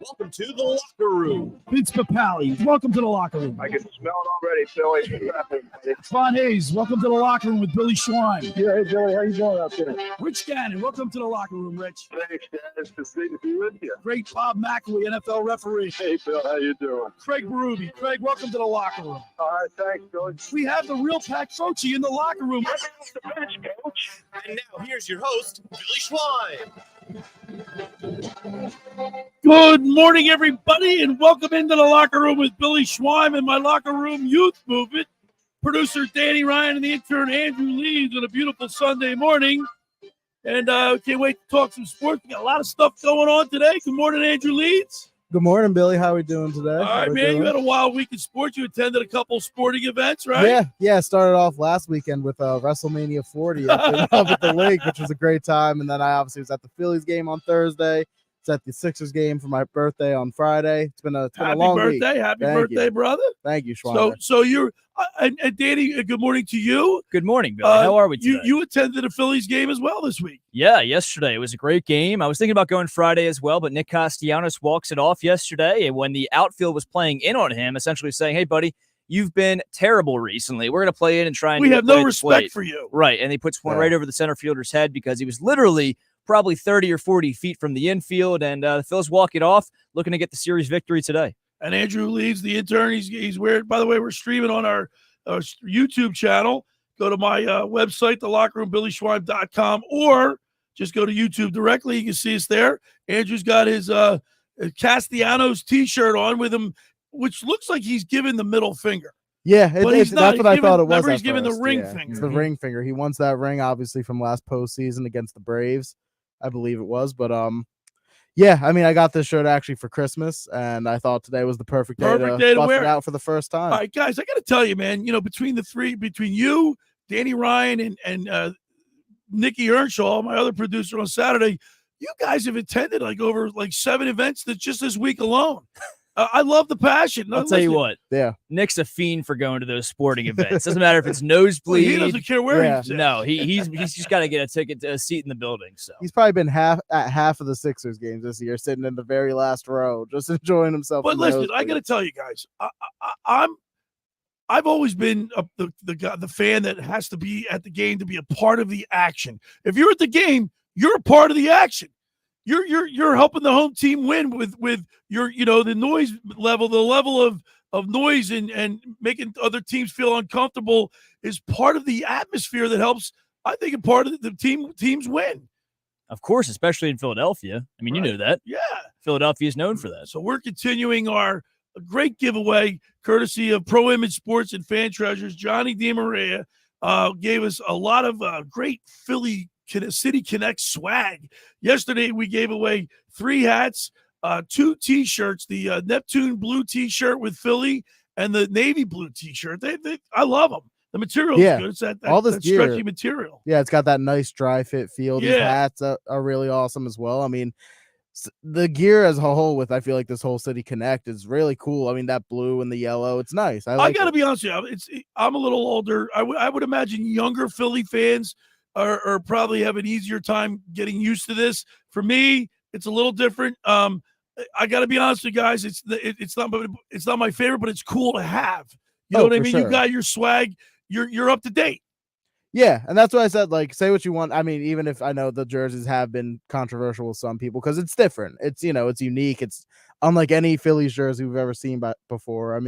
Welcome to the locker room. Vince Papali, welcome to the locker room. I can smell it already, Billy. Von Hayes, welcome to the locker room with Billy Schwein. Yeah, hey, Billy, how you doing out there? Rich Gannon, welcome to the locker room, Rich. Thanks, Dad. It's good to be with you. Great Bob McElwee, NFL referee. Hey, Bill, how you doing? Craig Berube. Craig, welcome to the locker room. All right, thanks, Billy. We have the real Pat Croce in the locker room. That's the bench, Coach. And now here's your host, Billy Schwein. Good morning, everybody, and welcome into the locker room with Billy Schwein and my locker room youth movement. Producer Danny Ryan and the intern Andrew Leeds on a beautiful Sunday morning. And can't wait to talk some sports. We got a lot of stuff going on today. Good morning, Andrew Leeds. Good morning, Billy. How are we doing today? All right, man. You had a wild week in sports. You attended a couple sporting events, right? Yeah. Started off last weekend with WrestleMania 40 up at the lake, which was a great time. And then I obviously was at the Phillies game on Thursday. It's at the Sixers game for my birthday on Friday. It's been a long week. Happy birthday, brother. Thank you, Schwein. So you're and Danny, good morning to you. Good morning, Billy. How are we today? You attended a Phillies game as well this week. Yeah, yesterday. It was a great game. I was thinking about going Friday as well, but Nick Castellanos walks it off yesterday. And when the outfield was playing in on him, essentially saying, hey, buddy, you've been terrible recently. We're going to play in and try and we have no respect for you. Right. And he puts one right over the center fielder's head because he was literally probably 30 or 40 feet from the infield. And the Phils walk it off, looking to get the series victory today. And Andrew Leeds, the intern, he's weird. By the way, we're streaming on our YouTube channel. Go to my website, thelockerroombillyschwein.com, or just go to YouTube directly. You can see us there. Andrew's got his Castellanos T-shirt on with him, which looks like he's giving the middle finger. Yeah, that's what I thought it was. He's giving the ring finger. It's the ring finger. He wants that ring, obviously, from last postseason against the Braves, I believe it was. But yeah, I mean, I got this shirt actually for Christmas, and I thought today was the perfect day to bust it out for the first time. All right, guys, I got to tell you, man, between you, Danny Ryan, and Nikki Earnshaw, my other producer on Saturday, you guys have attended over 7 events just this week alone. I love the passion. I'll tell you what. Yeah. Nick's a fiend for going to those sporting events. Doesn't matter if it's nosebleed. Well, he doesn't care where he's at. No, he's just got to get a seat in the building. So he's probably been at half of the Sixers games this year, sitting in the very last row, just enjoying himself. But listen, I got to tell you guys, I've always been the fan that has to be at the game to be a part of the action. If you're at the game, you're a part of the action. You're helping the home team win with your the noise level, the level of noise and making other teams feel uncomfortable is part of the atmosphere that helps. I think a part of the teams win. Of course, especially in Philadelphia. I mean, You know that. Yeah, Philadelphia is known for that. So we're continuing our great giveaway courtesy of Pro Image Sports and Fan Treasures. Johnny DeMaria gave us a lot of great Philly City Connect swag. Yesterday, we gave away 3 hats, 2 T-shirts, the Neptune blue T-shirt with Philly and the navy blue T-shirt. I love them. The material is good. It's that all this stretchy material. Yeah, it's got that nice dry fit feel. These hats are really awesome as well. I mean, the gear as a whole I feel like this whole City Connect is really cool. I mean, that blue and the yellow, it's nice. I got to be honest with you. I'm a little older. I would imagine younger Philly fans are probably have an easier time getting used to this. For me, it's a little different. I got to be honest with you guys. It's not my favorite, but it's cool to have. You know what I mean? Sure. You got your swag. You're up to date. Yeah, and that's why I said, say what you want. I mean, even if I know the jerseys have been controversial with some people because it's different. It's it's unique. It's unlike any Phillies jersey we've ever seen before.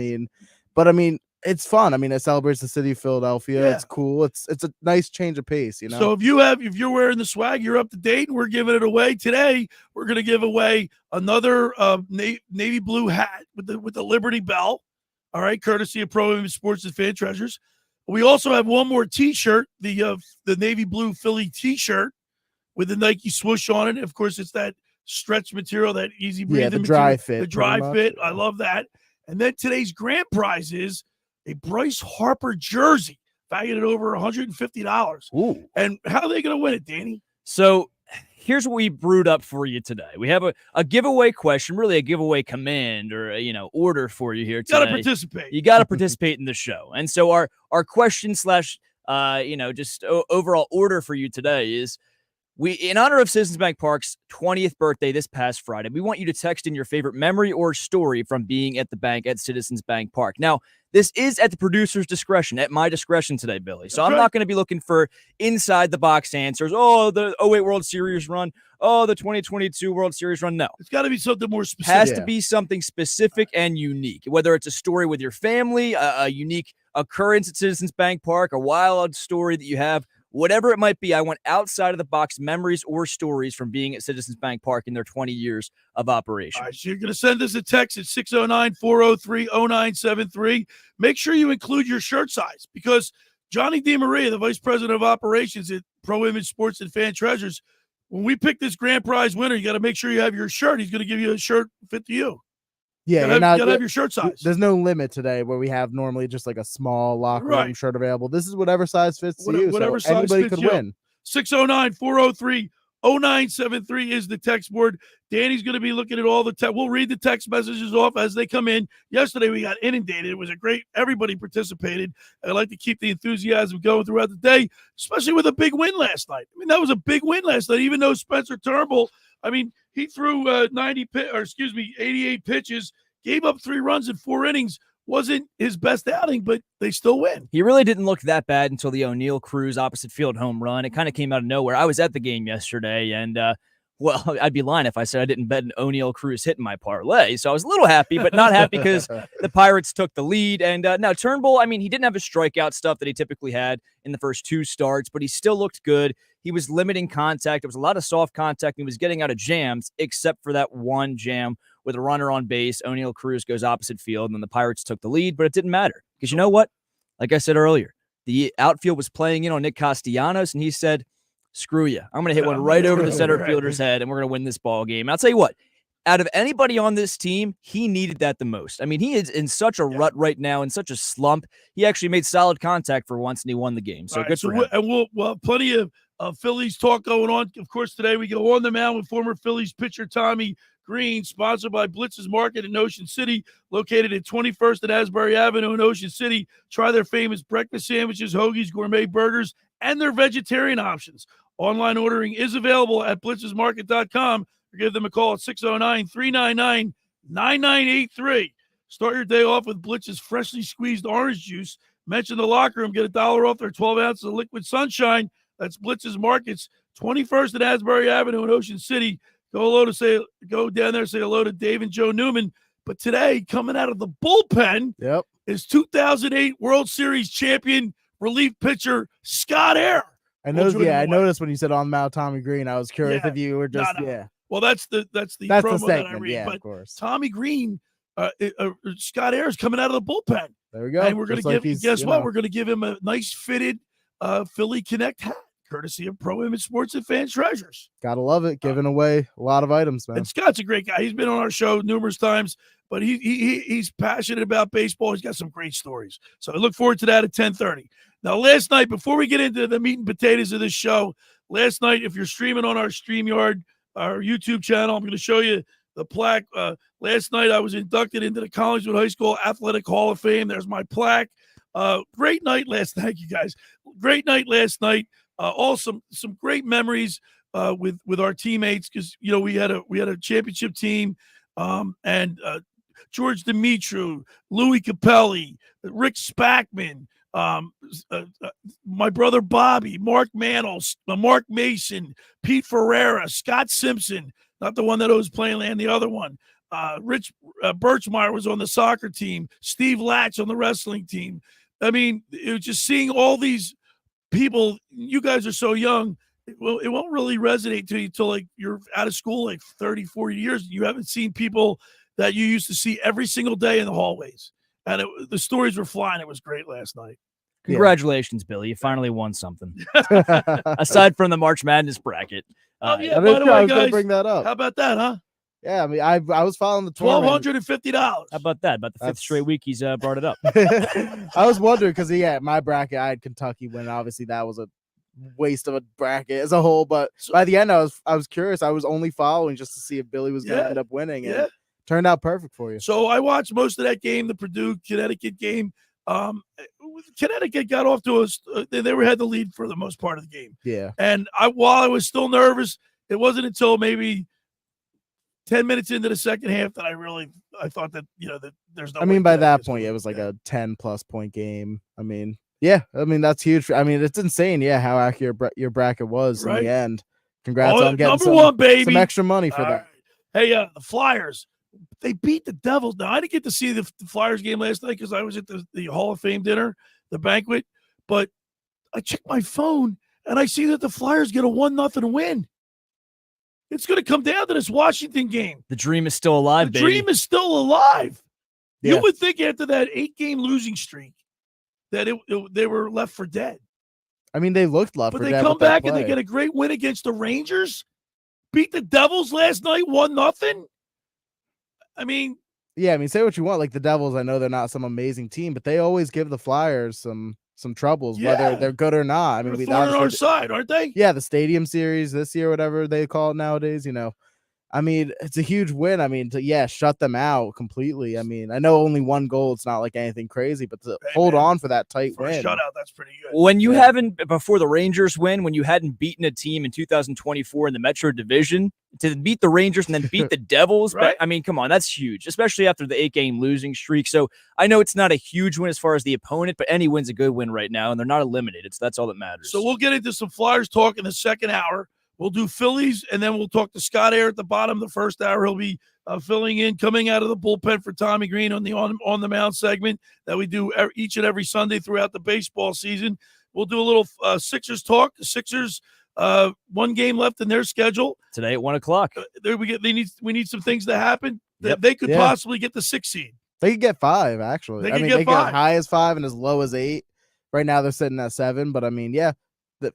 It's fun. I mean, it celebrates the city of Philadelphia. Yeah. It's cool. It's a nice change of pace, So if you're wearing the swag, you're up to date, and we're giving it away today. We're going to give away another navy blue hat with the Liberty Bell. All right, courtesy of Pro Image Sports and Fan Treasures. We also have one more T-shirt, the navy blue Philly T-shirt with the Nike swoosh on it. Of course, it's that stretch material, that easy breathing the material. dry fit. The dry fit. I love that. And then today's grand prize is a Bryce Harper jersey, valued at over $150. Ooh. And how are they going to win it, Danny? So here's what we brewed up for you today. We have a giveaway question, really a giveaway command or order for you here today. You got to participate. You got to participate in the show. And so our question slash overall order for you today is, we, in honor of Citizens Bank Park's 20th birthday this past Friday, we want you to text in your favorite memory or story from being at the bank at Citizens Bank Park. Now, this is at the producer's discretion, at my discretion today, Billy. So I'm not going to be looking for inside-the-box answers. Oh, the 08 World Series run. Oh, the 2022 World Series run. No. It's got to be something more specific. Has to be something specific and unique, whether it's a story with your family, a unique occurrence at Citizens Bank Park, a wild story that you have. Whatever it might be, I want outside-of-the-box memories or stories from being at Citizens Bank Park in their 20 years of operation. All right, so you're going to send us a text at 609-403-0973. Make sure you include your shirt size, because Johnny DeMaria, the Vice President of Operations at Pro Image Sports and Fan Treasures, when we pick this grand prize winner, you got to make sure you have your shirt. He's going to give you a shirt fit to you. Yeah, you got to have your shirt size. There's no limit today where we have normally just like a small locker room shirt available. This is whatever size fits to you. Whatever so size anybody fits could you. win. 609-403-0973 is the text board. Danny's going to be looking at all the text. We'll read the text messages off as they come in. Yesterday, we got inundated. It was a great – everybody participated. I like to keep the enthusiasm going throughout the day, especially with a big win last night. I mean, that was a big win last night, even though Spencer Turnbull, I mean, he threw 88 pitches, gave up 3 runs in 4 innings. Wasn't his best outing, but they still win. He really didn't look that bad until the O'Neill Cruz opposite field home run. It kind of came out of nowhere. I was at the game yesterday, and well, I'd be lying if I said I didn't bet an O'Neill Cruz hit in my parlay. So I was a little happy, but not happy because the Pirates took the lead. And now Turnbull, I mean, he didn't have his strikeout stuff that he typically had in the first 2 starts, but he still looked good. He was limiting contact. There was a lot of soft contact. He was getting out of jams, except for that one jam with a runner on base. O'Neill Cruz goes opposite field, and then the Pirates took the lead, but it didn't matter. Because you know what? Like I said earlier, the outfield was playing in on Nick Castellanos, and he said, screw you. I'm going to hit one right over the center fielder's head, and we're going to win this ball game. And I'll tell you what, out of anybody on this team, he needed that the most. I mean, he is in such a rut right now, in such a slump. He actually made solid contact for once, and he won the game. So good for him. And we'll have plenty of Phillies talk going on. Of course, today we go on the mound with former Phillies pitcher Tommy Greene, sponsored by Blitz's Market in Ocean City, located at 21st and Asbury Avenue in Ocean City. Try their famous breakfast sandwiches, hoagies, gourmet burgers, and their vegetarian options. Online ordering is available at blitzesmarket.com, or give them a call at 609-399-9983. Start your day off with Blitz's freshly squeezed orange juice. Mention the locker room, get $1 off their 12 ounces of liquid sunshine. That's Blitz's Markets, 21st and Asbury Avenue in Ocean City. Go down there, say hello to Dave and Joe Newman. But today, coming out of the bullpen, is 2008 World Series champion relief pitcher Scott Eyre. I noticed when you said on mound Tommy Greene, I was curious if you were just Well, that's the promo segment, that I read. yeah, but of course. Tommy Greene, Scott Eyre is coming out of the bullpen. There we go. And we're going to We're going to give him a nice fitted Philly Connect hat, courtesy of Pro Image Sports and Fan Treasures. Gotta love it. Giving away a lot of items, man. And Scott's a great guy. He's been on our show numerous times, but he's passionate about baseball. He's got some great stories. So I look forward to that at 10:30. Now, last night, before we get into the meat and potatoes of this show, last night, if you're streaming on our StreamYard, our YouTube channel, I'm going to show you the plaque. Last night, I was inducted into the Collingswood High School Athletic Hall of Fame. There's my plaque. Great night last night, you guys. Great night last night. All some great memories with our teammates, because we had a championship team, and George Dimitru, Louis Capelli, Rick Spackman, my brother Bobby, Mark Mantles, Mark Mason, Pete Ferreira, Scott Simpson, not the one that was playing land, the other one. Rich Birchmeyer was on the soccer team, Steve Latch on the wrestling team. I mean, it was just seeing all these people. You guys are so young. It won't really resonate to you until like you're out of school, like 30, 40 years. You haven't seen people that you used to see every single day in the hallways. And the stories were flying. It was great last night. Congratulations, Billy. You finally won something. Aside from the March Madness bracket. By the way, guys, bring that up. How about that, huh? Yeah, I mean, I was following the tournament. $1,250. How about that? About the fifth That's- straight week he's brought it up. I was wondering because my bracket, I had Kentucky win. Obviously, that was a waste of a bracket as a whole. But by the end, I was curious. I was only following just to see if Billy was going to end up winning, and turned out perfect for you. So I watched most of that game, the Purdue Connecticut game. Connecticut got off to they had the lead for the most part of the game. Yeah, and while I was still nervous, it wasn't until maybe 10 minutes into the second half that I thought that that there's no. I mean, by that point, it was like a 10+ point game. I mean, that's huge. I mean, it's insane. Yeah, how accurate your bracket was in the end. Congrats on getting some extra money for that. Right. Hey, the Flyers, they beat the Devils. Now I didn't get to see the Flyers game last night because I was at the Hall of Fame dinner, the banquet. But I checked my phone and I see that the Flyers get a 1-0 win. It's going to come down to this Washington game. The dream is still alive, baby. The dream is still alive. Yeah. You would think after that 8-game losing streak that they were left for dead. I mean, they looked left for dead. But they come back and they get a great win against the Rangers. Beat the Devils last night, 1-0. I mean, yeah. I mean, say what you want. Like the Devils, I know they're not some amazing team, but they always give the Flyers some troubles, whether they're good or not. I mean, they're on our side, aren't they? Yeah, the Stadium Series this year, whatever they call it nowadays. I mean, it's a huge win. I mean, to shut them out completely. I mean, I know only one goal. It's not like anything crazy, but to hold on for that tight for win. a shutout, that's pretty good. When you haven't, before the Rangers win, when you hadn't beaten a team in 2024 in the Metro Division, to beat the Rangers and then beat the Devils, Right. I mean, come on, that's huge, especially after the 8-game losing streak. So I know it's not a huge win as far as the opponent, but any win's a good win right now, and they're not eliminated, so that's all that matters. So we'll get into some Flyers talk in the second hour. We'll do Phillies, and then we'll talk to Scott Eyre at the bottom of the first hour. He'll be filling in, coming out of the bullpen for Tommy Greene on the on the mound segment that we do each and every Sunday throughout the baseball season. We'll do a little Sixers talk. The Sixers, one game left in their schedule today at 1 o'clock. We need some things to happen. Yep. They could possibly get the 6th seed. They could get 5, actually. They get get as high as 5 and as low as 8. Right now they're sitting at 7, but I mean,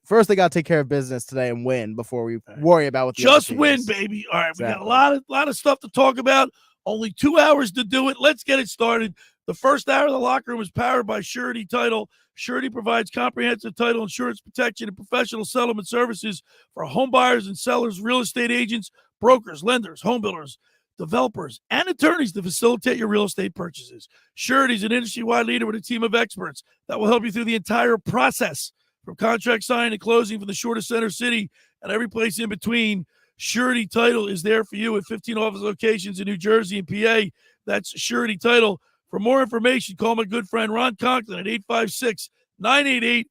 first they got to take care of business today and win before we worry about what the just win, baby. All right, Exactly. We got a lot of stuff to talk about. Only 2 hours to do it. Let's get it started. The first hour of the locker room is powered by Surety Title. Surety provides comprehensive title insurance protection and professional settlement services for home buyers and sellers, real estate agents, brokers, lenders, home builders, developers, and attorneys to facilitate your real estate purchases. Surety is an industry-wide leader with a team of experts that will help you through the entire process, from contract signing to closing, from the shortest center city and every place in between. Surety Title is there for you at 15 office locations in New Jersey and PA. That's Surety Title. For more information, call my good friend Ron Conklin at 856-988-8900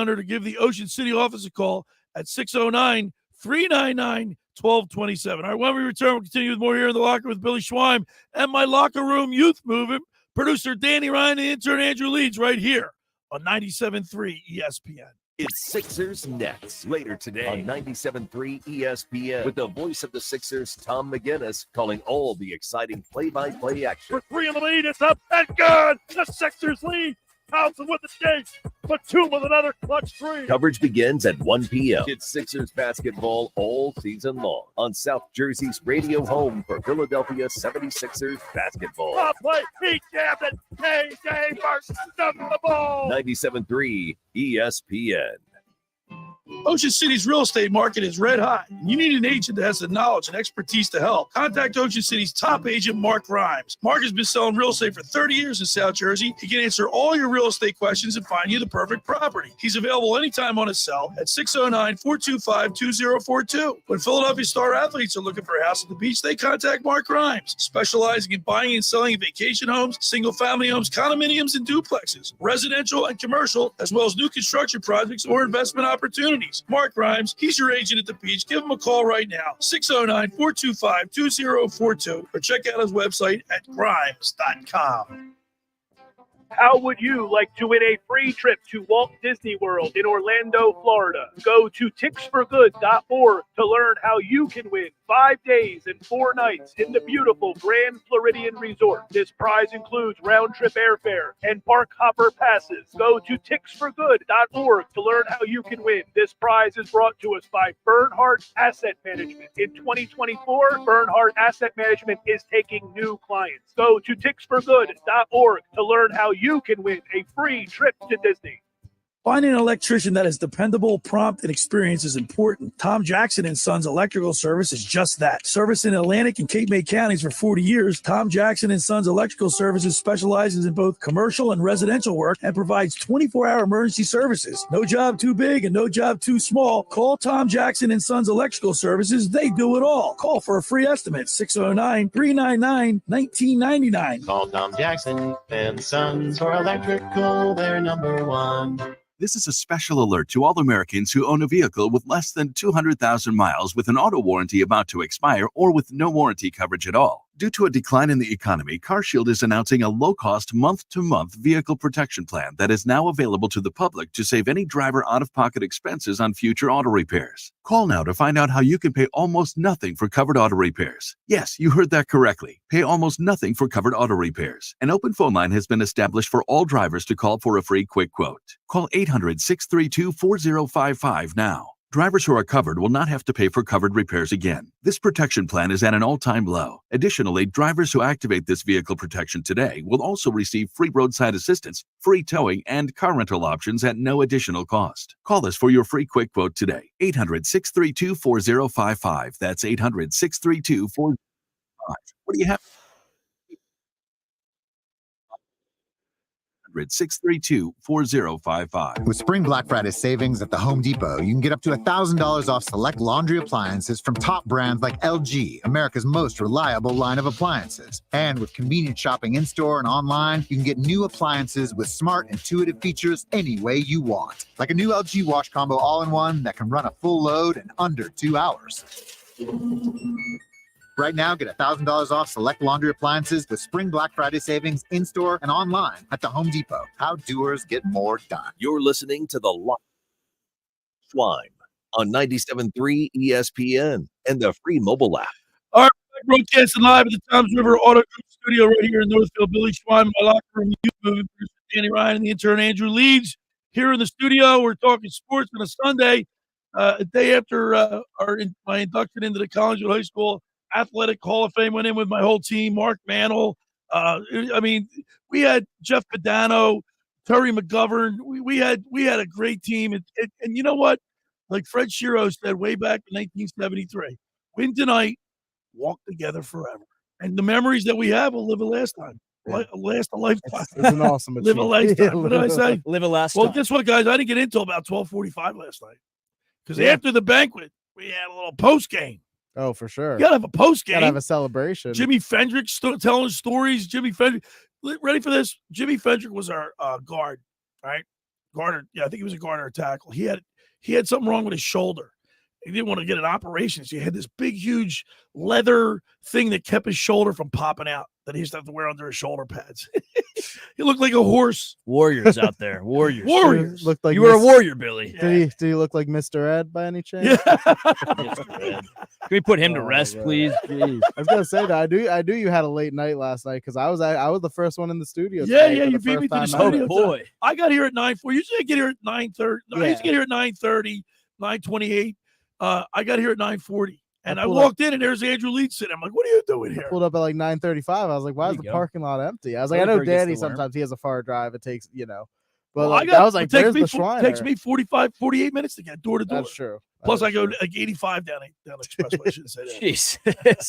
or give the Ocean City office a call at 609-399-1227. All right, when we return, we'll continue with more here in the locker with Billy Schweim and my locker room youth movement, producer Danny Ryan and intern Andrew Leeds right here on 97.3 ESPN. It's Sixers next, later today on 97.3 ESPN, with the voice of the Sixers, Tom McGinnis, calling all the exciting play-by-play action. For 3 in the lead, it's up and good. The Sixers lead. Townsend with the chase. Batum with another clutch 3. Coverage begins at 1 p.m. It's Sixers basketball all season long on South Jersey's radio home for Philadelphia 76ers basketball. Top play. He jammed it. KJ Martin stuffed the ball. 97.3 ESPN. Ocean City's real estate market is red hot. You need an agent that has the knowledge and expertise to help. Contact Ocean City's top agent, Mark Rhymes. Mark has been selling real estate for 30 years in South Jersey. He can answer all your real estate questions and find you the perfect property. He's available anytime on his cell at 609-425-2042. When Philadelphia star athletes are looking for a house at the beach, they contact Mark Rhymes, specializing in buying and selling vacation homes, single-family homes, condominiums, and duplexes, residential and commercial, as well as new construction projects or investment opportunities. Mark Rhymes, he's your agent at the beach. Give him a call right now, 609-425-2042, or check out his website at grimes.com. How would you like to win a free trip to Walt Disney World in Orlando, Florida? Go to ticksforgood.org to learn how you can win 5 days and 4 nights in the beautiful Grand Floridian Resort. This prize includes round-trip airfare and park hopper passes. Go to ticksforgood.org to learn how you can win. This prize is brought to us by Bernhardt Asset Management. In 2024, Bernhardt Asset Management is taking new clients. Go to ticksforgood.org to learn how you can win a free trip to Disney. Finding an electrician that is dependable, prompt, and experienced is important. Tom Jackson and Sons Electrical Service is just that. Service in Atlantic and Cape May counties for 40 years, Tom Jackson and Sons Electrical Services specializes in both commercial and residential work and provides 24-hour emergency services. No job too big and no job too small. Call Tom Jackson and Sons Electrical Services. They do it all. Call for a free estimate, 609-399-1999. Call Tom Jackson and Sons for electrical. They're number one. This is a special alert to all Americans who own a vehicle with less than 200,000 miles with an auto warranty about to expire or with no warranty coverage at all. Due to a decline in the economy, CarShield is announcing a low-cost month-to-month vehicle protection plan that is now available to the public to save any driver out-of-pocket expenses on future auto repairs. Call now to find out how you can pay almost nothing for covered auto repairs. Yes, you heard that correctly. Pay almost nothing for covered auto repairs. An open phone line has been established for all drivers to call for a free quick quote. Call 800-632-4055 now. Drivers who are covered will not have to pay for covered repairs again. This protection plan is at an all-time low. Additionally, drivers who activate this vehicle protection today will also receive free roadside assistance, free towing, and car rental options at no additional cost. Call us for your free quick quote today. 800-632-4055. That's 800-632-4055. What do you have? 632-4055. With Spring Black Friday savings at the Home Depot, you can get up to $1,000 off select laundry appliances from top brands like LG, America's most reliable line of appliances. And with convenient shopping in-store and online, you can get new appliances with smart, intuitive features any way you want. Like a new LG wash combo all-in-one that can run a full load in under 2 hours. Right now, get $1,000 off select laundry appliances with Spring Black Friday savings in-store and online at the Home Depot. How doers get more done. You're listening to the Live Swine on 97.3 ESPN and the free mobile app. All right, broadcasting live at the Toms River Auto Group studio right here in Northfield. Billy Schwein, my locker room, moving producer Danny Ryan, and the intern Andrew Leeds here in the studio. We're talking sports on a Sunday, a day after my induction into the Collinsville High School Athletic Hall of Fame. Went in with my whole team, Mark Mantle. We had Jeff Padano, Terry McGovern. We had a great team. And you know what? Like Fred Shiro said way back in 1973, win tonight, walk together forever. And the memories that we have will live a lifetime. Last a lifetime. It's an awesome live a lifetime. What did I say? Live a last Well, time. guess what, guys? I didn't get in until about 12:45 last night. Because after the banquet, we had a little post game. Oh, for sure. You gotta have a post game. Gotta have a celebration. Jimmy Fendrick telling stories. Jimmy Fendrick, ready for this? Jimmy Fendrick was our guard, right? Guard, yeah, I think he was a guard or a tackle. He had something wrong with his shoulder. He didn't want to get an operation, so he had this big, huge leather thing that kept his shoulder from popping out that he used to have to wear under his shoulder pads. He looked like a horse. Warriors out there. Warriors. Looked like you were a warrior, Billy. Did he look like Mr. Ed by any chance? Yeah. Can we put him to rest, please? Jeez. I was gonna say that I do. You had a late night last night because I was the first one in the studio. Yeah, today for you the beat me first to the time studio. ever. Oh, boy. I got here at 9:04. Usually I get here at 9:30. I used to get here at 9:30, 9:28. I got here at 9:40. And I walked in, and there's Andrew Leeds sitting. I'm like, what are you doing here? Pulled up at like 9:35. I was like, why is the parking lot empty? I was like, I know Danny sometimes he has a far drive. It takes, but Well, I was like, it where's the Schweiner? takes me 48 minutes to get door to door. That's true. Plus, I go like 85 down the expressway. I shouldn't say that. Jeez.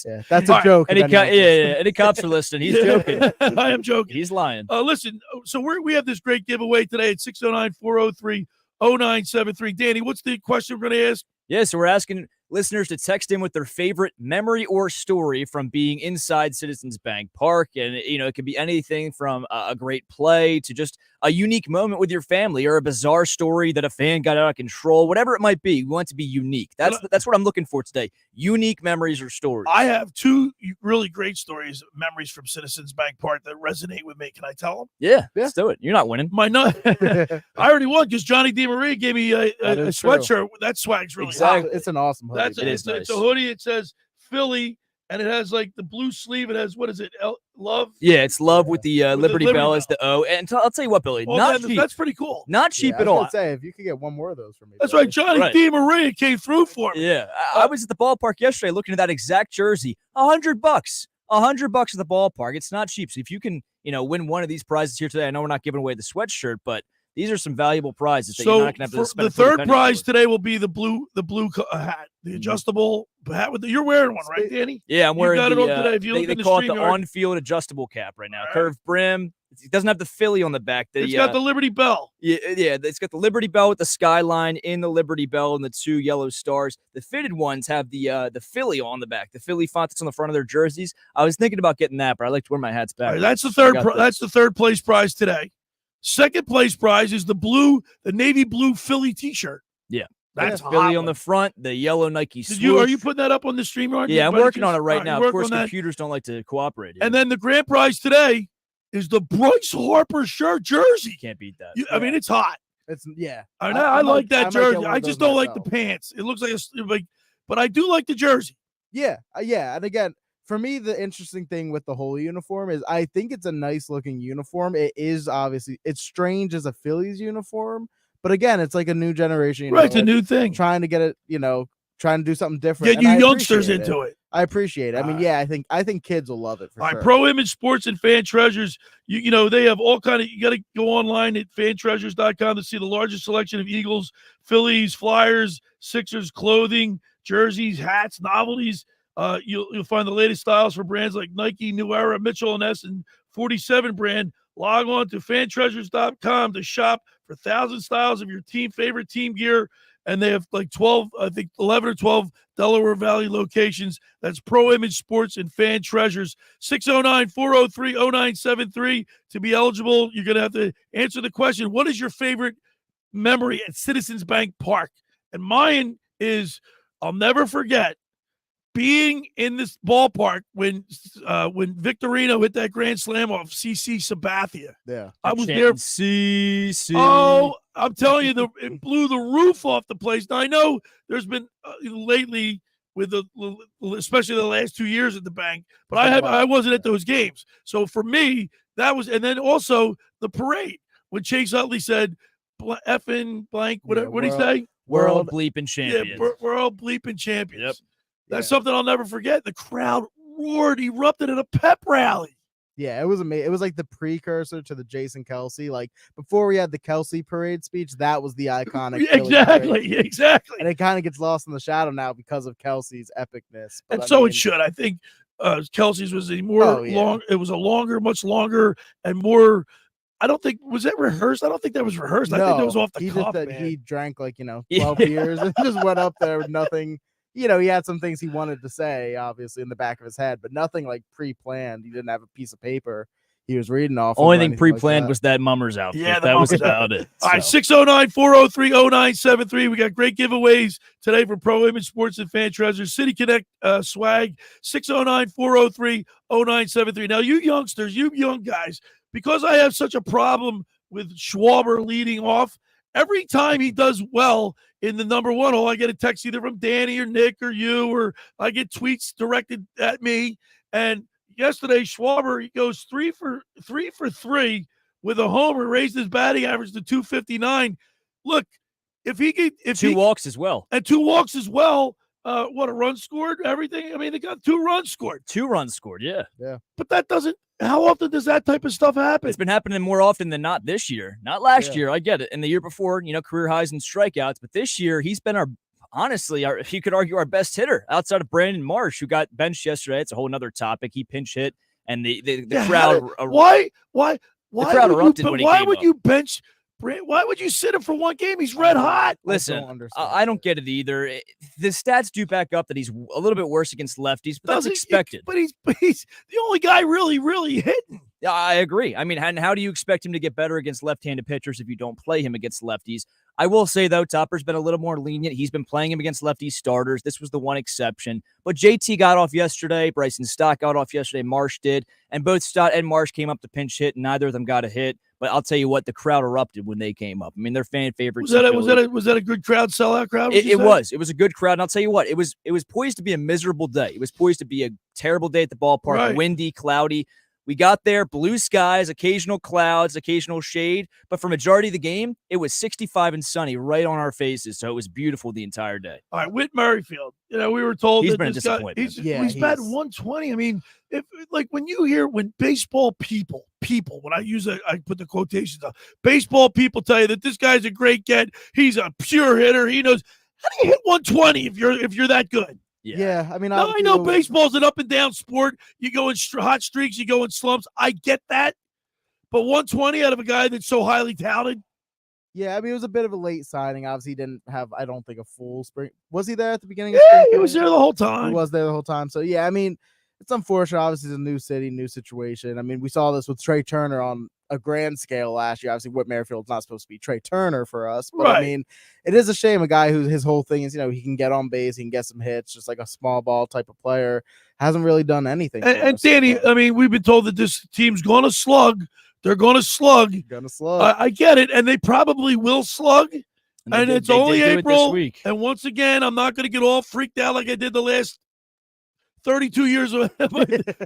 Yeah, that's a joke. Any cops are listening. He's joking. I am joking. He's lying. Listen, so we have this great giveaway today at 609-403-0973. Danny, what's the question we're going to ask? Yeah, so we're asking listeners to text in with their favorite memory or story from being inside Citizens Bank Park. And, it could be anything from a great play to just a unique moment with your family or a bizarre story that a fan got out of control, whatever it might be. We want it to be unique. That's what I'm looking for today. Unique memories or stories. I have two really great stories, memories from Citizens Bank Park that resonate with me. Can I tell them? Yeah, let's do it. You're not winning. I already won because Johnny DeMaria gave me a sweatshirt. That swag's really Exactly. hot. It's an awesome hoodie. It's a hoodie. It says Philly, and it has like the blue sleeve. It has, what is it? Love? Yeah, it's love with the Liberty Liberty Bell Bell. as the O. And I'll tell you what, Billy, Oh, not man, cheap. that's pretty cool. Not cheap Yeah, at I was all. gonna say, if you could get one more of those for me. That's Billy. right. Johnny Right. DiMaria came through for me. Yeah, I was at the ballpark yesterday looking at that exact jersey. $100. $100 at the ballpark. It's not cheap. So if you can, win one of these prizes here today, I know we're not giving away the sweatshirt, but these are some valuable prizes that you're not going to have to spend. The third prize today will be the blue hat, the adjustable hat with you're wearing one, right, Danny? Yeah, I'm wearing got the, it on today. If you they look in the call it the StreamYard. on-field adjustable cap right now. All right. Curved brim. It doesn't have the Philly on the back. It's got the Liberty Bell. Yeah, it's got the Liberty Bell with the skyline in the Liberty Bell and the 2 yellow stars. The fitted ones have the Philly on the back, the Philly font that's on the front of their jerseys. I was thinking about getting that, but I like to wear my hats back. All right, that's the third. That's the third place prize today. Second place prize is the navy blue Philly T-shirt. Yeah, that's Philly hot on the front, the yellow Nike swoosh. Are you putting that up on the StreamYard? Yeah, I'm working on it right now. Of Work course, on that. computers don't like to cooperate. And then the grand prize today is the Bryce Harper shirt jersey. Can't beat that. I mean, it's hot. It's yeah. I like that might get jersey. one of I just those don't like myself. the pants. It looks like but I do like the jersey. Yeah, and again, for me, the interesting thing with the whole uniform is I think it's a nice looking uniform. It is obviously it's strange as a Phillies uniform, but again, it's like a new generation. Right, it's a new thing. Trying to get it, trying to do something different. Get you youngsters into it. I appreciate it. I mean, yeah, I think kids will love it for All sure. right, Pro Image Sports and Fan Treasures. They have all kind of. You got to go online at fantreasures.com to see the largest selection of Eagles, Phillies, Flyers, Sixers clothing, jerseys, hats, novelties. You'll find the latest styles for brands like Nike, New Era, Mitchell & Ness, and 47 brand. Log on to fantreasures.com to shop for 1,000 styles of your favorite team gear. And they have like 11 or 12 Delaware Valley locations. That's Pro Image Sports and Fan Treasures. 609-403-0973. To be eligible, you're going to have to answer the question, what is your favorite memory at Citizens Bank Park? And mine is, I'll never forget, being in this ballpark when Victorino hit that grand slam off CC Sabathia. Yeah. I was there. CC. Oh, I'm telling you, it blew the roof off the place. Now, I know there's been lately with especially the last 2 years at the bank, but I wasn't at those games. So for me, that was, and then also the parade when Chase Utley said, "Effing blank," what did he say? World bleeping champions. Yeah, world bleeping champions. Yep. That's something I'll never forget. The crowd roared, erupted at a pep rally. Yeah, it was amazing. It was like the precursor to the Jason Kelsey. Like before we had the Kelsey parade speech, that was the iconic. Exactly. And it kind of gets lost in the shadow now because of Kelsey's epicness. But And it should. I think Kelsey's was a more long. It was a much longer and more. I don't think was that rehearsed. I don't think that was rehearsed. I think that was off the cuff. He drank 12 beers and just went up there with nothing. He had some things he wanted to say, obviously, in the back of his head, but nothing like pre-planned. He didn't have a piece of paper he was reading off. Only thing pre-planned was that Mummers outfit. Yeah, that was about it. All right, 609-403-0973. We got great giveaways today for Pro Image Sports and Fan Treasures. City Connect swag, 609-403-0973. Now, you youngsters, you young guys, because I have such a problem with Schwarber leading off, every time he does well in the number one hole, I get a text either from Danny or Nick or you, or I get tweets directed at me. And yesterday, Schwarber, he goes 3 for 3 with a homer, raised his batting average to 259. Look, if two walks as well. And 2 walks as well. What, a run scored? Everything? I mean, they got 2 runs scored. 2 runs scored, yeah. But that doesn't. How often does that type of stuff happen? It's been happening more often than not this year. Not last year, I get it. And the year before, career highs and strikeouts. But this year, he's been you could argue our best hitter outside of Brandon Marsh, who got benched yesterday. It's a whole nother topic. He pinch hit, and the crowd. Why the crowd erupted when he came Why would up. you bench? Why would you sit him for one game? He's red hot. Listen, I don't get it either. The stats do back up that he's a little bit worse against lefties, but that's expected. But he's the only guy really hitting. I agree. I mean, and how do you expect him to get better against left-handed pitchers if you don't play him against lefties? I will say, though, Topper's been a little more lenient. He's been playing him against lefty starters. This was the one exception. But JT got off yesterday. Bryson Stott got off yesterday. Marsh did. And both Stott and Marsh came up to pinch hit, and neither of them got a hit. But I'll tell you what, the crowd erupted when they came up. I mean, they're fan favorites. Was that a good crowd, sellout crowd? It was. It was a good crowd. And I'll tell you what, it was poised to be a miserable day. It was poised to be a terrible day at the ballpark, Right. windy, cloudy. We got there, blue skies, occasional clouds, occasional shade. But for majority of the game, it was 65 and sunny right on our faces. So it was beautiful the entire day. All right, Whit Merrifield. We were told He's that been a this guy, disappointment. he's batting 120. I mean, when baseball people, when I put the quotations on, baseball people tell you that this guy's a great get. He's a pure hitter. He knows how do you hit 120 if you're that good. Yeah, I mean, I know baseball's an up and down sport. You go in hot streaks, you go in slumps. I get that, but 120 out of a guy that's so highly touted. Yeah, I mean, it was a bit of a late signing. Obviously, he didn't have, I don't think, a full spring. Was he there at the beginning of Yeah, spring? he was there the whole time. He was there the whole time. So, yeah, I mean, it's unfortunate. Obviously, it's a new city, new situation. I mean, we saw this with Trey Turner on a grand scale last year. Obviously, Whit Merrifield's not supposed to be Trey Turner for us. But, Right. I mean, it is a shame. A guy who his whole thing is, he can get on base, he can get some hits, just like a small ball type of player. Hasn't really done anything. And Danny, I mean, we've been told that this team's going to slug. They're going to slug. Gonna slug. I get it, and they probably will slug. And it's only April. Week. And once again, I'm not going to get all freaked out like I did the last 32 years of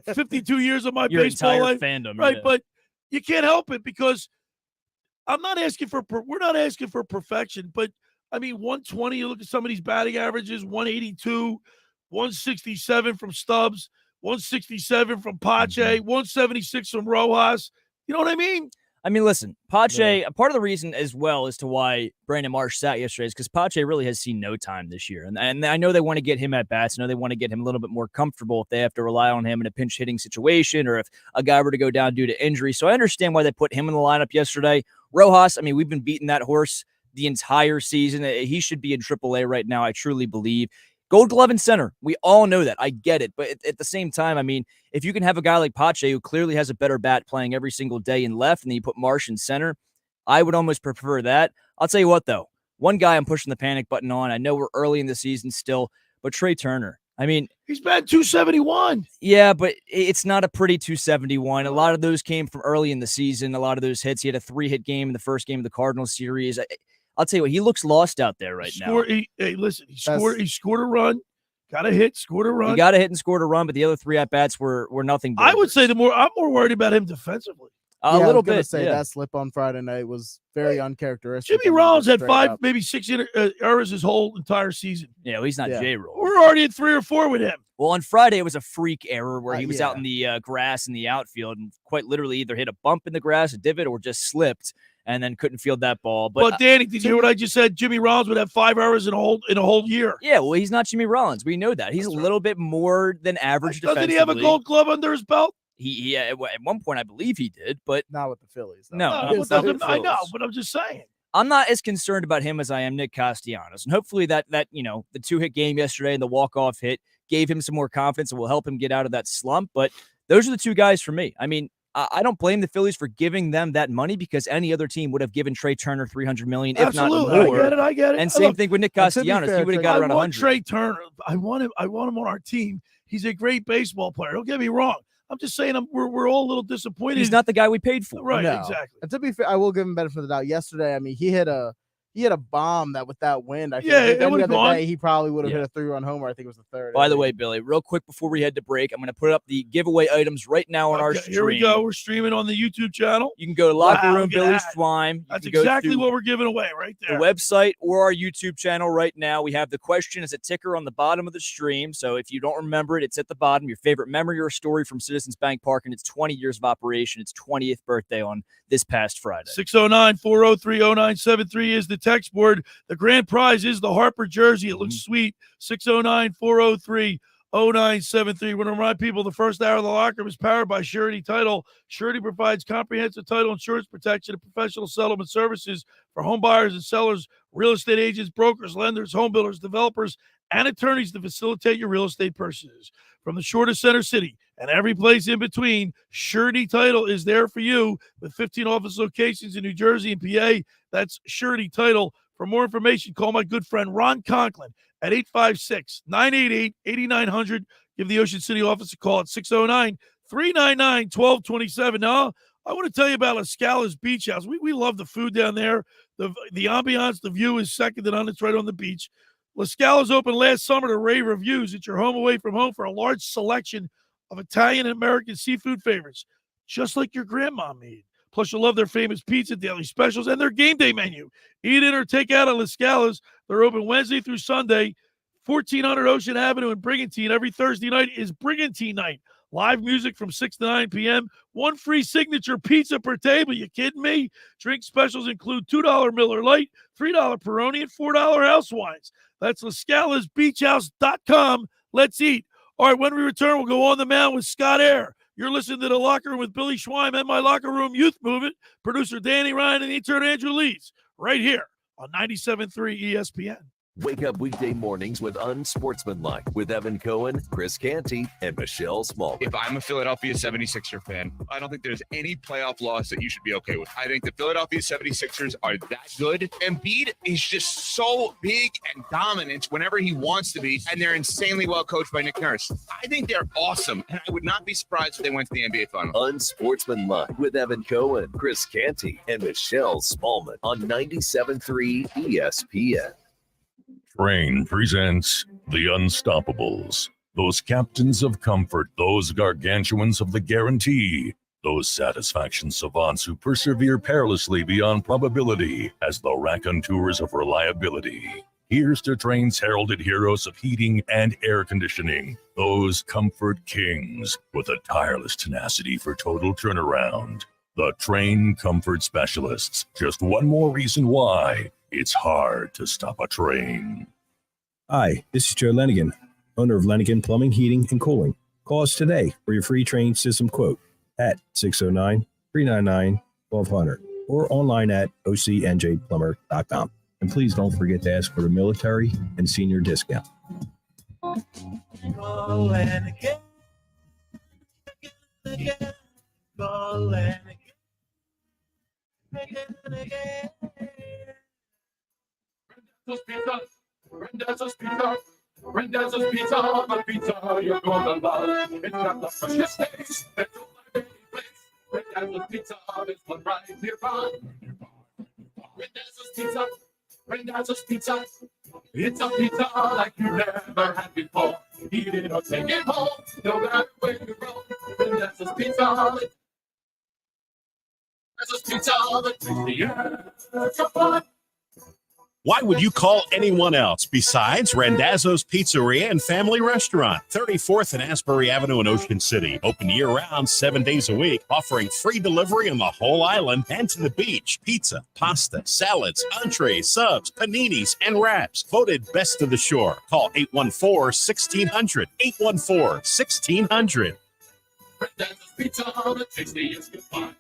52 years of my Your baseball entire life. fandom, Right, yeah. but you can't help it because we're not asking for perfection, but I mean 120, you look at some of these batting averages, 182, 167 from Stubbs, 167 from Pache, 176 from Rojas. You know what I mean? I mean, listen, Pache, part of the reason as well as to why Brandon Marsh sat yesterday is because Pache really has seen no time this year. And I know they want to get him at bats. I know they want to get him a little bit more comfortable if they have to rely on him in a pinch hitting situation or if a guy were to go down due to injury. So I understand why they put him in the lineup yesterday. Rojas, I mean, we've been beating that horse the entire season. He should be in AAA right now, I truly believe. Gold Glove and center. We all know that. I get it. But at the same time, I mean, if you can have a guy like Pache who clearly has a better bat playing every single day in left, and then you put Marsh in center, I would almost prefer that. I'll tell you what, though. One guy I'm pushing the panic button on. I know we're early in the season still, but Trey Turner. I mean, he's batting 271. Yeah, but it's not a pretty 271. A lot of those came from early in the season. A lot of those hits. He had a 3-hit game in the first game of the Cardinals series. I'll tell you what, he looks lost out there right now. He scored a run, got a hit, scored a run. He got a hit and scored a run, but the other 3 at-bats were nothing but. I would say I'm more worried about him defensively. A little bit. That slip on Friday night was very uncharacteristic. Jimmy Rollins had 5, maybe 6 errors his whole entire season. Yeah, well, he's not J-Roll. We're already at 3 or 4 with him. Well, on Friday, it was a freak error where he was out in the grass in the outfield and quite literally either hit a bump in the grass, a divot, or just slipped and then couldn't field that ball. But Danny, did you hear what I just said? Jimmy Rollins would have 5 errors in a whole year. Yeah, well, he's not Jimmy Rollins. We know that. He's a little bit more than average defensively. Doesn't he have a Gold Glove under his belt? He at one point, I believe he did, but not with the Phillies. No, I know, but I'm just saying. I'm not as concerned about him as I am Nick Castellanos, and hopefully that the 2-hit game yesterday and the walk-off hit gave him some more confidence and will help him get out of that slump. But those are the 2 guys for me. I mean, I don't blame the Phillies for giving them that money because any other team would have given Trey Turner $300 million, if not more. I get it. And same thing with Nick Castellanos. He would have got around 100. Trey Turner. I want him on our team. He's a great baseball player. Don't get me wrong. I'm just saying we're all a little disappointed. He's not the guy we paid for. Right, No. exactly. And to be fair, I will give him benefit of the doubt. Yesterday, I mean, he hit a bomb that with that wind. I feel like it would have gone. He probably would have hit a 3-run homer. I think it was the 3rd. By the way, Billy, real quick before we head to break, I'm going to put up the giveaway items right now on our stream. Here we go. We're streaming on the YouTube channel. You can go to Locker Room Billy's Twime. That's exactly what we're giving away right there. The website or our YouTube channel right now. We have the question as a ticker on the bottom of the stream. So if you don't remember it, it's at the bottom. Your favorite memory or story from Citizens Bank Park and its 20 years of operation. Its 20th birthday on this past Friday. 609-403-0973 is the text board. The grand prize is the Harper jersey. It looks sweet. 609-403-0973. We want to remind people the first hour of the locker room is powered by Surety Title. Surety provides comprehensive title insurance protection and professional settlement services for home buyers and sellers, real estate agents, brokers, lenders, home builders, developers, and attorneys to facilitate your real estate purchases. From the shore to Center City and every place in between, Surety Title is there for you with 15 office locations in New Jersey and PA. That's Surety Title. For more information, call my good friend Ron Conklin at 856-988-8900. Give the Ocean City office a call at 609-399-1227. Now, I want to tell you about La Scala's Beach House. We love the food down there. The ambiance, the view is second to none. It's right on the beach. La Scala's opened last summer to rave reviews. It's your home away from home for a large selection of Italian and American seafood favorites, just like your grandma made. Plus, you'll love their famous pizza, daily specials, and their game day menu. Eat in or take out at La Scala's. They're open Wednesday through Sunday. 1400 Ocean Avenue in Brigantine. Every Thursday night is Brigantine night. Live music from 6 to 9 p.m. One free signature pizza per table. You kidding me? Drink specials include $2 Miller Lite, $3 Peroni, and $4 house wines. That's LaScalasBeachHouse.com. Let's eat. All right, when we return, we'll go on the mound with Scott Eyre. You're listening to The Locker Room with Billy Schweim and my Locker Room Youth Movement, producer Danny Ryan and intern Andrew Leeds, right here on 97.3 ESPN. Wake up weekday mornings with Unsportsmanlike with Evan Cohen, Chris Canty, and Michelle Small. If I'm a Philadelphia 76er fan, I don't think there's any playoff loss that you should be okay with. I think the Philadelphia 76ers are that good. Embiid is just so big and dominant whenever he wants to be, and they're insanely well coached by Nick Nurse. I think they're awesome, and I would not be surprised if they went to the NBA Finals. Unsportsmanlike with Evan Cohen, Chris Canty, and Michelle Smallman on 97.3 ESPN. Train presents The Unstoppables. Those captains of comfort, those gargantuans of the guarantee, those satisfaction savants who persevere perilously beyond probability as the raconteurs of reliability. Here's to Train's heralded heroes of heating and air conditioning, those comfort kings with a tireless tenacity for total turnaround. The Train Comfort Specialists. Just one more reason why it's hard to stop a train. Hi, this is Joe Lenigan, owner of Lenigan Plumbing, Heating, and Cooling. Call us today for your free train system quote at 609-399-1200 or online at ocnjplumber.com. And please don't forget to ask for the military and senior discount. Call Lenigan. Call Lenigan. Rendezvous Pizza, Rendezvous Pizza, the pizza you're gonna love. It's got the freshest taste, it's all my favorite place. Rendezvous Pizza is one right nearby. Rendezvous Pizza, Rendezvous Pizza. It's a pizza like you never had before. Eat it or take it home, no matter where you go. Rendezvous Pizza, Rendezvous Pizza, the tastiest. Come on. Why would you call anyone else besides Randazzo's Pizzeria and Family Restaurant, 34th and Asbury Avenue in Ocean City. Open year-round, 7 days a week, offering free delivery on the whole island and to the beach. Pizza, pasta, salads, entrees, subs, paninis, and wraps. Voted best of the shore. Call 814-1600. 814-1600. Rendezvous Pizza, the tastiest you find.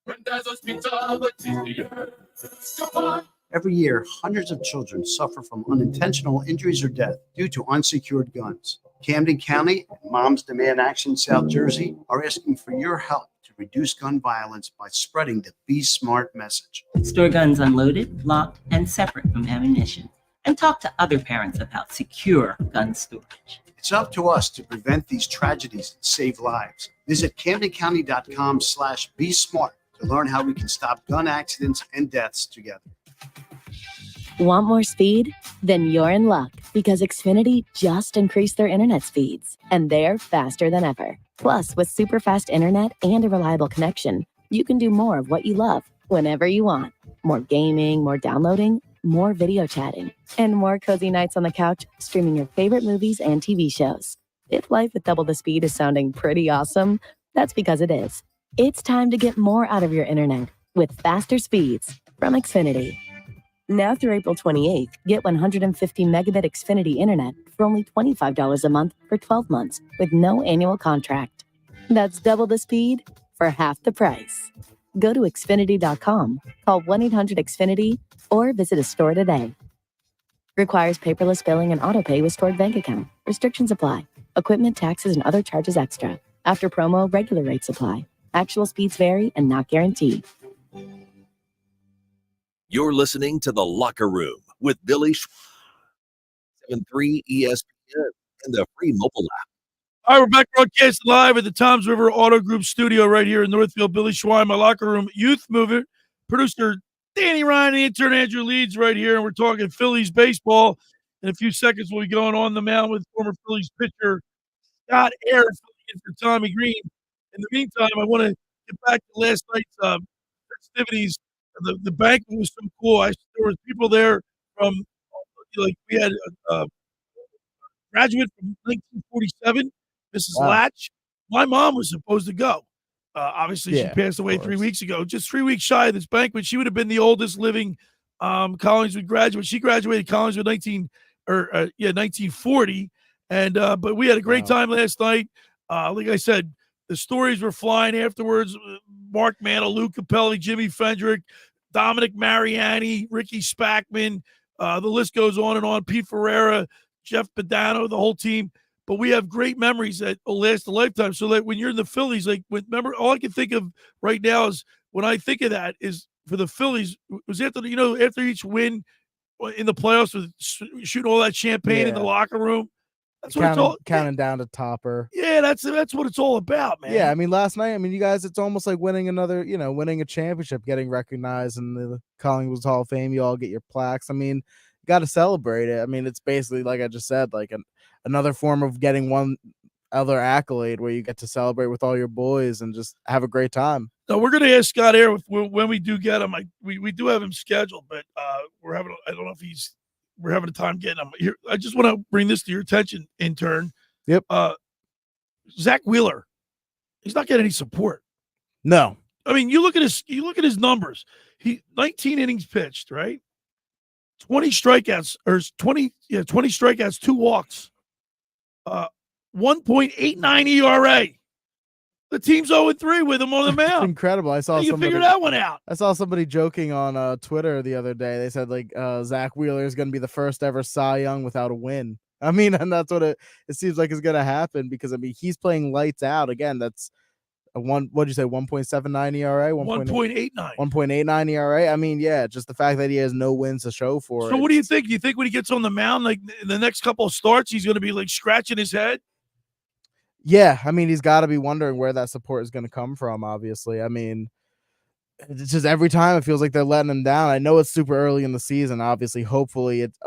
Rendezvous Pizza, the tastiest. Come on. Every year, hundreds of children suffer from unintentional injuries or death due to unsecured guns. Camden County and Moms Demand Action South Jersey are asking for your help to reduce gun violence by spreading the Be Smart message. Store guns unloaded, locked, and separate from ammunition. And talk to other parents about secure gun storage. It's up to us to prevent these tragedies and save lives. Visit CamdenCounty.com/Be Smart to learn how we can stop gun accidents and deaths together. Want more speed? Then you're in luck because Xfinity just increased their internet speeds, and they're faster than ever. Plus, with super fast internet and a reliable connection, you can do more of what you love whenever you want. More gaming, more downloading, more video chatting, and more cozy nights on the couch streaming your favorite movies and TV shows. If life with double the speed is sounding pretty awesome, that's because it is. It's time to get more out of your internet with faster speeds from Xfinity. Now through April 28th, get 150 megabit Xfinity internet for only $25 a month for 12 months with no annual contract. That's double the speed for half the price. Go to Xfinity.com, call 1-800-XFINITY, or visit a store today. Requires paperless billing and autopay with stored bank account. Restrictions apply. Equipment, taxes, and other charges extra. After promo, regular rates apply. Actual speeds vary and not guaranteed. You're listening to The Locker Room with Billy 7.3 ESPN and the free mobile app. All right, we're back broadcasting live at the Toms River Auto Group studio right here in Northfield. Billy Schwein, my locker room youth mover, producer Danny Ryan, the intern Andrew Leeds right here, and we're talking Phillies baseball. In a few seconds, we'll be going on the mound with former Phillies pitcher Scott Eyre filling in for Tommy Greene. In the meantime, I want to get back to last night's festivities. The banquet was so cool. There was people there from, like, we had a graduate from 1947, Mrs. Wow. Latch. My mom was supposed to go. Obviously, she Yeah, passed away of 3 course. weeks ago. Just 3 weeks shy of this banquet. She would have been the oldest living Collingswood graduate. She graduated Collingswood 1940. And but we had a great time last night. Like I said, the stories were flying afterwards. Mark Mantle, Lou Capelli, Jimmy Fendrick, Dominic Mariani, Ricky Spackman. The list goes on and on. Pete Ferreira, Jeff Badano, the whole team. But we have great memories that will last a lifetime. So that when you're in the Phillies, like, remember, all I can think of right now is when I think of that is for the Phillies was after each win in the playoffs with shooting all that champagne in the locker room. That's what it's all counting down to Topper. Yeah, that's what it's all about, man. Yeah, I mean, last night, you guys, it's almost like winning winning a championship, getting recognized in the Collingwood Hall of Fame. You all get your plaques. I mean, you got to celebrate it. I mean, it's basically, like I just said, like another form of getting one other accolade where you get to celebrate with all your boys and just have a great time. No, we're going to ask Scott Eyre when we do get him. We do have him scheduled, but I don't know if we're having a time getting him here. I just want to bring this to your attention, intern. Yep. Zach Wheeler, he's not getting any support. No. I mean, you look at his numbers. 19 innings pitched, right? 20 strikeouts, 20 strikeouts, 2 walks. 1.89 ERA. The team's 0-3 with him on the mound. Incredible. I saw you somebody figure that one out. I saw somebody joking on Twitter the other day. They said, like, Zach Wheeler is going to be the first ever Cy Young without a win. I mean, and that's what it seems like is going to happen because, I mean, he's playing lights out. Again, that's what'd you say, 1.79 ERA? 1.89. 1.89 ERA. I mean, yeah, just the fact that he has no wins to show for it. So what do you think? Do you think when he gets on the mound, like in the next couple of starts, he's going to be like scratching his head? Yeah, I mean, he's got to be wondering where that support is going to come from, obviously. I mean, it's just every time it feels like they're letting him down. I know it's super early in the season, obviously. Hopefully it's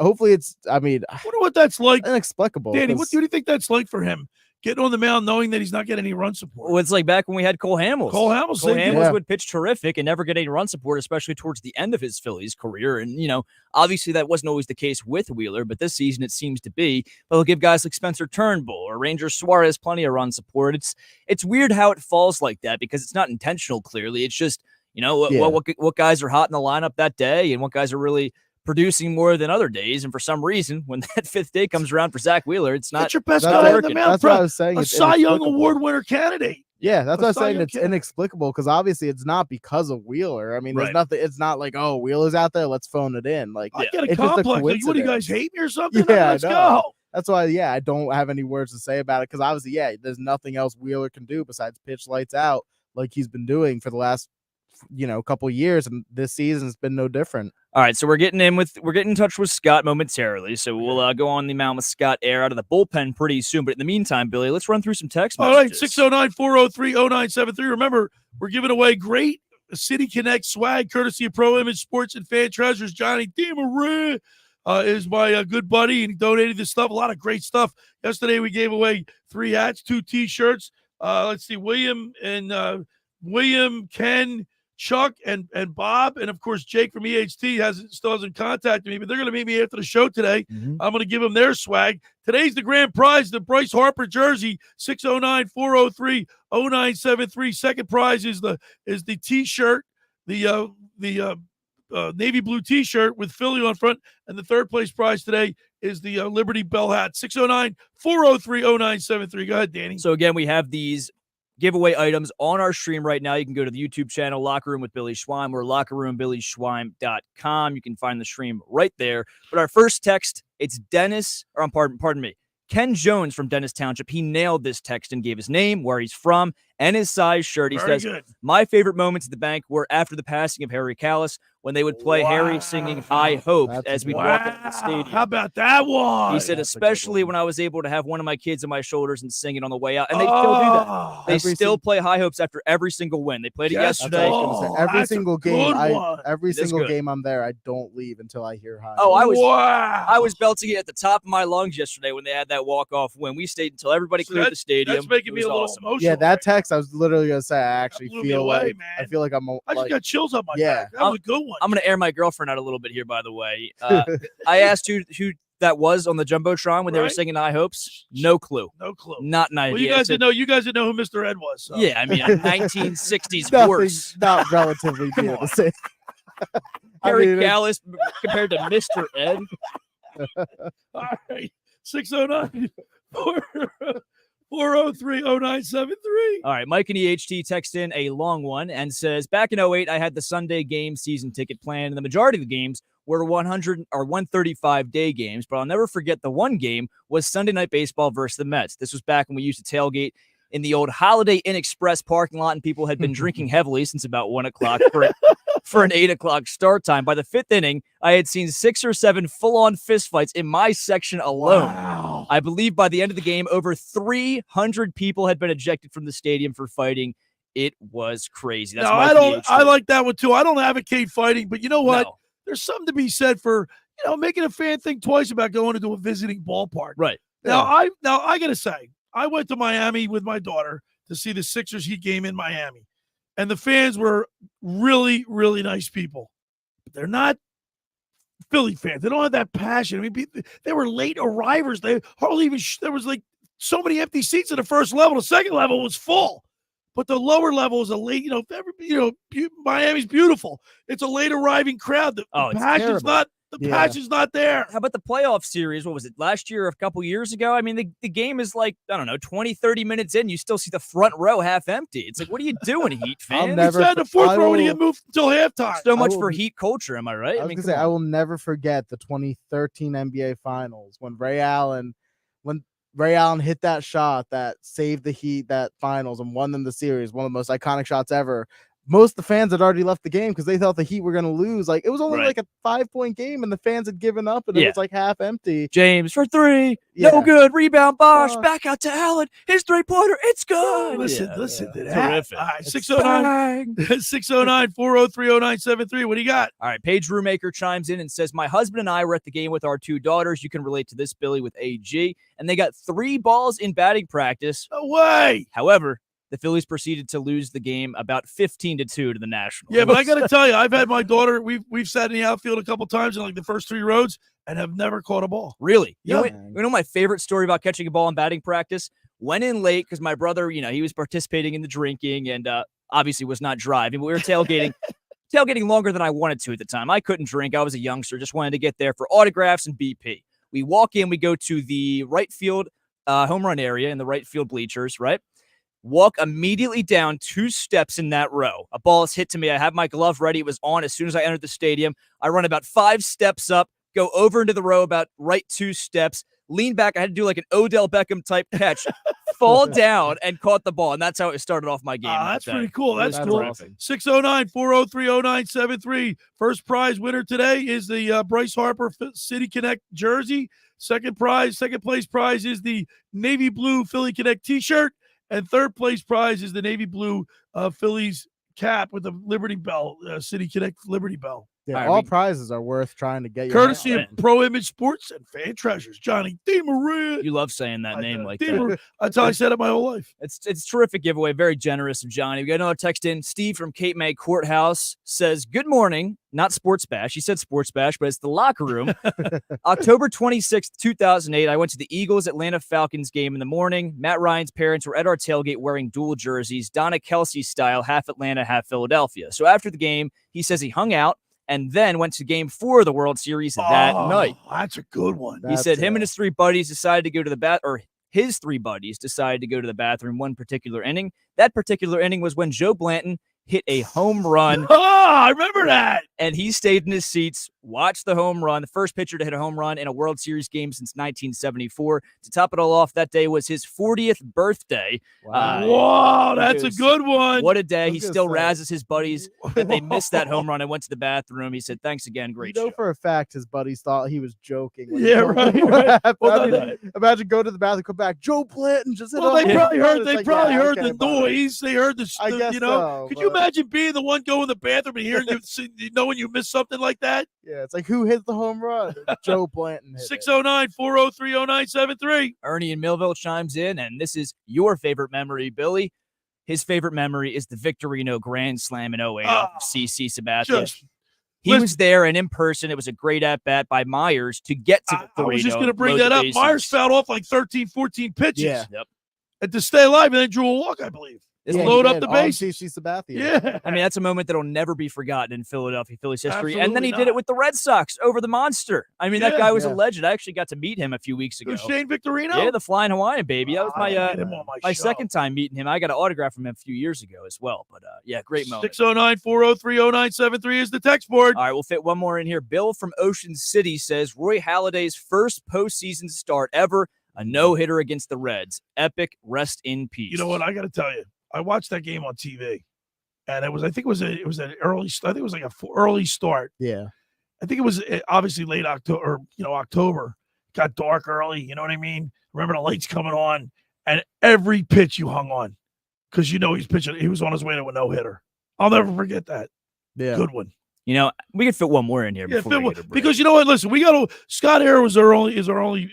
I mean, I wonder what that's like. Inexplicable. Danny, what do you think that's like for him? Getting on the mound knowing that he's not getting any run support. Well, it's like back when we had Cole Hamels. Cole Hamels would pitch terrific and never get any run support, especially towards the end of his Phillies career. And, obviously that wasn't always the case with Wheeler, but this season it seems to be. But he'll give guys like Spencer Turnbull or Ranger Suarez plenty of run support. It's weird how it falls like that because it's not intentional, clearly. It's just, what guys are hot in the lineup that day and what guys are really producing more than other days, and for some reason, when that 5th day comes around for Zach Wheeler, it's not. That's your best guy on the mound. That's what I was saying. A Cy Young Award winner candidate. Yeah, that's what I was saying. It's inexplicable because obviously it's not because of Wheeler. I mean, there's nothing. It's not like, oh, Wheeler's out there, let's phone it in. Like, I get a complex. Like, what do you guys hate me or something? Yeah, Let's go. That's why, I don't have any words to say about it because obviously, there's nothing else Wheeler can do besides pitch lights out like he's been doing for the last couple years, and this season's been no different. All right, so we're getting in touch with Scott momentarily, so we'll go on the mound with Scott Eyre out of the bullpen pretty soon. But in the meantime, Billy, let's run through some text messages. All right, 609-403-0973. Remember, we're giving away great City Connect swag courtesy of Pro Image Sports and Fan Treasures. Johnny DeMaria is my good buddy, and he donated this stuff. A lot of great stuff. Yesterday we gave away 3 hats, 2 T-shirts. Let's see, William, Ken, Chuck, and Bob, and of course Jake from EHT still hasn't contacted me, but they're going to meet me after the show today. I'm going to give them their swag. Today's the grand prize, the Bryce Harper jersey, 609-403-0973. Second prize is the T-shirt, the navy blue T-shirt with Philly on front, and the third place prize today is the Liberty Bell hat. 609-403-0973. Go ahead, Danny. So again, we have these giveaway items on our stream right now. You can go to the YouTube channel, Locker Room with Billy Schwein. We're lockerroombillyschwein.com. You can find the stream right there. But our first text, it's pardon me, Ken Jones from Dennis Township. He nailed this text and gave his name, where he's from, and his size shirt. He Very says, good. my favorite moments at the bank were after the passing of Harry Callis when they would play Harry singing I Hope as we'd walk into the stadium. How about that one? He said, especially when I was able to have one of my kids on my shoulders and sing it on the way out. And they still do that. They still play High Hopes after every single win. They played it yesterday. Every single game, every It is single good. game I'm there, I don't leave until I hear High. Oh, Hopes. I was belting it at the top of my lungs yesterday when they had that walk-off win. We stayed until everybody cleared the stadium. That's making It me was a little awesome. emotional. Yeah, that text I was literally gonna say. I actually blew me feel away, like man. I feel like I'm. I just got chills on my back. That was a good one. I'm going to air my girlfriend out a little bit here, by the way. I asked who that was on the Jumbotron when they were singing High Hopes. No clue. No clue. Not an idea. Well, you guys didn't know who Mr. Ed was. So. Yeah, I mean, a 1960s Nothing, horse. not relatively near the same. Harry mean, Callis compared to Mr. Ed. All right. 609 403-0973. All right, Mike and EHT text in a long one and says, back in 08, I had the Sunday game season ticket plan, and the majority of the games were 100 or 135-day games, but I'll never forget the one game was Sunday Night Baseball versus the Mets. This was back when we used to tailgate in the old Holiday Inn Express parking lot, and people had been drinking heavily since about 1 o'clock for an 8 o'clock start time. By the fifth inning, I had seen 6 or 7 full-on fistfights in my section alone. Wow. I believe by the end of the game, over 300 people had been ejected from the stadium for fighting. It was crazy. That's I like that one too. I don't advocate fighting, but you know what? No. There's something to be said for, making a fan think twice about going into a visiting ballpark. Right. Now I got to say, I went to Miami with my daughter to see the Sixers Heat game in Miami. And the fans were really, really nice people. But they're not Philly fans. They don't have that passion. I mean, they were late arrivers. They hardly even there was like so many empty seats in the first level. The second level was full. But the lower level is a late, Miami's beautiful. It's a late arriving crowd. The passion's not passion's not there. How about the playoff series? What was it, last year or a couple years ago? I mean, the game is like, I don't know, 20, 30 minutes in, you still see the front row half empty. It's like, what are you doing, Heat fans? The fourth row when you moved until halftime. So much for Heat culture, am I right? I was gonna say, I will never forget the 2013 NBA Finals when Ray Allen hit that shot that saved the Heat that finals and won them the series, one of the most iconic shots ever. Most of the fans had already left the game because they thought the Heat were going to lose. Like, it was only like a 5-point game, and the fans had given up, and it was like half empty. James for 3, no good. Rebound, Bosch, back out to Allen. His 3-pointer, it's good. Listen to that. Terrific. All right, 609-403-0973. What do you got? All right, Paige Rumaker chimes in and says, my husband and I were at the game with our 2 daughters. You can relate to this, Billy, with AG. And they got 3 balls in batting practice. No way. However, the Phillies proceeded to lose the game about 15-2 to the Nationals. Yeah, but I got to tell you, I've had my daughter. We've sat in the outfield a couple times in like the first 3 rows and have never caught a ball. Really? Yeah. You know my favorite story about catching a ball in batting practice? Went in late because my brother, he was participating in the drinking and obviously was not driving. But we were tailgating longer than I wanted to at the time. I couldn't drink. I was a youngster, just wanted to get there for autographs and BP. We walk in, we go to the right field home run area in the right field bleachers, right? Walk immediately down 2 steps in that row. A ball is hit to me. I have my glove ready. It was on as soon as I entered the stadium. I run about 5 steps up, go over into the row about right 2 steps, lean back. I had to do like an Odell Beckham type catch, fall down and caught the ball. And that's how it started off my game. That's pretty cool. That's cool. Awesome. 609-403-0973. First prize winner today is the Bryce Harper City Connect jersey. Second place prize is the navy blue Philly Connect t-shirt. And third place prize is the navy blue Phillies cap with the Liberty Bell, City Connect Liberty Bell. Yeah, all prizes are worth trying to get your courtesy of Pro Image Sports and Fan Treasures. Johnny DeMaria. You love saying that name like that. That's how I said it my whole life. It's a terrific giveaway. Very generous of Johnny. We got another text in. Steve from Cape May Courthouse says, good morning. Not Sports Bash. He said Sports Bash, but it's the locker room. October 26th, 2008, I went to the Eagles-Atlanta Falcons game in the morning. Matt Ryan's parents were at our tailgate wearing dual jerseys, Donna Kelsey style, half Atlanta, half Philadelphia. So after the game, he says he hung out and then went to game 4 of the World Series that night. That's a good one. He said him and his 3 buddies decided to go to the his 3 buddies decided to go to the bathroom one particular inning. That particular inning was when Joe Blanton hit a home run. Oh, I remember that. And he stayed in his seats Watch the home run, the first pitcher to hit a home run in a World Series game since 1974. To top it all off, that day was his 40th birthday. Wow, that's a good one. What a day. He still razzes his buddies that they missed that home run and went to the bathroom. He said, thanks again, great show. For a fact his buddies thought he was joking. Yeah, right. Imagine go to the bathroom, come back, Joe Blanton just hit Well, they probably heard. They Like, probably yeah, heard okay, the buddy. noise. They heard the. I guess you know. so, Could you but- imagine being the one going to the bathroom and hearing you knowing you missed something like that? Yeah, it's like who hit the home run? Joe Blanton hit it. 609-403-0973. Ernie in Millville chimes in, and this is your favorite memory, Billy. His favorite memory is the Victorino Grand Slam in 08 of CC Sabathia. He was there and in person. It was a great at-bat by Myers to get to Victorino. I was just going to bring load that the up. bases. Myers fouled off like 13, 14 pitches. Yeah. Yep. And to stay alive and then drew a walk, I believe. Load up the base. CC Sabathia. Yeah. I mean, that's a moment that'll never be forgotten in Philadelphia Phillies history. And then he Absolutely did it not. with the Red Sox over the Monster. I mean, that guy was a Yeah. legend. I actually got to meet him a few weeks ago. Who's Shane Victorino? Yeah, the Flying Hawaiian baby. That was I had him on my show. second time meeting him. I got an autograph from him a few years ago as well. But yeah, great moment. 609-403-0973 is the text board. All right, we'll fit one more in here. Bill from Ocean City says Roy Halladay's first postseason start ever, a no-hitter against the Reds. Epic. Rest in peace. You know what? I got to tell you, I watched that game on TV, and it was an early. I think it was like early start. Yeah. I think it was obviously late October, October. Got dark early. You know what I mean? Remember the lights coming on, and every pitch you hung on because he's pitching. He was on his way to a no hitter. I'll never forget that. Yeah. Good one. You know, we could fit one more in here Yeah, before we get a break. because you know what? Listen, we got to. Scott Eyre is our only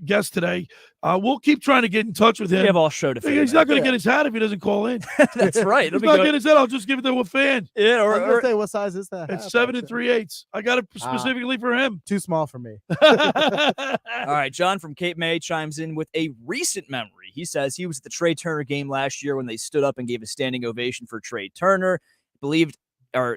guest today. We'll keep trying to get in touch with him. We have all show to fit. He's not going to get his hat if he doesn't call in. That's right. He's not getting his hat. I'll just give it to a fan. Yeah, I was gonna say, what size is that? It's 7 3/8. I got it specifically for him. Too small for me. All right, John from Cape May chimes in with a recent memory. He says he was at the Trey Turner game last year when they stood up and gave a standing ovation for Trey Turner.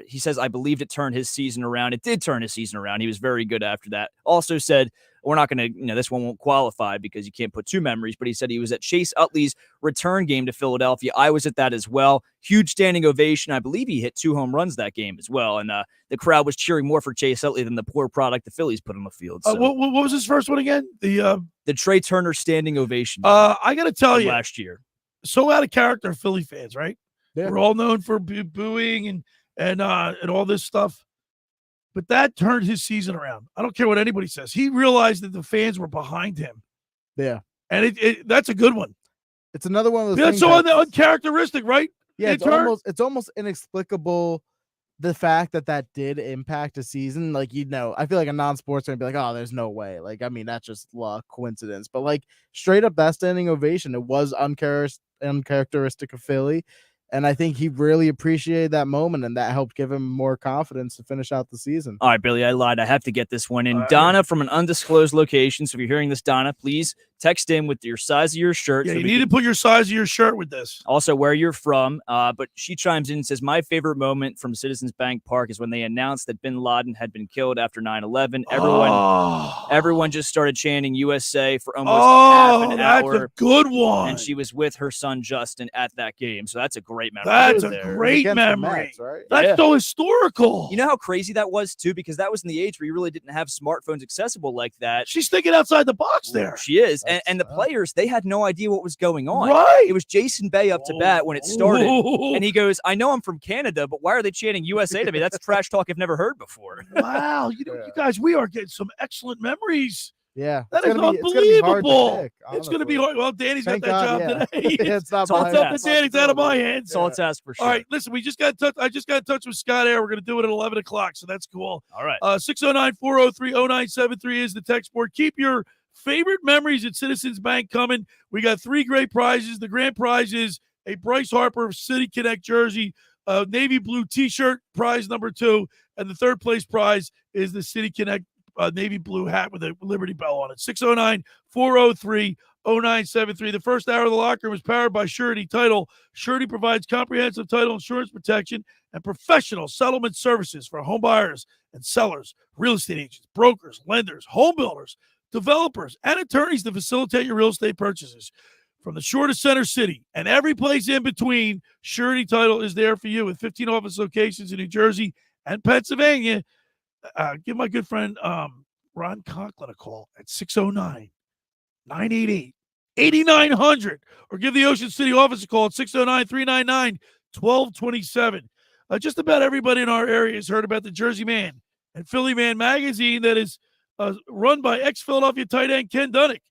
He says, I believed it turned his season around. It did turn his season around. He was very good after that. Also said, we're not going to, this one won't qualify because you can't put two memories, but he said he was at Chase Utley's return game to Philadelphia. I was at that as well. Huge standing ovation. I believe he hit 2 home runs that game as well. And the crowd was cheering more for Chase Utley than the poor product the Phillies put on the field. So. What was his first one again? The Trey Turner standing ovation. I got to tell you, last year. So out of character, Philly fans, right? Yeah. We're all known for booing and all this stuff. But that turned his season around. I don't care what anybody says. He realized that the fans were behind him. Yeah. And that's a good one. It's another one of those That's things so that's- uncharacteristic, right? Yeah, Intern? it's almost inexplicable the fact that did impact a season. Like, I feel like a non-sports fan would be like, oh, there's no way. Like, I mean, that's just luck, coincidence. But like straight up that standing ovation, it was uncharacteristic of Philly. And I think he really appreciated that moment, and that helped give him more confidence to finish out the season. All right, Billy, I lied. I have to get this one in. Donna from an undisclosed location. So if you're hearing this, Donna, please text in with your size of your shirt. Yeah, so you we need can- to put your size of your shirt with this. Also, where you're from. But she chimes in and says, my favorite moment from Citizens Bank Park is when they announced that bin Laden had been killed after 9/11. Everyone just started chanting USA for almost half an that's hour. a good one. And she was with her son, Justin, at that game. So that's a great memory. That's right a there. great memory. That's so historical. You know how crazy that was, too? Because that was in the age where you really didn't have smartphones accessible like that. She's thinking outside the box there. She is. And the players, they had no idea what was going on. Right. It was Jason Bay up to bat when it started. Ooh. And he goes, I know I'm from Canada, but why are they chanting USA to me? That's trash talk I've never heard before. Wow. You guys, we are getting some excellent memories. Yeah. That it's is gonna be- it's gonna be hard to unbelievable. pick, It's going to be hard. Well, Danny's Thank got that God, job yeah. today. Yeah, it's not It's up my to hands. Danny's out of my hands. That's all it's asked for sure. All right, listen, I just got in touch with Scott Eyre. We're going to do it at 11 o'clock, so that's cool. All right. 609-403-0973 is the text board. Keep your favorite memories at Citizens Bank coming. We got 3 great prizes. The grand prize is a Bryce Harper City Connect jersey, a navy blue T-shirt, prize number 2, and the third place prize is the City Connect navy blue hat with a Liberty Bell on it. 609-403-0973. The first hour of the locker room is powered by Surety Title. Surety provides comprehensive title insurance protection and professional settlement services for home buyers and sellers, real estate agents, brokers, lenders, home builders, developers, and attorneys to facilitate your real estate purchases. From the shore to Center City and every place in between, Surety Title is there for you with 15 office locations in New Jersey and Pennsylvania. give my good friend Ron Conklin a call at 609-988-8900, or give the Ocean City office a call at 609-399-1227. Just about everybody in our area has heard about the Jersey Man and Philly Man magazine that is run by ex-Philadelphia tight end Ken Dunnick.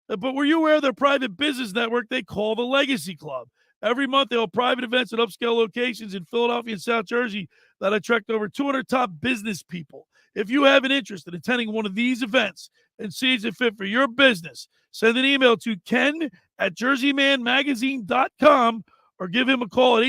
But were you aware of their private business network they call the Legacy Club? Every month, they hold private events at upscale locations in Philadelphia and South Jersey that attract over 200 top business people. If you have an interest in attending one of these events and sees it fit for your business, send an email to ken@jerseymanmagazine.com or give him a call at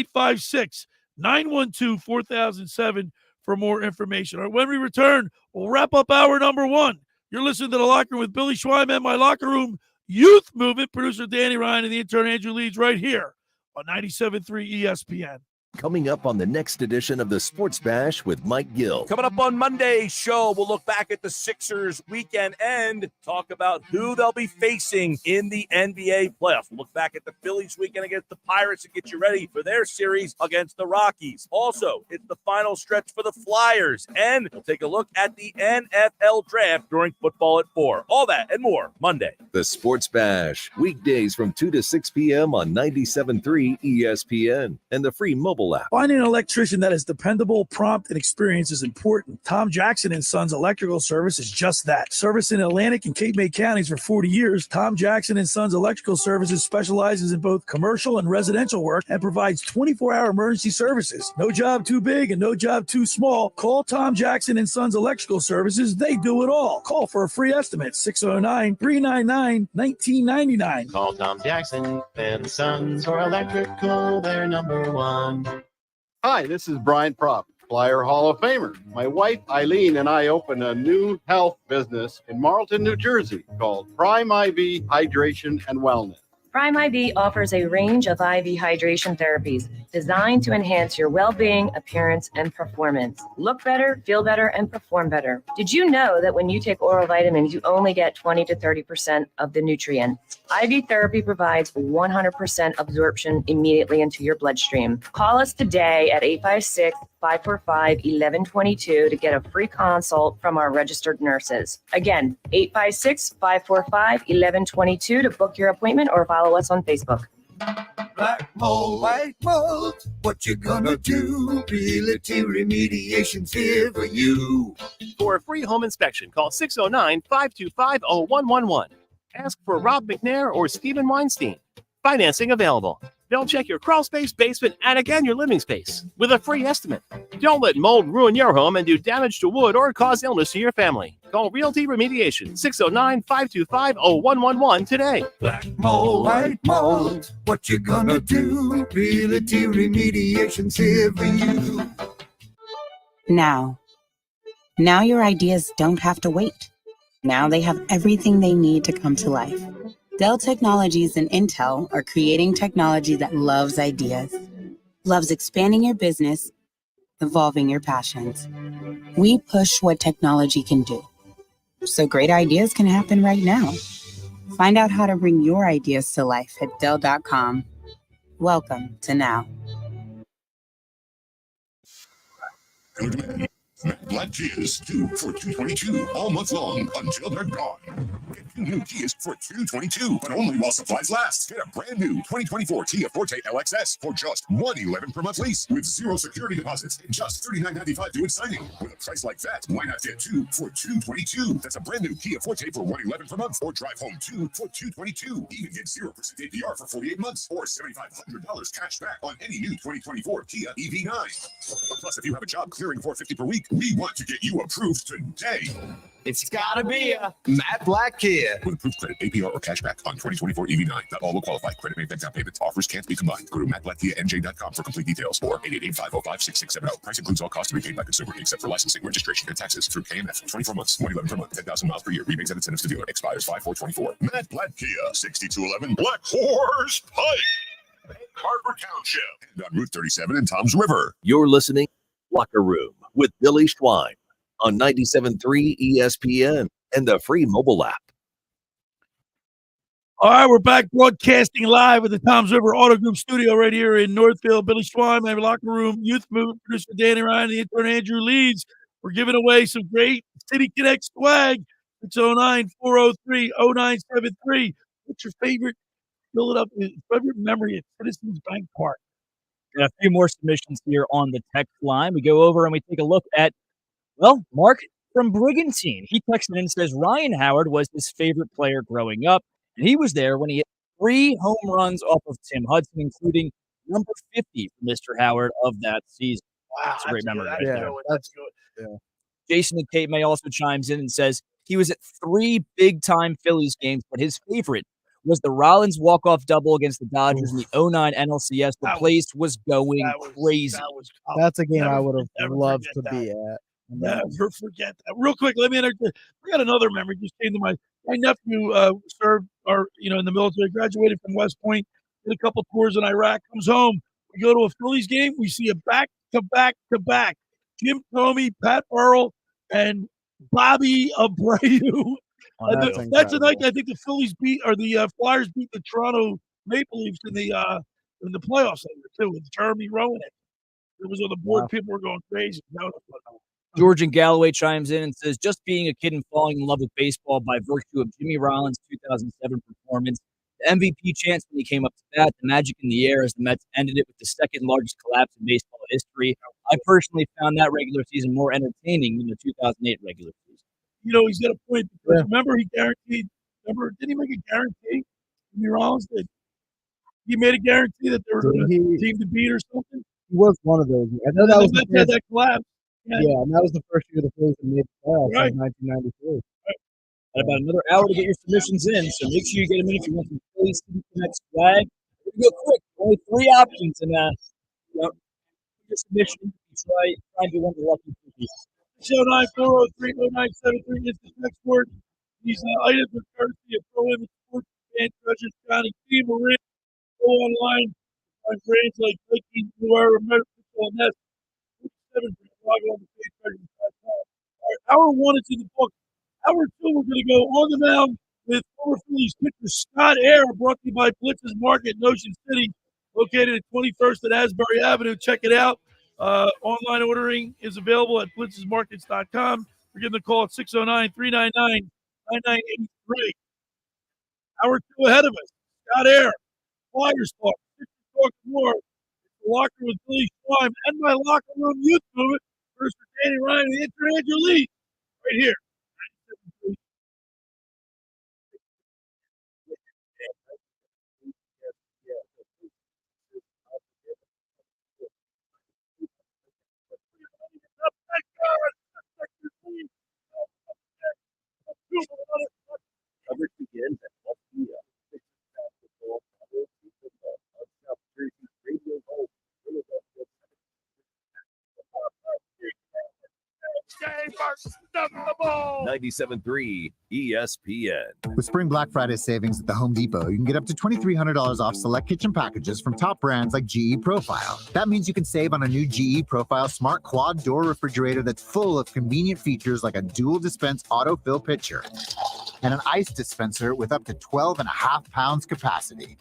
856-912-4007 for more information. All right, when we return, we'll wrap up hour number one. You're listening to The Locker Room with Billy Schweim and my Locker Room Youth Movement, producer Danny Ryan and the intern Andrew Leeds, right here on 97.3 ESPN. Coming up on the next edition of the Sports Bash with Mike Gill. Coming up on Monday's show, we'll look back at the Sixers weekend and talk about who they'll be facing in the NBA playoffs. We'll look back at the Phillies weekend against the Pirates and get you ready for their series against the Rockies. Also, it's the final stretch for the Flyers, and we'll take a look at the NFL draft during Football at 4. All that and more Monday. The Sports Bash, weekdays from 2 to 6 p.m. on 97.3 ESPN and the free mobile app. Finding an electrician that is dependable, prompt, and experienced is important. Tom Jackson & Sons Electrical Service is just that. Service in Atlantic and Cape May counties for 40 years, Tom Jackson & Sons Electrical Services specializes in both commercial and residential work and provides 24-hour emergency services. No job too big and no job too small. Call Tom Jackson & Sons Electrical Services. They do it all. Call for a free estimate, 609-399-1999. Call Tom Jackson and Sons for electrical, they're number one. Hi, this is Brian Propp, Flyer Hall of Famer. My wife Eileen and I opened a new health business in Marlton, New Jersey called Prime IV Hydration and Wellness. Prime IV offers a range of IV hydration therapies designed to enhance your well-being, appearance, and performance. Look better, feel better, and perform better. Did you know that when you take oral vitamins, you only get 20 to 30% of the nutrients? IV therapy provides 100% absorption immediately into your bloodstream. Call us today at 856-545-1122 to get a free consult from our registered nurses. Again, 856-545-1122 to book your appointment or follow us on Facebook. Black mold, white mold, what you gonna do? Realty Remediation's here for you. For a free home inspection, call 609-525-0111. Ask for Rob McNair or Stephen Weinstein. Financing available. They'll check your crawl space, basement, attic, and your living space with a free estimate. Don't let mold ruin your home and do damage to wood or cause illness to your family. Call Realty Remediation, 609-525-0111 today. Black mold, white mold, what you gonna do? Realty Remediation's here for you. Now your ideas don't have to wait. Now they have everything they need to come to life. Dell Technologies and Intel are creating technology that loves ideas, loves expanding your business, evolving your passions. We push what technology can do, so great ideas can happen right now. Find out how to bring your ideas to life at Dell.com. Welcome to Now. Black Kias, 2 for $222 all month long until they're gone. Get 2 new Kias for $222, but only while supplies last. Get a brand new 2024 Kia Forte LXS for just $111 per month lease with 0 security deposits and just $39.95 due at signing. With a price like that, why not get 2 for $222? That's a brand new Kia Forte for $111 per month, or drive home 2 for $222. Even get 0% APR for 48 months, or $7,500 cash back on any new 2024 Kia EV9. Plus, if you have a job clearing $450 per week, we want to get you approved today. It's gotta be a Matt Black Kia. With approved credit, APR, or cash back on 2024 EV9. Not all will qualify. Credit may affect down payment. Offers can't be combined. Go to mattblackkianj.com for complete details, or 888-505-6670. Price includes all costs to be paid by consumer, except for licensing, registration, and taxes through KMF. 24 months, $111 per month, 10,000 miles per year. Rebates and incentives to dealer. Expires 5/4/24. Matt Black Kia, 6211 Black Horse Pike, Harbor Township, and on Route 37 in Toms River. You're listening Locker Room with Billy Schwein on 97.3 ESPN and the free mobile app. All right, we're back broadcasting live at the Toms River Auto Group studio right here in Northfield. Billy Schwein, my Locker Room Youth Movement producer Danny Ryan, the intern Andrew Leeds. We're giving away some great City Connect swag. 609-403-0973. What's your favorite favorite memory at Citizens Bank Park? Got a few more submissions here on the text line. We go over and we take a look at, well, Mark from Brigantine. He texted in and says Ryan Howard was his favorite player growing up, and he was there when he hit 3 home runs off of Tim Hudson, including number 50 for Mr. Howard of that season. Wow, that's a great memory right that's there. good. That's good. Yeah. Jason and Kate May also chimes in and says he was at 3 big-time Phillies games, but his favorite was the Rollins walk-off double against the Dodgers in the 09 NLCS. The place was going crazy. That's a game I would have never loved to forget be at. Never forget that. Real quick, let me introduce. We got another memory just came to my nephew. Served in the military, graduated from West Point, did a couple tours in Iraq. Comes home, we go to a Phillies game. We see a back-to-back Jim Thome, Pat Burrell, and Bobby Abreu. That's a night I think the Phillies the Flyers beat the Toronto Maple Leafs in the playoffs too, with Jeremy Rowan. It was on the board. Wow. People were going crazy. George in Galloway chimes in and says, just being a kid and falling in love with baseball by virtue of Jimmy Rollins' 2007 performance, the MVP chance when he came up to bat, the magic in the air as the Mets ended it with the second largest collapse in baseball history. I personally found that regular season more entertaining than the 2008 regular season. He's got a point. Because remember, didn't he make a guarantee? Jimmy Rollins did. He made a guarantee that they were going to team to beat or something. He was one of those. I know that was the first, that collapse. Yeah, and that was the first year the Phillies made the playoffs, like 1993. Got about another hour to get your submissions in, so make sure you get them in if you want some Phillies Connect swag. We're going to go quick. Only 3 options, and your submission. Try and do one of the lucky cookies. 609-403-0973 is the next word. These items are courtesy of Pro Image Sports and Treasures County Team Marin. Go online on brands like Viking, Eyre, Medical, and Nest. 7 log on to PageTreasures.com. All right, hour 1 is in the book. Hour 2, we're going to go on the mound with former Phillies pitcher Scott Eyre, brought to you by Blitz's Market in Ocean City, located at 21st and Asbury Avenue. Check it out. Online ordering is available at blitzesmarkets.com. We're giving the call at 609-399-9983. Hour 2 ahead of us. Scott Eyre, Flyers talk, talk more. The locker with Billy Schweim and my locker room youth movement. First for Danny Ryan and the Intern Andrew Lee. Right here. Coverage begins at 12 p.m. versus the 97.3 ESPN. With Spring Black Friday savings at the Home Depot, you can get up to $2,300 off select kitchen packages from top brands like GE Profile. That means you can save on a new GE Profile smart quad door refrigerator that's full of convenient features like a dual dispense autofill pitcher and an ice dispenser with up to 12.5 pounds capacity.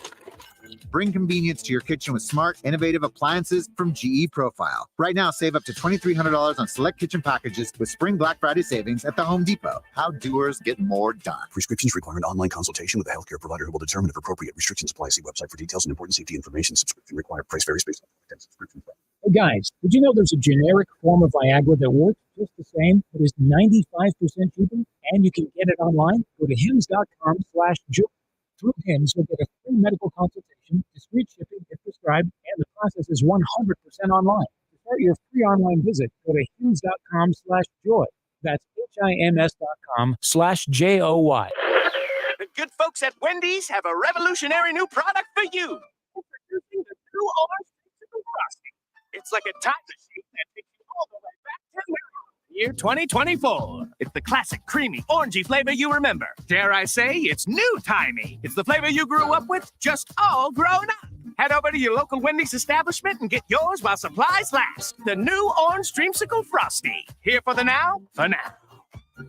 Bring convenience to your kitchen with smart, innovative appliances from GE Profile. Right now, save up to $2,300 on select kitchen packages with Spring Black Friday savings at the Home Depot. How doers get more done. Prescriptions require an online consultation with a healthcare provider who will determine if appropriate restrictions apply. See website for details and important safety information. Subscription required. Price varies based on subscription. Hey guys, did you know there's a generic form of Viagra that works just the same, but is 95% cheaper, and you can get it online? Go to hims.com/joy. Through HIMS, you'll get a free medical consultation, discreet shipping if prescribed, and the process is 100% online. To start your free online visit, go to hims.com/joy. That's HIMS.com/JOY. The good folks at Wendy's have a revolutionary new product for you. Introducing the new Orange Creamsicle Frosty. It's like a time machine that takes you all the way back to now. Year 2024. It's the classic creamy, orangey flavor you remember. Dare I say, it's new-timey. It's the flavor you grew up with, just all grown up. Head over to your local Wendy's establishment and get yours while supplies last. The new Orange Dreamsicle Frosty. Here for the now, for now.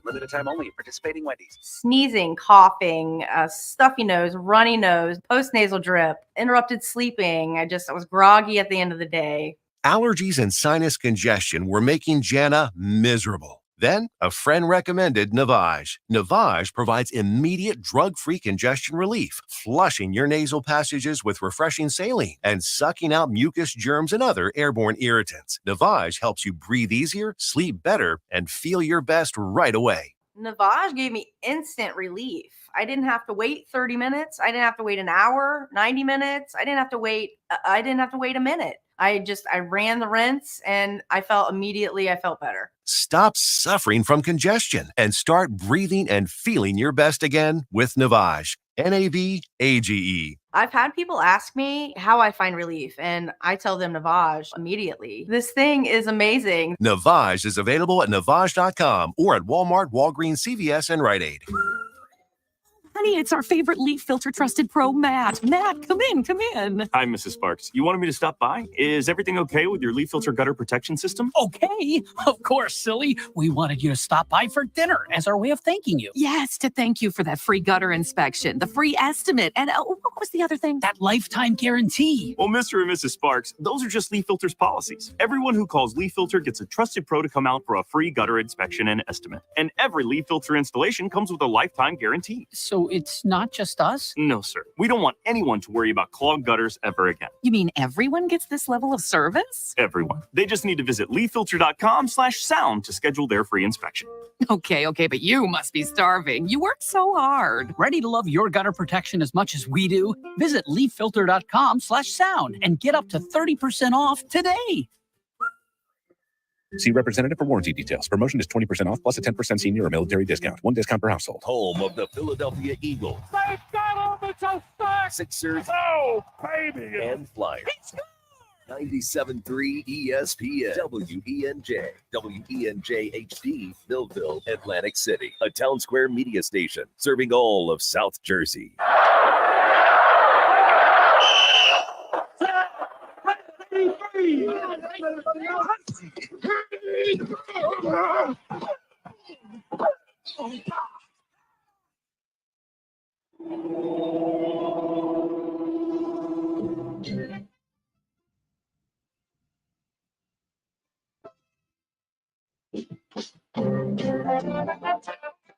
Limited time only at participating Wendy's. Sneezing, coughing, stuffy nose, runny nose, postnasal drip, interrupted sleeping. I was groggy at the end of the day. Allergies and sinus congestion were making Jana miserable. Then, a friend recommended Navage. Navage provides immediate drug-free congestion relief, flushing your nasal passages with refreshing saline and sucking out mucus, germs, and other airborne irritants. Navage helps you breathe easier, sleep better, and feel your best right away. Navage gave me instant relief. I didn't have to wait 30 minutes. I didn't have to wait an hour, 90 minutes. I didn't have to wait a minute. I ran the rinse and I felt better. Stop suffering from congestion and start breathing and feeling your best again with Navage. Navage. I've had people ask me how I find relief, and I tell them Navage immediately. This thing is amazing. Navage is available at Navage.com or at Walmart, Walgreens, CVS, and Rite Aid. Honey, it's our favorite leaf filter trusted pro, Matt. Matt, come in. Hi, Mrs. Sparks. You wanted me to stop by? Is everything okay with your leaf filter gutter protection system? Okay, of course, silly. We wanted you to stop by for dinner as our way of thanking you. Yes, to thank you for that free gutter inspection, the free estimate, and what was the other thing? That lifetime guarantee. Well, Mr. and Mrs. Sparks, those are just Leaf Filter's policies. Everyone who calls Leaf Filter gets a trusted pro to come out for a free gutter inspection and estimate. And every Leaf Filter installation comes with a lifetime guarantee. So it's not just us? No, sir. We don't want anyone to worry about clogged gutters ever again. You mean everyone gets this level of service? Everyone. They just need to visit leaffilter.com/sound to schedule their free inspection. Okay, but you must be starving. You work so hard. Ready to love your gutter protection as much as we do? Visit leaffilter.com/sound and get up to 30% off today. See representative for warranty details. Promotion is 20% off plus a 10% senior or military discount. One discount per household. Home of the Philadelphia Eagles, They've got him! It's a sack! Sixers, Oh, baby! and Flyers. 97.3 ESPN, WENJ HD, Millville, Atlantic City. A Town Square media station serving all of South Jersey.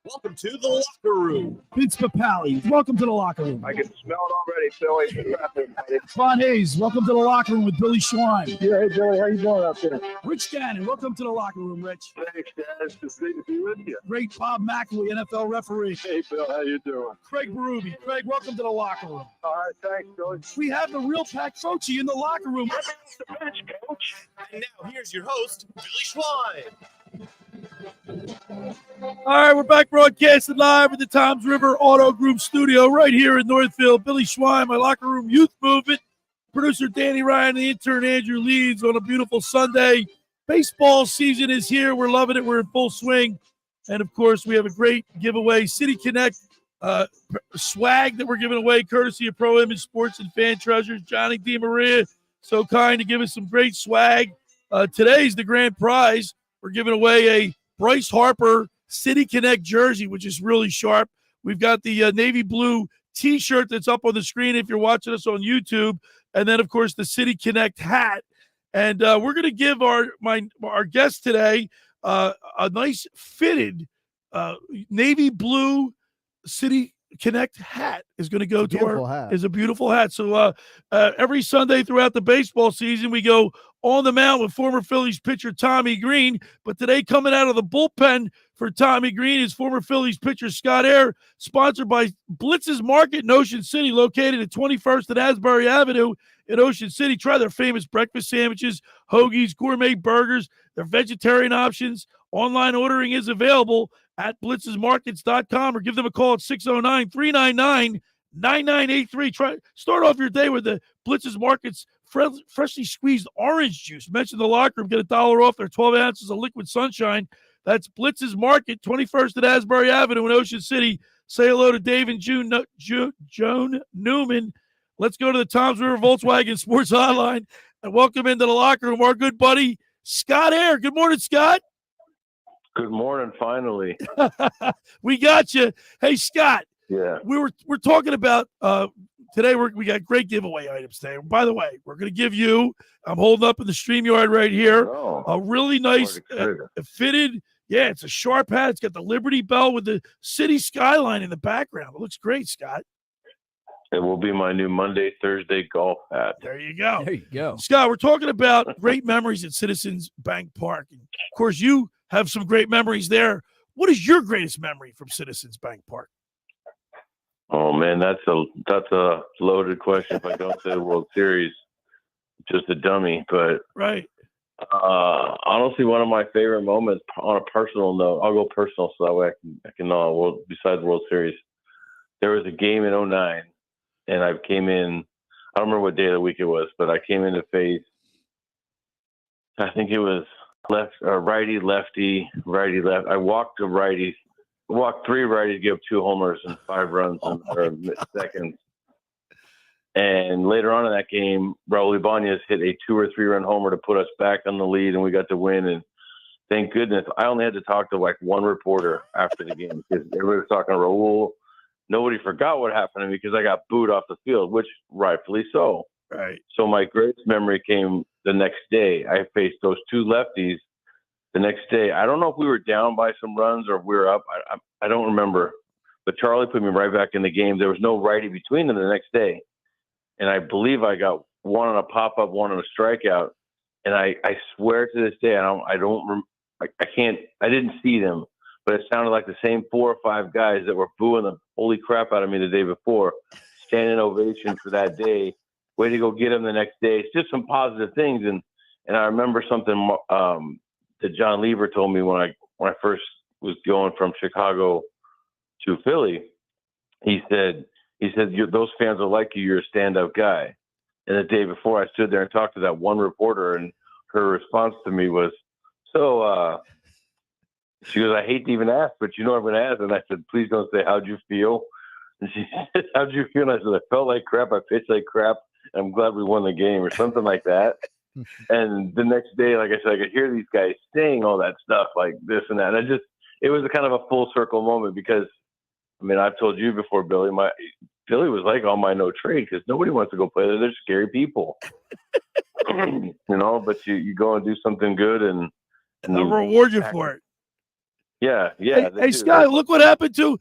Welcome to the locker room. Vince Papali, welcome to the locker room. I can smell it already, Billy. Ron Hayes, welcome to the locker room with Billy Schwein. Yeah, hey, Billy, how you doing out there? Rich Gannon, welcome to the locker room, Rich. Thanks, guys. It's great to be with you. Great Bob McElwee, NFL referee. Hey, Bill, how you doing? Craig Berube. Craig, welcome to the locker room. All right, thanks, Billy. We have the real Pat Croce in the locker room. The bench, coach. And now here's your host, Billy Schwein. All right, we're back broadcasting live at the Toms River Auto Group studio right here in Northfield. Billy Schwein, my locker room youth movement. Producer Danny Ryan, the intern Andrew Leeds on a beautiful Sunday. Baseball season is here. We're loving it. We're in full swing. And, of course, we have a great giveaway, City Connect swag that we're giving away, courtesy of Pro Image Sports and Fan Treasures. Johnny DeMaria, so kind to give us some great swag. Today's the grand prize. We're giving away a Bryce Harper City Connect jersey, which is really sharp. We've got the navy blue T-shirt that's up on the screen if you're watching us on YouTube. And then, of course, the City Connect hat. And we're going to give our guest today a nice fitted navy blue City Connect hat is going to go to our hat. Is a beautiful hat. So every Sunday throughout the baseball season, we go on the mound with former Phillies pitcher Tommy Greene. But today, coming out of the bullpen for Tommy Greene is former Phillies pitcher Scott Eyre, sponsored by Blitz's Market in Ocean City, located at 21st and Asbury Avenue in Ocean City. Try their famous breakfast sandwiches, hoagies, gourmet burgers, their vegetarian options. Online ordering is available at blitzesmarkets.com or give them a call at 609-399-9983. Start off your day with the Blitz's Markets freshly squeezed orange juice. Mention the locker room, get $1 off their 12 ounces of liquid sunshine. That's Blitz's Market, 21st at Asbury Avenue in Ocean City. Say hello to Dave and Joan Newman. Let's go to the Toms River Volkswagen Sports Hotline and welcome into the locker room our good buddy, Scott Eyre. Good morning, Scott. Good morning, finally. We got you. Hey, Scott. Yeah. We're talking about today we got great giveaway items today. By the way, we're going to give you, I'm holding up in the StreamYard right here, a really nice fitted, it's a sharp hat. It's got the Liberty Bell with the city skyline in the background. It looks great, Scott. It will be my new Monday, Thursday golf hat. There you go. There you go. Scott, we're talking about great memories at Citizens Bank Park. And of course, you have some great memories there. What is your greatest memory from Citizens Bank Park? Oh man, that's a loaded question. If I don't say the World Series, just a dummy. But right. Honestly, one of my favorite moments on a personal note, I'll go personal so that way I can well, besides the World Series, there was a game in 2009, and I came in, I don't remember what day of the week it was, but I came in to face, I think it was righty, lefty, righty, left. I walked three righties, give up 2 homers and 5 runs in seconds. And later on in that game, Raul Ibanez hit a 2 or 3 run homer to put us back on the lead, and we got to win. And thank goodness I only had to talk to like one reporter after the game because everybody was talking to Raul. Nobody forgot what happened to me because I got booed off the field, which rightfully so. Right. So my greatest memory came the next day. I faced those 2 lefties the next day. I don't know if we were down by some runs or if we were up. I don't remember. But Charlie put me right back in the game. There was no righty between them the next day. And I believe I got one on a pop-up, one on a strikeout. And I swear to this day, I didn't see them, but it sounded like the same 4 or 5 guys that were booing the holy crap out of me the day before, standing ovation for that day. Way to go get them the next day. It's just some positive things. And I remember something that John Lever told me when I first was going from Chicago to Philly. He said, those fans will like you. You're a standout guy. And the day before, I stood there and talked to that one reporter, and her response to me was, she goes, I hate to even ask, but you know I'm going to ask. And I said, please don't say, how'd you feel? And she said, how'd you feel? And I said, I felt like crap. I pitched like crap. I'm glad we won the game or something like that. And the next day, like I said, I could hear these guys saying all that stuff like this and that. And it was a kind of a full circle moment because, I mean, I've told you before, Billy, Philly was like on my no trade because nobody wants to go play there. They're scary people, but you go and do something good and they'll reward you for it. Yeah. Hey Scott, look what happened to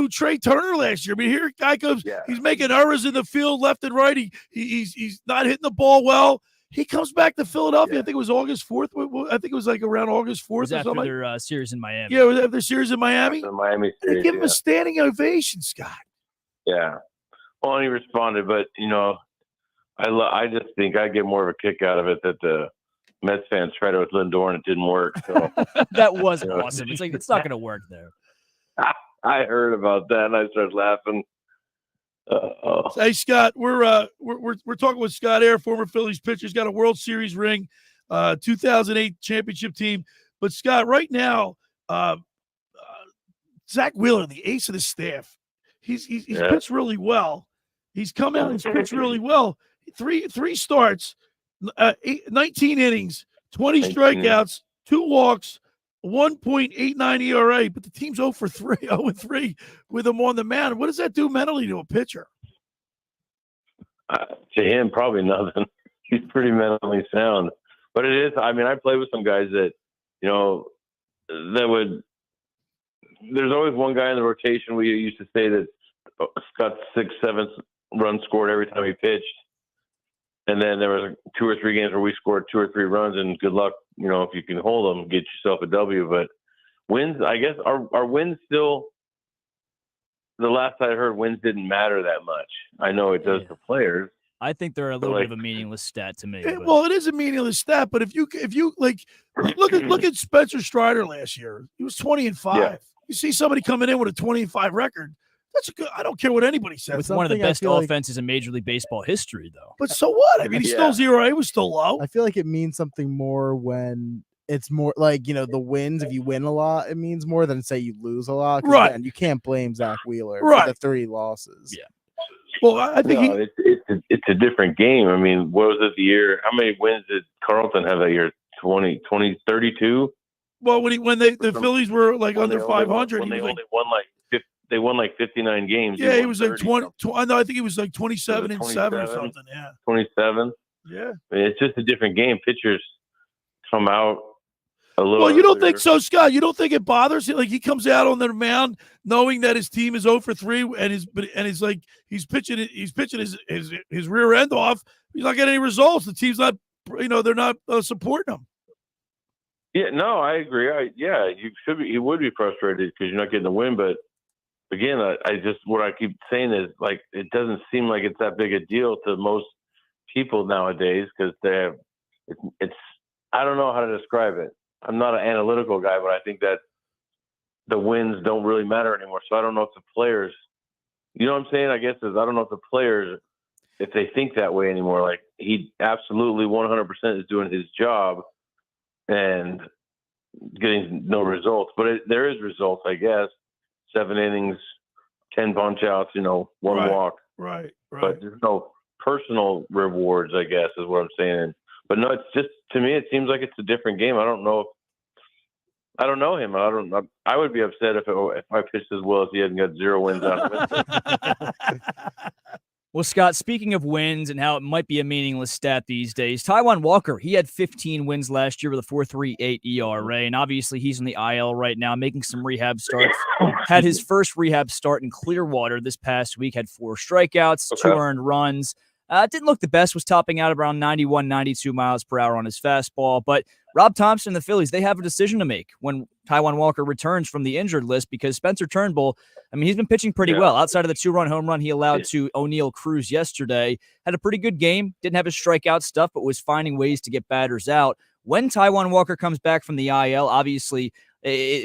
Trey Turner last year. I mean, here a guy comes, he's making errors in the field left and right. He's not hitting the ball well. He comes back to Philadelphia. I think it was August 4th. I think it was like around August 4th. It was after their series in Miami. Yeah, it was after their series in Miami. The Miami They series, give him a standing ovation, Scott. Yeah. Well, and he responded, but I just think I get more of a kick out of it that the Mets fans tried it with Lindor and it didn't work. So that was awesome. It's like it's not going to work there. I heard about that and I started laughing. Hey Scott, we're talking with Scott Eyre, former Phillies pitcher. He's got a World Series ring, 2008 championship team. But Scott, right now, Zach Wheeler, the ace of the staff, he's pitched really well. He's come out and pitched really well. Three starts, 19 innings, 20 strikeouts, 2 walks, 1.89 ERA, but the team's 0-3 with him on the mound. What does that do mentally to a pitcher? To him, probably nothing. He's pretty mentally sound. But it is, I mean, I play with some guys that, there's always one guy in the rotation. We used to say that Scott 6-7 runs scored every time he pitched. And then there was 2 or 3 games where we scored 2 or 3 runs, and good luck, if you can hold them, get yourself a W. But wins, I guess, are wins still? The last I heard, wins didn't matter that much. I know it does for players. I think they're a little bit of a meaningless stat to me. Well, it is a meaningless stat, but if you like look at Spencer Strider last year, he was 20-5. Yeah. You see somebody coming in with a 20-5 record. That's a good. I don't care what anybody says. It's one of the best offenses in Major League Baseball history, though. But so what? I mean, he's still 0. He was still low. I feel like it means something more when it's more like, the wins. If you win a lot, it means more than say you lose a lot. Right. Again, you can't blame Zach Wheeler for the 3 losses. Yeah. Well, I think it's a different game. I mean, what was it the year? How many wins did Carlton have that year? 20, 32? Well, when the Phillies were like under 500, when they only won like they won like 59 games. Yeah, he won was like 30 20. something. No, I think he was like 27 and 7 or 27? something. Yeah. 27. Yeah. I mean, it's just a different game. Pitchers come out a little. Well, you don't think earlier. so, Scott? You don't think it bothers him? Like he comes out on the mound knowing that his team is 0 for 3 and he's like he's pitching his rear end off. He's not getting any results. The team's not, they're not supporting him. Yeah, no, I agree. You would be frustrated because you're not getting the win. But again, what I keep saying is like it doesn't seem like it's that big a deal to most people nowadays because they have it's. I don't know how to describe it. I'm not an analytical guy, but I think that the wins don't really matter anymore. So I don't know if the players, you know what I'm saying? I guess I don't know if the players, if they think that way anymore. Like he absolutely 100% is doing his job and getting no results, but there is results, I guess. 7 innings, 10 bunch outs, 1 walk. Right. But there's no personal rewards, I guess, is what I'm saying. But no, it's just, to me, it seems like it's a different game. I don't know him. I would be upset if I pitched as well as he hadn't got 0 wins out of it. Well, Scott, speaking of wins and how it might be a meaningless stat these days, Taijuan Walker, he had 15 wins last year with a 4.38 ERA, and obviously he's in the IL right now, making some rehab starts. Had his first rehab start in Clearwater this past week, had 4 strikeouts, 2 earned runs. Didn't look the best, was topping out around 91, 92 miles per hour on his fastball. But Rob Thompson and the Phillies, they have a decision to make when Taijuan Walker returns from the injured list because Spencer Turnbull, he's been pitching pretty well. Outside of the 2-run home run he allowed to O'Neal Cruz yesterday, had a pretty good game, didn't have his strikeout stuff, but was finding ways to get batters out. When Taijuan Walker comes back from the IL, obviously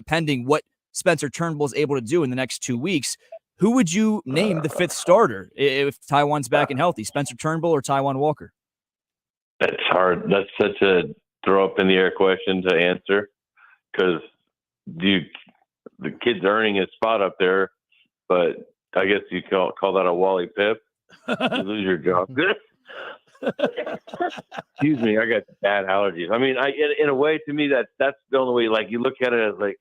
pending what Spencer Turnbull is able to do in the next 2 weeks, who would you name the 5th starter if Taijuan's back and healthy, Spencer Turnbull or Taijuan Walker? That's hard. That's such a throw up in the air question to answer because the kid's earning his spot up there, but I guess you call that a Wally Pip. You lose your job. Excuse me, I got bad allergies. In a way, to me, that's the only way. Like you look at it as like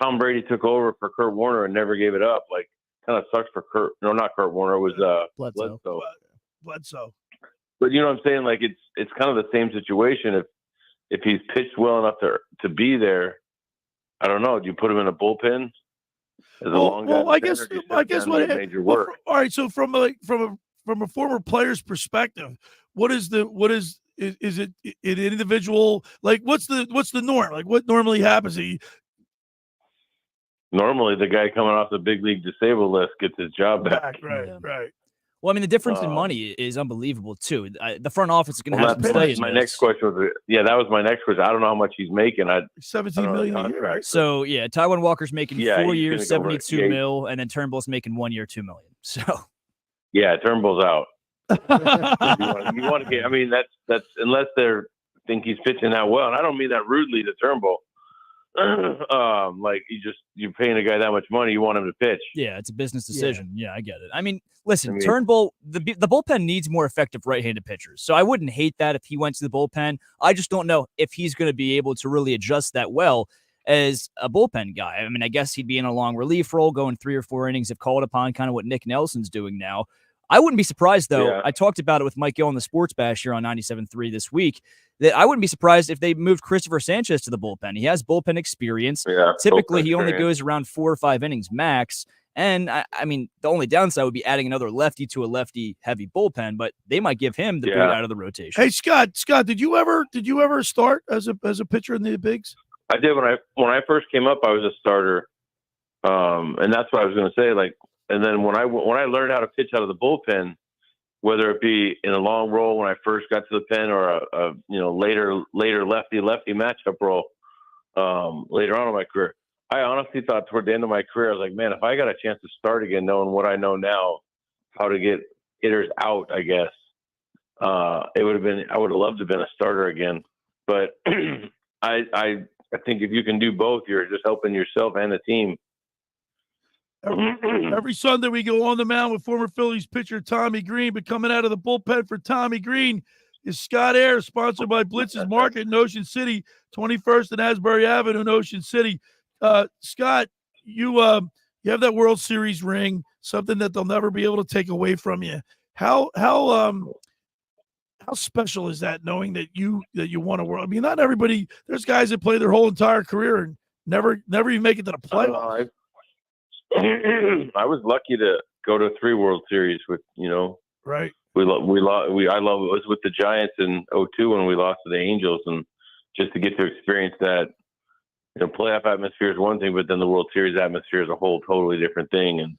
Tom Brady took over for Kurt Warner and never gave it up. Like kind of sucks for Kurt. No, not Kurt Warner. It was Bledsoe. But you know what I'm saying? Like it's kind of the same situation. If he's pitched well enough to be there, I don't know. Do you put him in a bullpen as a long guy? I guess what major work. All right. So from a former player's perspective, is it an individual? Like what's the norm? Like what normally happens? Normally, the guy coming off the big league disabled list gets his job back. Right. Well, the difference in money is unbelievable, too. The front office is going to have some say in my this. next question was, that was my next question. I don't know how much he's making. $17 million a year, right? So, Taijuan Walker's making 4 years, $72 million, and then Turnbull's making 1 year, $2 million. So, yeah, Turnbull's out. you want to get, that's unless they think he's pitching that well, and I don't mean that rudely to Turnbull. Like you're paying a guy that much money, you want him to pitch. Yeah, it's a business decision. Yeah, I get it. Listen, Turnbull, the bullpen needs more effective right-handed pitchers. So I wouldn't hate that if he went to the bullpen. I just don't know if he's going to be able to really adjust that well as a bullpen guy. I guess he'd be in a long relief role, going 3 or 4 innings if called upon, kind of what Nick Nelson's doing now. I wouldn't be surprised, though. Yeah. I talked about it with Mike Gill on the Sports Bash here on 97.3 this week, that I wouldn't be surprised if they moved Christopher Sanchez to the bullpen. He has bullpen experience. Yeah, typically, he only goes around 4 or 5 innings max. And, the only downside would be adding another lefty to a lefty-heavy bullpen, but they might give him the boot out of the rotation. Hey, Scott, did you ever start as a pitcher in the bigs? I did. When I first came up, I was a starter. And that's what I was going to say. Like, and then when I learned how to pitch out of the bullpen, whether it be in a long roll when I first got to the pen or a later lefty matchup role later on in my career, I honestly thought toward the end of my career, I was like, man, if I got a chance to start again, knowing what I know now, how to get hitters out, I guess I would have loved to have been a starter again. But I think if you can do both, you're just helping yourself and the team. Every Sunday we go on the mound with former Phillies pitcher Tommy Greene, but coming out of the bullpen for Tommy Greene is Scott Eyre, sponsored by Blitz's Market in Ocean City, 21st and Asbury Avenue in Ocean City. Scott, you You have that World Series ring, something that they'll never be able to take away from you. How special is that, knowing that you won a world? I mean, not everybody. There's guys that play their whole entire career and never even make it to the playoffs. I was lucky to go to 3 World Series with, right. I love it was with the Giants in 2002 when we lost to the Angels, and just to get to experience that, playoff atmosphere is one thing, but then the World Series atmosphere is a whole totally different thing. And,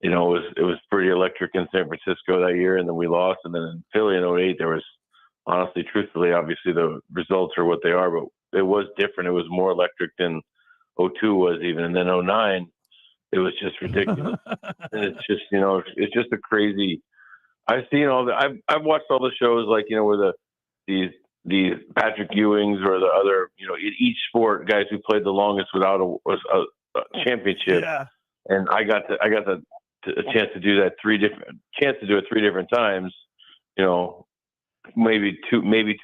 it was pretty electric in San Francisco that year, and then we lost. And then in Philly in 2008, there was, honestly, truthfully, obviously the results are what they are, but it was different. It was more electric than 2002 was even. And then 2009, it was just ridiculous. And it's just, it's just a crazy. I've seen I've watched all the shows, like, where these Patrick Ewings or the other, in each sport, guys who played the longest without a championship. Yeah. And I got a chance to do that 3 different times, maybe two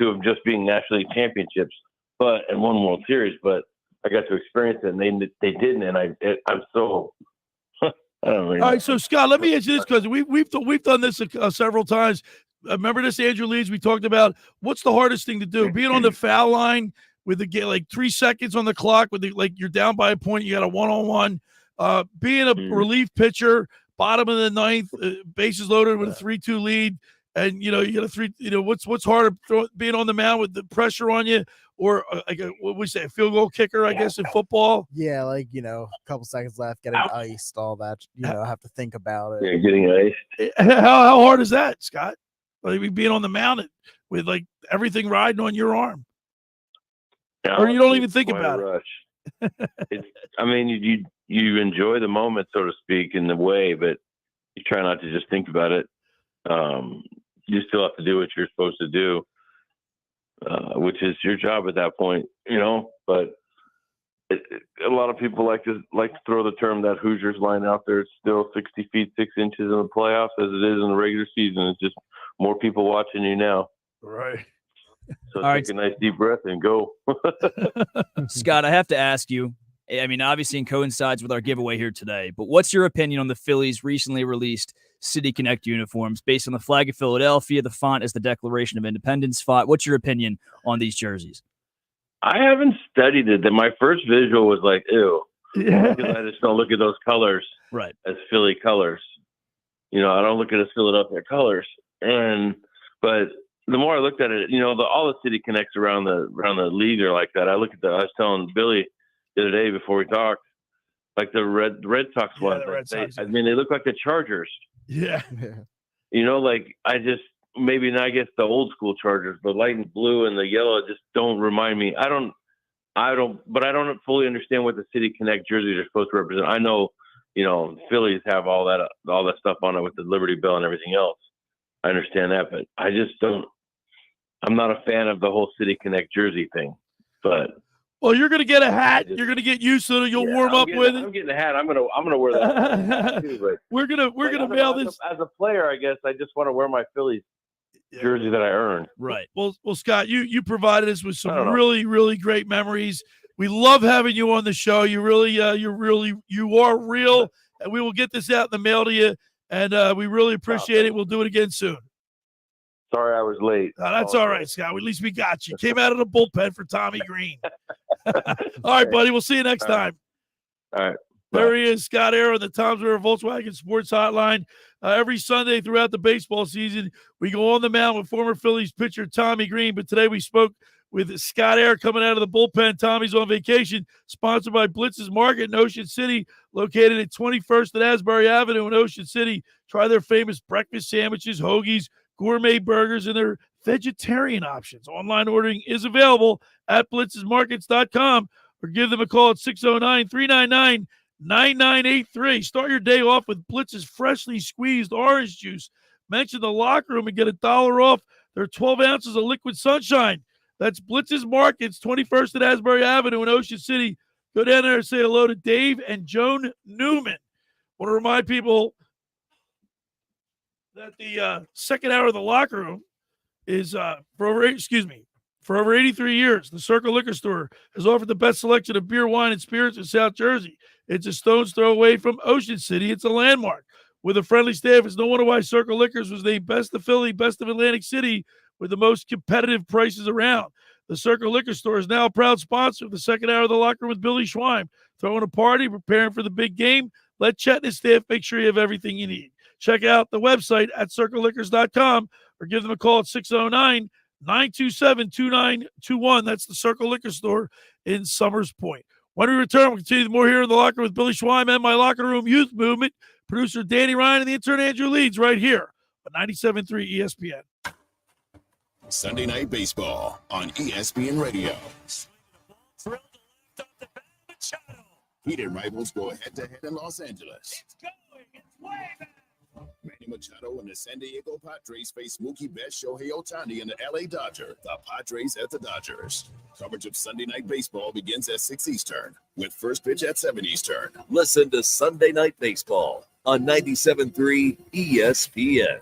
of them just being National League championships, and 1 World Series, but I got to experience it, and they didn't. And I'm so, I don't really know. All right. So Scott, let me answer this, because we've done this several times. Remember this, Andrew Leeds, we talked about what's the hardest thing to do, being on the foul line with the 3 seconds on the clock with you're down by a point, you got a 1-on-1, being a relief pitcher, bottom of the 9th, bases loaded with a 3-2 lead, and you got a 3. What's harder, being on the mound with the pressure on you, or what we say, a field goal kicker, I guess, in football? Yeah, a couple seconds left, getting iced, all that. Have to think about it. Yeah, getting iced. How hard is that, Scott? Being on the mound with everything riding on your arm, or you don't even think about it. I mean, you enjoy the moment, so to speak, in the way, but you try not to just think about it. You still have to do what you're supposed to do, which is your job at that point, But a lot of people like to throw the term that Hoosiers line out there. It's still 60 feet 6 inches in the playoffs as it is in the regular season. It's just more people watching you now. Right. So take a nice deep breath and go. Scott, I have to ask you, I mean, obviously it coincides with our giveaway here today, but what's your opinion on the Phillies' recently released City Connect uniforms based on the flag of Philadelphia? The font is the Declaration of Independence font. What's your opinion on these jerseys? I haven't studied it. My first visual was like, ew. Yeah. I just don't look at those colors as Philly colors. I don't look at it as Philadelphia colors. But the more I looked at it, all the City Connects around the league are like that. I was telling Billy the other day before we talked, like the Red Sox ones. They look like the Chargers. Yeah. Maybe not, I guess, the old school Chargers, but light and blue and the yellow just don't remind me. I don't fully understand what the City Connect jerseys are supposed to represent. I know, Phillies have all that stuff on it with the Liberty Bell and everything else. I understand that, but I just don't. I'm not a fan of the whole City Connect jersey thing. But well, you're gonna get a hat. You're gonna get used to it. You'll warm up with it. I'm getting a hat. I'm gonna wear that too. But we're gonna mail this as a player. I guess I just want to wear my Phillies jersey that I earned. Right. Well, Scott, you provided us with some really, really great memories. We love having you on the show. You are real, and we will get this out in the mail to you. And we really appreciate it. We'll do it again soon. Sorry I was late. That's all right, Scott. At least we got you. Came out of the bullpen for Tommy Greene. All right, buddy. We'll see you next time. All right. There he is, Scott Eyre on the Tom's River Volkswagen Sports Hotline. Every Sunday throughout the baseball season, we go on the mound with former Phillies pitcher Tommy Greene. But today we spoke with Scott Eyre coming out of the bullpen. Tommy's on vacation, sponsored by Blitz's Market in Ocean City, located at 21st and Asbury Avenue in Ocean City. Try their famous breakfast sandwiches, hoagies, gourmet burgers, and their vegetarian options. Online ordering is available at blitzesmarkets.com, or give them a call at 609-399-9983. Start your day off with Blitz's freshly squeezed orange juice. Mention the locker room and get $1 off their 12 ounces of liquid sunshine. That's Blitz's Markets, 21st and Asbury Avenue in Ocean City. Go down there and say hello to Dave and Joan Newman. Want to remind people that the second hour of the locker room is for over 83 years, the Circle Liquor Store has offered the best selection of beer, wine, and spirits in South Jersey. It's a stone's throw away from Ocean City. It's a landmark. With a friendly staff, it's no wonder why Circle Liquors was named Best of Philly, Best of Atlantic City, with the most competitive prices around. The Circle Liquor Store is now a proud sponsor of the second hour of the Locker Room with Billy Schwein. Throwing a party, preparing for the big game. Let Chet and his staff make sure you have everything you need. Check out the website at circleliquors.com or give them a call at 609-927-2921. That's the Circle Liquor Store in Summers Point. When we return, we'll continue more here in the Locker Room with Billy Schwein and my Locker Room Youth Movement. Producer Danny Ryan and the intern Andrew Leeds right here on 97.3 ESPN. Sunday Night Baseball on ESPN Radio. Heated rivals go head-to-head in Los Angeles. Manny Machado and the San Diego Padres face Mookie Betts, Shohei Ohtani, and the LA Dodgers. The Padres at the Dodgers. Coverage of Sunday Night Baseball begins at 6 Eastern, with first pitch at 7 Eastern. Listen to Sunday Night Baseball on 97.3 ESPN.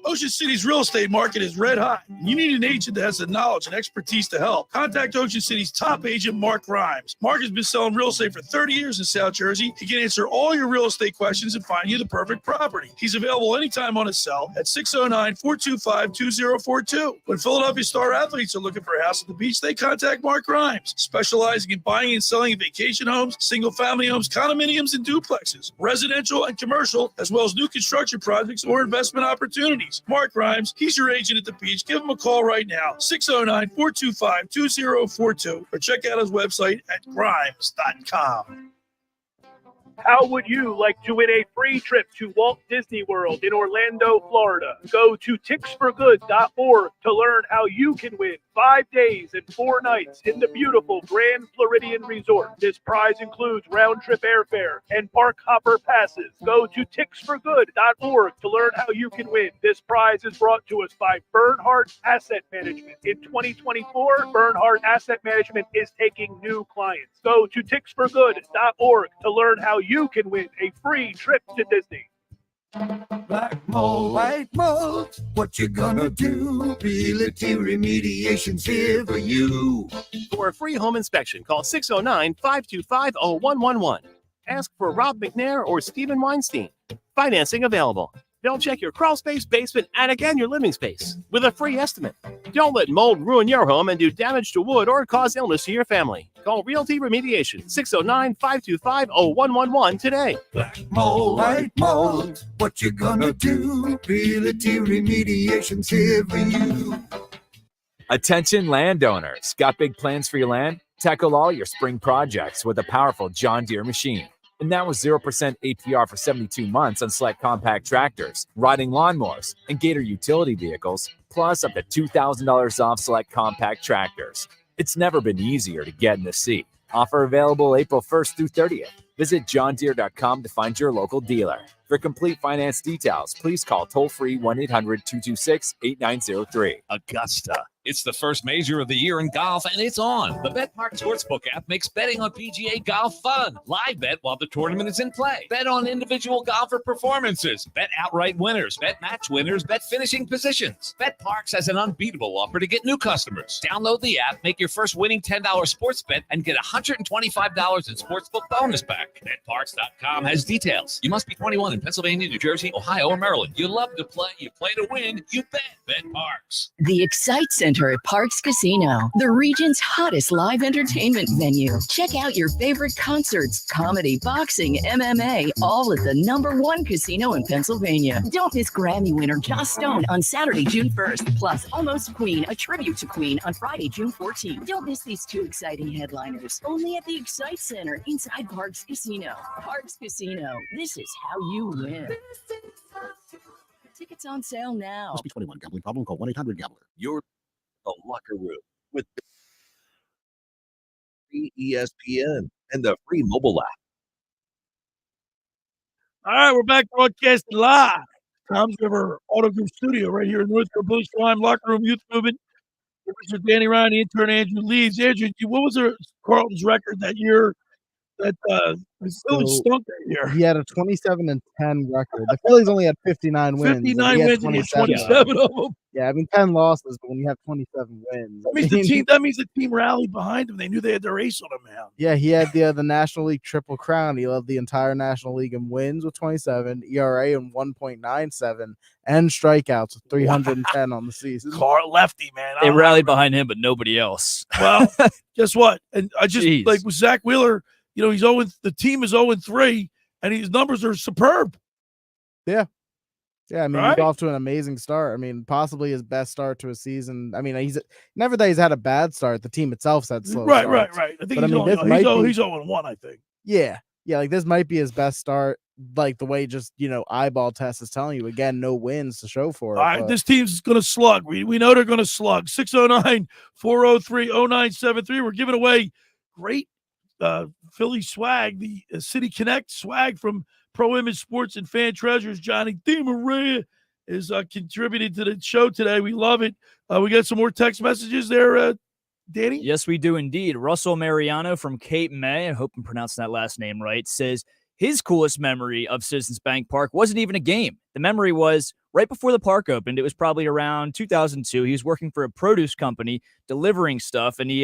Ocean City's real estate market is red hot. You need an agent that has the knowledge and expertise to help. Contact Ocean City's top agent, Mark Grimes. Mark has been selling real estate for 30 years in South Jersey. He can answer all your real estate questions and find you the perfect property. He's available anytime on his cell at 609-425-2042. When Philadelphia Star athletes are looking for a house at the beach, they contact Mark Grimes, specializing in buying and selling vacation homes, single-family homes, condominiums, and duplexes, residential and commercial, as well as new construction projects or investment opportunities. Mark Grimes, he's your agent at the beach. Give him a call right now, 609-425-2042, or check out his website at grimes.com. How would you like to win a free trip to Walt Disney World in Orlando, Florida? Go to ticksforgood.org to learn how you can win 5 days and 4 nights in the beautiful Grand Floridian Resort. This prize includes round-trip airfare and park hopper passes. Go to ticksforgood.org to learn how you can win. This prize is brought to us by Bernhardt Asset Management. In 2024, Bernhardt Asset Management is taking new clients. Go to ticksforgood.org to learn how you can win a free trip to Disney. Black mold, white mold, what you gonna do? Realty Remediation's here for you. For a free home inspection, call 609-525-0111. Ask for Rob McNair or Stephen Weinstein. Financing available. They'll check your crawl space, basement, and again your living space with a free estimate. Don't let mold ruin your home and do damage to wood or cause illness to your family. Call Realty Remediation, 609-525-0111 today. Black mold, white mold, what you gonna do? Realty Remediation's here for you. Attention landowners. Got big plans for your land? Tackle all your spring projects with a powerful John Deere machine. And now with 0% APR for 72 months on select compact tractors, riding lawnmowers, and Gator utility vehicles, plus up to $2,000 off select compact tractors. It's never been easier to get in the seat. Offer available April 1st through 30th. Visit johndeere.com to find your local dealer. For complete finance details, please call toll-free 1-800-226-8903. Augusta. It's the first major of the year in golf, and it's on. The BetPark Sportsbook app makes betting on PGA golf fun. Live bet while the tournament is in play. Bet on individual golfer performances. Bet outright winners. Bet match winners. Bet finishing positions. BetParks has an unbeatable offer to get new customers. Download the app, make your first winning $10 sports bet, and get $125 in sportsbook bonus back. BetParks.com has details. You must be 21 in Pennsylvania, New Jersey, Ohio, or Maryland. You love to play. You play to win. You bet. BetParks. The Excite Center at Parks Casino, the region's hottest live entertainment venue. Check out your favorite concerts, comedy, boxing, MMA, all at the #1 casino in Pennsylvania. Don't miss Grammy winner Joss Stone on Saturday, June 1st, plus Almost Queen, a tribute to Queen on Friday, June 14th. Don't miss these 2 exciting headliners, only at the Excite Center inside Parks Casino. Parks Casino, this is how you win. Tickets on sale now. Must be 21. Gambling problem? Call 1-800-GAMBLER. You're the Locker Room with free ESPN and the free mobile app. All right, we're back broadcasting live. Tom's River Auto Group Studio right here in Northfield, Blue Slime, Locker Room Youth Movement. Producer Danny Ryan, the intern Andrew Leeds. Andrew, what was Carlton's record that year that the Phillies So stunk that year. he had a 27-10 record. The Phillies only had 59 wins. and 59 he had wins and he had 27 27 of them. Yeah, I mean 10 losses, but when you have 27 wins, That means the team rallied behind him. They knew they had their ace on the mound. Yeah, he had the National League Triple Crown. He led the entire National League in wins with 27, ERA in 1.97, and strikeouts with 310 on the season. Lefty, man. They rallied behind him, but nobody else. Well, guess what? And I just Jeez. like with Zach Wheeler, he's the team is 0-3, and his numbers are superb. Yeah. Yeah, I mean, Right? he's off to an amazing start. I mean, possibly his best start to a season. I mean, he's never that he's had a bad start. The team itself's had slow Right. starts. I think But, he's 0-1, I think. Yeah, like this might be his best start. Like the way just eyeball test is telling you. Again, no wins to show for it. All right, but- this team's going to slug. We know they're going to slug. 609-403-0973. We're giving away great Philly swag, the City Connect swag from Pro Image Sports and Fan Treasures. Johnny DeMaria is contributing to the show today. We love it. We got some more text messages there, Danny? Yes, we do indeed. Russell Mariano from Cape May, I hope I'm pronouncing that last name right, says his coolest memory of Citizens Bank Park wasn't even a game. The memory was right before the park opened. It was probably around 2002. He was working for a produce company delivering stuff, and he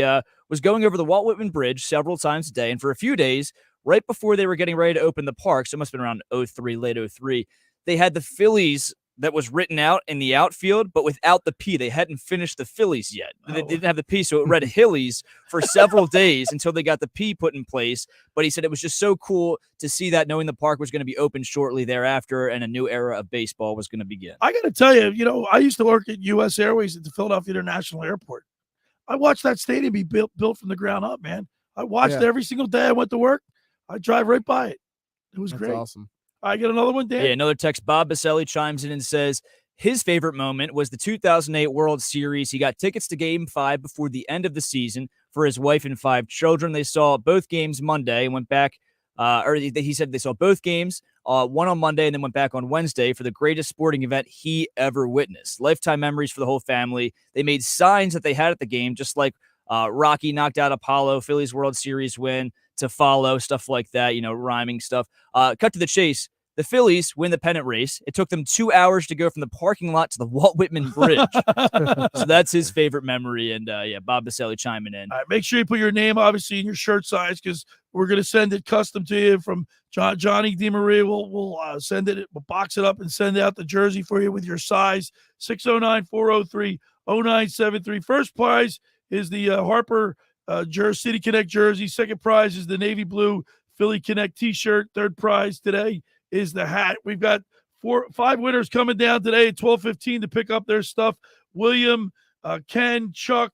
was going over the Walt Whitman Bridge several times a day. And for a few days, right before they were getting ready to open the park, so it must have been around 03, late 03, they had the Phillies that was written out in the outfield, but without the P. They hadn't finished the Phillies yet. They didn't have the P, so it read Hillies for several days until they got the P put in place. But he said it was just so cool to see that, knowing the park was going to be open shortly thereafter and a new era of baseball was going to begin. I got to tell you, I used to work at U.S. Airways at the Philadelphia International Airport. I watched that stadium be built from the ground up, man. I watched it every single day I went to work. I drive right by it. It was great. Awesome. I get another one, Dan. Yeah, another text. Bob Baselli chimes in and says his favorite moment was the 2008 World Series. He got tickets to Game 5 before the end of the season for his wife and 5 children. They saw both games Monday and went back. He said they saw both games, one on Monday and then went back on Wednesday for the greatest sporting event he ever witnessed. Lifetime memories for the whole family. They made signs that they had at the game, just like Rocky knocked out Apollo, Phillies World Series win to follow, stuff like that, rhyming stuff. Cut to the chase. The Phillies win the pennant race. It took them 2 hours to go from the parking lot to the Walt Whitman Bridge. So that's his favorite memory. And Bob Baselli chiming in. All right, make sure you put your name, obviously, in your shirt size, because we're going to send it custom to you from Johnny DeMaria. We'll send it, we'll box it up and send out the jersey for you with your size. 609-403-0973. First prize is the Harper City Connect jersey. Second prize is the navy blue Philly Connect t-shirt. Third prize today is the hat. We've got 5 winners coming down today at 12:15 to pick up their stuff. William, Ken, Chuck,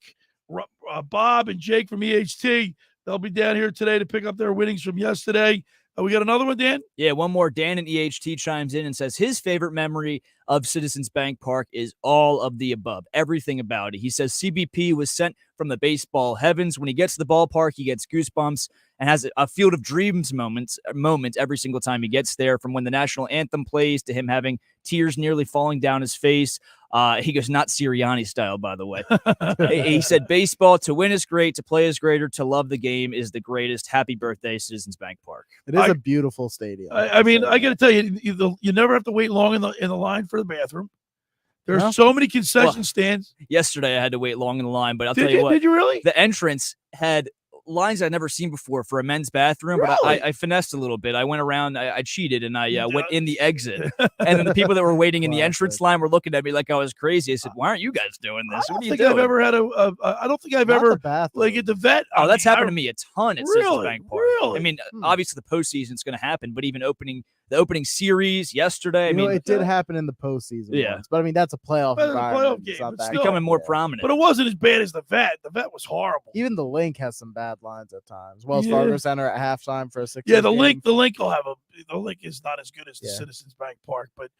Bob, and Jake from EHT. They'll be down here today to pick up their winnings from yesterday. We got another one, Dan? Yeah, one more. Dan in EHT chimes in and says his favorite memory of Citizens Bank Park is all of the above, everything about it. He says CBP was sent from the baseball heavens. When he gets to the ballpark, he gets goosebumps and has a field of dreams moment every single time he gets there, from when the national anthem plays to him having tears nearly falling down his face. He goes, not Sirianni style, by the way. He said, baseball, to win is great, to play is greater, to love the game is the greatest. Happy birthday, Citizens Bank Park. It is a beautiful stadium. I mean, I got to tell you, you never have to wait long in the line for the bathroom. There's so many concession stands. Yesterday, I had to wait long in the line, but I'll tell you what. Did you really? The entrance had lines I'd never seen before for a men's bathroom, Really? but I finessed a little bit. I went around, I cheated, and I went in the exit. And then the people that were waiting in the entrance line were looking at me like I was crazy. I said, why aren't you guys doing this? What are you think doing? I've ever had I don't think I've ever, like at the vet. Oh, that's happened to me a ton at Citizens Really? Bank Park. Really? I mean, obviously the postseason is going to happen, but even the opening series yesterday, You know, it did happen in the postseason. Yeah. once, but I mean that's a playoff But it's a environment. playoff It's game, not but that still. becoming more prominent. But it wasn't as bad as the vet. The vet was horrible. Even the Link has some bad lines at times. Wells Yeah. Fargo Center at halftime for a 6. Yeah, the link will have the link is not as good as the Yeah. Citizens Bank Park, but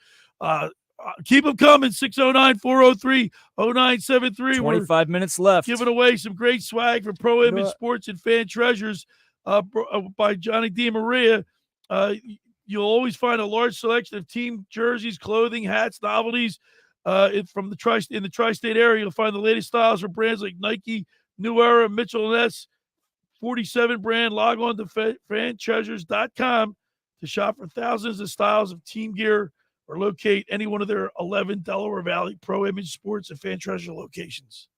keep them coming. 609-403-0973. 25 minutes left. Giving away some great swag from Pro Image Sports and Fan Treasures by Johnny DeMaria. You'll always find a large selection of team jerseys, clothing, hats, novelties from the tri-state area. You'll find the latest styles from brands like Nike, New Era, Mitchell & Ness, 47 brand. Log on to fantreasures.com to shop for thousands of styles of team gear or locate any one of their 11 Delaware Valley Pro Image Sports and Fan Treasure locations.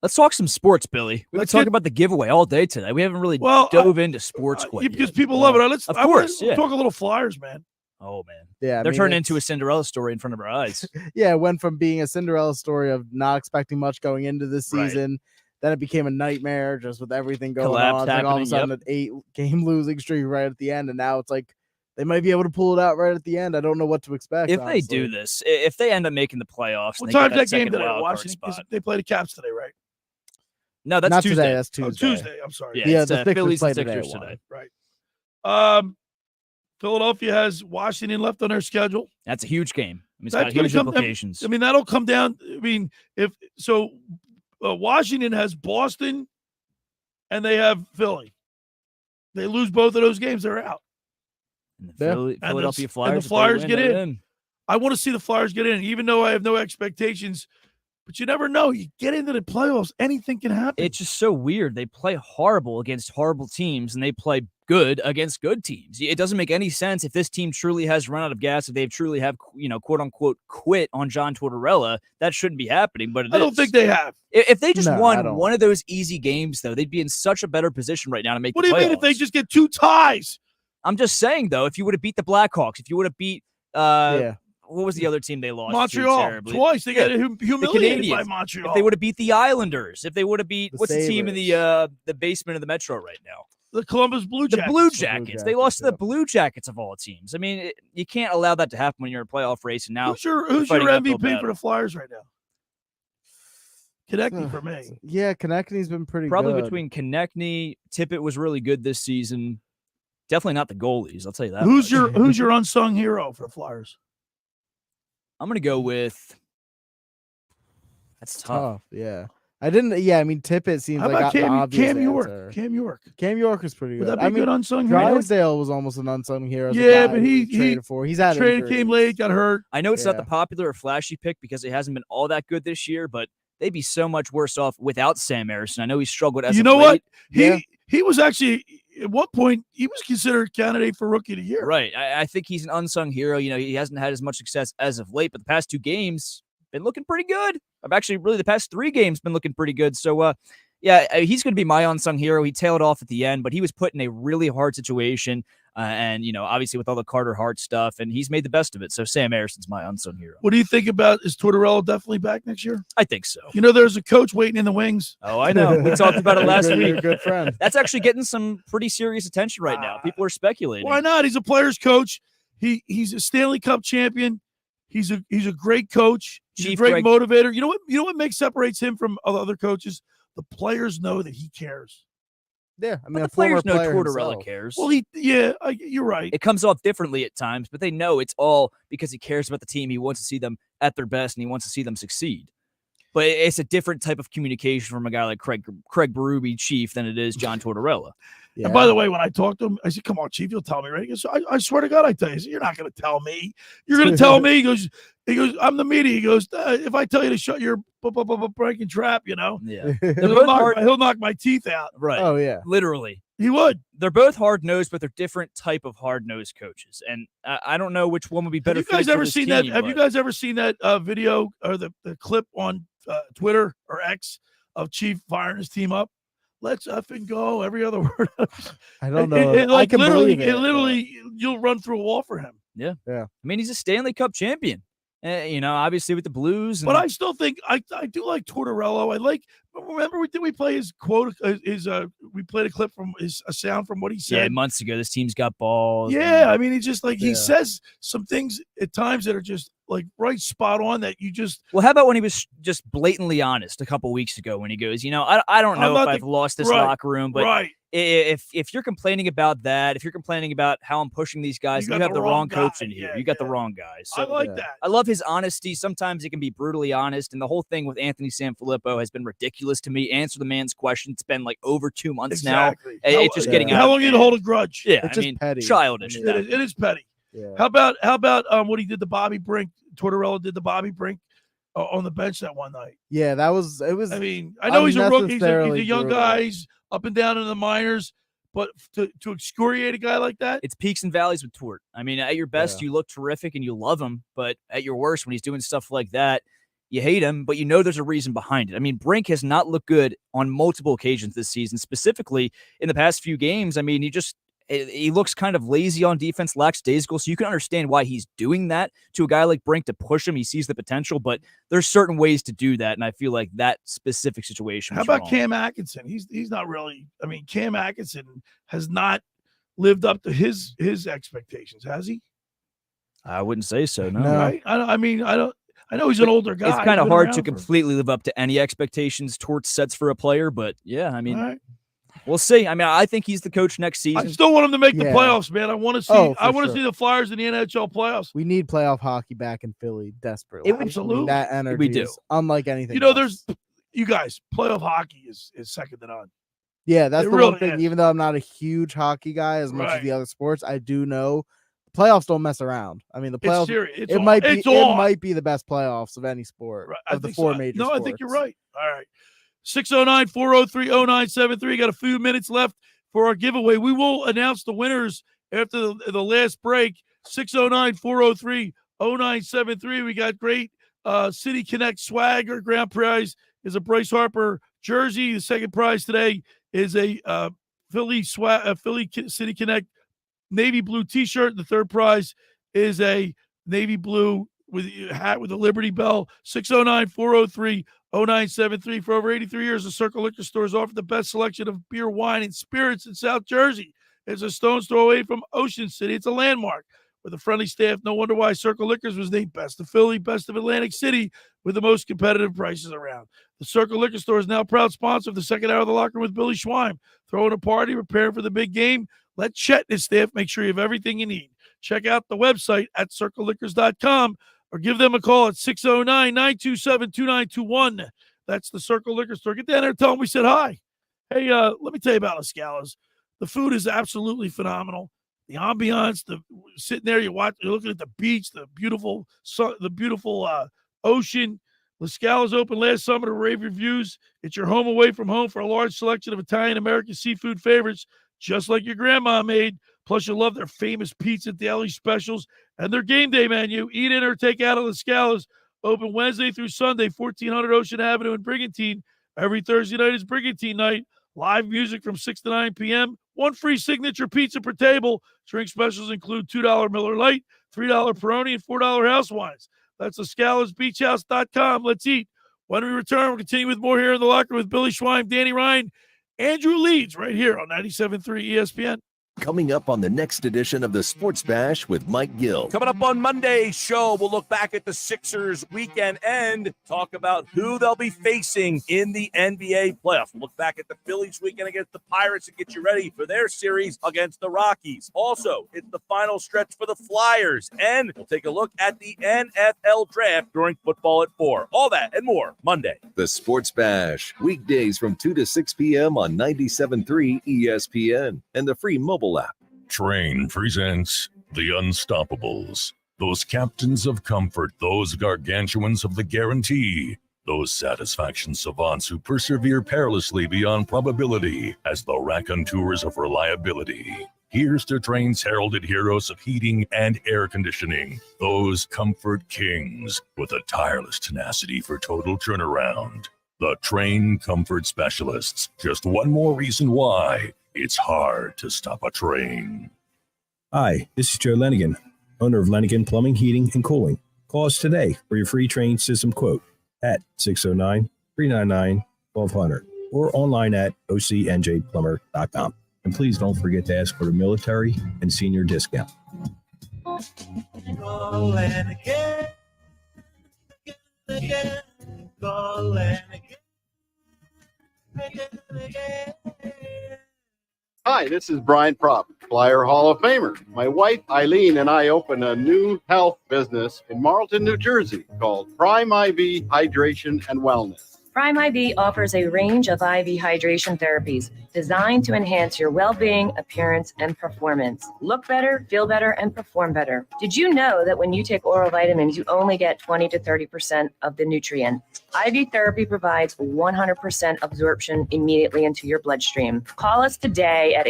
Let's talk some sports, Billy. We've been talking about the giveaway all day today. We haven't really dove into sports quite because yet. people love it. Of course, Let's talk a little Flyers, man. Oh, man. Yeah, They're turning into a Cinderella story in front of our eyes. Yeah, it went from being a Cinderella story of not expecting much going into this season. Then it became a nightmare just with everything going Collapse on. It's like all of a sudden an 8-game losing streak right at the end, and now it's like they might be able to pull it out right at the end. I don't know what to expect. If honestly. they do this, if they end up making the playoffs, What and they time's get that second game today? wild card Washington. spot. They play the Caps today, right? No, that's Not Tuesday. today. That's Tuesday. Tuesday. I'm sorry. Yeah, the it's Sixers Phillies play and today Sixers at 1. today. Right. Philadelphia has Washington left on their schedule. That's a huge game. I mean, it's That's got huge gonna come- implications. I mean, that'll come down. I mean, if so, Washington has Boston, and they have Philly. They lose both of those games, they're out. And the Philadelphia Flyers. And the if they Flyers win, get they're in. I want to see the Flyers get in, even though I have no expectations. But you never know. You get into the playoffs, anything can happen. It's just so weird. They play horrible against horrible teams, and they play good against good teams. It doesn't make any sense if this team truly has run out of gas, if they truly have, quote unquote, quit on John Tortorella. That shouldn't be happening, but I don't think they have. If they just No, I won don't. one of those easy games, though, they'd be in such a better position right now to make What the do you playoffs. mean if they just get 2 ties? I'm just saying, though, if you would have beat the Blackhawks, if you would have beat what was the other team they lost Montreal to terribly? twice. They got The humiliated by Canadiens. Montreal. If they would have beat the Islanders, if they would have beat The what's the team in the basement of the Metro right now? The Columbus Blue The Jackets. Blue Jackets. They lost to the Blue Jackets of all teams. I mean, you can't allow that to happen when you're in a playoff race. And now Who's your fighting an uphill MVP for battle. the Flyers right now? Konechny for me. Yeah, Konechny's been pretty Probably good. between Konechny, Tippett was really good this season. Definitely not the goalies. I'll tell you that. Who's much. your unsung hero for the Flyers? I'm gonna go with. That's tough. Yeah. I didn't. Yeah, I mean Tippett seems How like about the Cam obvious York? answer. Cam York. Cam York is pretty Would good. that be a good unsung hero? Drysdale was almost an unsung hero. as a Yeah, guy but who he was traded for. He's had traded, injuries. came late, got hurt. I know it's not Yeah. the popular or flashy pick because it hasn't been all that good this year, but they'd be so much worse off without Sam Emerson. I know he struggled as You of know late. what? He was actually at one point he was considered a candidate for Rookie of the Year. Right. I think he's an unsung hero. He hasn't had as much success as of late, but the past 2 games been looking pretty good. I've actually really the past 3 games been looking pretty good. So he's going to be my unsung hero. He tailed off at the end, but he was put in a really hard situation. And obviously with all the Carter Hart stuff, and he's made the best of it. So Sam Emerson's my unsung hero. What do you think about is Tortorella definitely back next year? I think so. There's a coach waiting in the wings. Oh, I know. We talked about it last You're a week. good friend. That's actually getting some pretty serious attention right now. People are speculating. Why not? He's a player's coach. He's a Stanley Cup champion. He's a great coach. He's Chief a great Greg- motivator. You know what separates him from other coaches? The players know that he cares. Yeah, I mean, But a the players former know player Tortorella himself. cares. Well, you're right. It comes off differently at times, but they know it's all because he cares about the team. He wants to see them at their best, and he wants to see them succeed. But it's a different type of communication from a guy like Craig Berube, Chief, than it is John Tortorella. Yeah. And by the way, when I talked to him, I said, "Come on, Chief, you'll tell me, right?" He goes, "I swear to God, I tell you." I said, "You're not going to tell me. You're going to tell me." He goes, "I'm the media." He goes, "If I tell you to shut your breaking trap, Yeah. he'll knock my teeth out." Right. Oh yeah. Literally. He would. They're both hard-nosed, but they're different type of hard-nosed coaches. And I don't know which one would be better Have you guys fitted for ever this seen that? team, Have you but- guys ever seen that video or the clip on Twitter or X of Chief firing his team up? Let's effing go. Every other word. I don't know. Like I can literally, believe it. literally, you'll run through a wall for him. Yeah. Yeah. I mean, he's a Stanley Cup champion. Obviously with the Blues. And But I still think I do like Tortorella. I like. Remember, we play his quote? We played a clip from a sound from what he said. months ago, this team's got balls. Yeah, I mean, he's just like he Yeah. says some things at times that are just like right spot on that you just. Well, how about when he was just blatantly honest a couple weeks ago when he goes, I don't know if I've lost this right, locker room, but right. if you're complaining about that, if you're complaining about how I'm pushing these guys, You you got have the the wrong wrong coach guy. in here. Yeah, You got the wrong guy. So I like that. I love his honesty. Sometimes it can be brutally honest, and the whole thing with Anthony Sanfilippo has been ridiculous to me. Answer the man's question. It's been like over 2 months Exactly. now. It's just getting out. How of long you hand. to hold a grudge? Yeah, It's I just mean, petty. childish. at that It is petty. Yeah. How about what he did to Bobby Brink? Tortorella did to Bobby Brink. on the bench that one night. Yeah, it was. I mean, I know he's a rookie. He's a young brutal. guy. He's up and down in the minors. But to excoriate a guy like that, it's peaks and valleys with Tort. I mean, at your best, you look terrific and you love him. But at your worst, when he's doing stuff like that, you hate him, but you know there's a reason behind it. I mean, Brink has not looked good on multiple occasions this season, specifically in the past few games. I mean, he looks kind of lazy on defense, lackadaisical, so you can understand why he's doing that to a guy like Brink to push him. He sees the potential, but there's certain ways to do that, and I feel like that specific situation. How about Cam Atkinson? He's not really. I mean, Cam Atkinson has not lived up to his expectations, has he? I wouldn't say so. No, right? I know he's an older guy. It's kind of hard to completely live up to any expectations Tort sets for a player, but yeah, I mean. We'll see. I mean, I think he's the coach next season. I still want him to make the playoffs, man. I want to see. I want to see the Flyers in the NHL playoffs. We need playoff hockey back in Philly desperately. Absolutely, that energy we do. Is unlike anything. You know, else. you guys, playoff hockey is second to none. Yeah, that's the really one thing. is. Even though I'm not a huge hockey guy as much as the other sports, I do know playoffs don't mess around. I mean, the playoffs. It might be the best playoffs of any sport of the four major. No, sports. I think you're right. All right. 609-403-0973. Got a few minutes left for our giveaway. We will announce the winners after the last break. 609-403-0973. We got great City Connect swag. Our grand prize is a Bryce Harper jersey. The second prize today is a Philly City Connect navy blue T-shirt. The third prize is a navy blue with a hat with a Liberty Bell. 609-403-0973. For over 83 years, the Circle Liquor Store has offered the best selection of beer, wine, and spirits in South Jersey. It's a stone's throw away from Ocean City. It's a landmark with a friendly staff. No wonder why Circle Liquors was named Best of Philly, Best of Atlantic City, with the most competitive prices around. The Circle Liquor Store is now a proud sponsor of the second hour of the Locker Room with Billy Schweim. Throwing a party, preparing for the big game. Let Chet and his staff make sure you have everything you need. Check out the website at circleliquors.com or give them a call at 609-927-2921. That's the Circle Liquor Store. Get down there and tell them we said hi. Hey, let me tell you about La Scala's. The food is absolutely phenomenal. The ambiance, sitting there, you're looking at the beach, the beautiful ocean. La Scala's opened last summer to rave reviews. It's your home away from home for a large selection of Italian-American seafood favorites, just like your grandma made. Plus, you'll love their famous pizza daily specials and their game day menu. Eat in or take out at La Scala's. Open Wednesday through Sunday, 1400 Ocean Avenue in Brigantine. Every Thursday night is Brigantine night. Live music from 6 to 9 p.m. One free signature pizza per table. Drink specials include $2 Miller Lite, $3 Peroni, and $4 house wines. That's LaScalasBeachHouse.com. Let's eat. When we return, we'll continue with more here in the Locker Room with Billy Schweim, Danny Ryan, Andrew Leeds, right here on 97.3 ESPN. Coming up on the next edition of the Sports Bash with Mike Gill. Coming up on Monday's show, we'll look back at the Sixers weekend end, talk about who they'll be facing in the NBA playoffs. We'll look back at the Phillies weekend against the Pirates and get you ready for their series against the Rockies. Also, it's the final stretch for the Flyers, and we'll take a look at the NFL draft during Football at 4. All that and more Monday. The Sports Bash, weekdays from 2 to 6 p.m. on 97.3 ESPN and the free mobile app. Train presents The Unstoppables. Those captains of comfort, those gargantuans of the guarantee, those satisfaction savants who persevere perilously beyond probability as the raconteurs of reliability. Here's to Train's heralded heroes of heating and air conditioning, those comfort kings with a tireless tenacity for total turnaround. The Train Comfort Specialists. Just one more reason why it's hard to stop a train. Hi, this is Joe Lenigan, owner of Lenigan Plumbing, Heating, and Cooling. Call us today for your free train system quote at 609-399-1200 or online at ocnjplumber.com. And please don't forget to ask for the military and senior discount. Call Lenigan. Call Lenigan. Hi, this is Brian Propp, Flyer Hall of Famer. My wife, Eileen, and I opened a new health business in Marlton, New Jersey called Prime IV Hydration and Wellness. Prime IV offers a range of IV hydration therapies designed to enhance your well-being, appearance, and performance. Look better, feel better, and perform better. Did you know that when you take oral vitamins, you only get 20 to 30% of the nutrient? IV therapy provides 100% absorption immediately into your bloodstream. Call us today at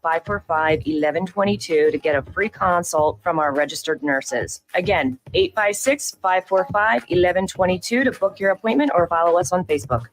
856-545-1122 to get a free consult from our registered nurses. Again, 856-545-1122 to book your appointment or follow us on Facebook.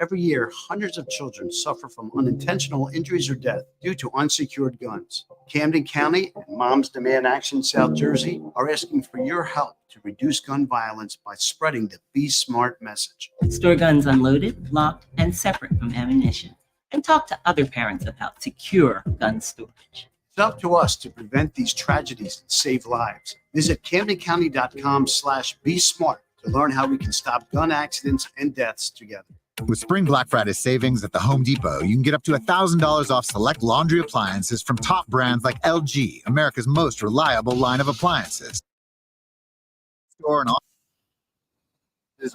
Every year, hundreds of children suffer from unintentional injuries or death due to unsecured guns. Camden County and Moms Demand Action South Jersey are asking for your help to reduce gun violence by spreading the Be Smart message. Store guns unloaded, locked, and separate from ammunition. And talk to other parents about secure gun storage. It's up to us to prevent these tragedies and save lives. Visit CamdenCounty.com/Be Smart to learn how we can stop gun accidents and deaths together. With Spring Black Friday savings at the Home Depot, you can get up to $1,000 off select laundry appliances from top brands like LG, America's most reliable line of appliances. Store and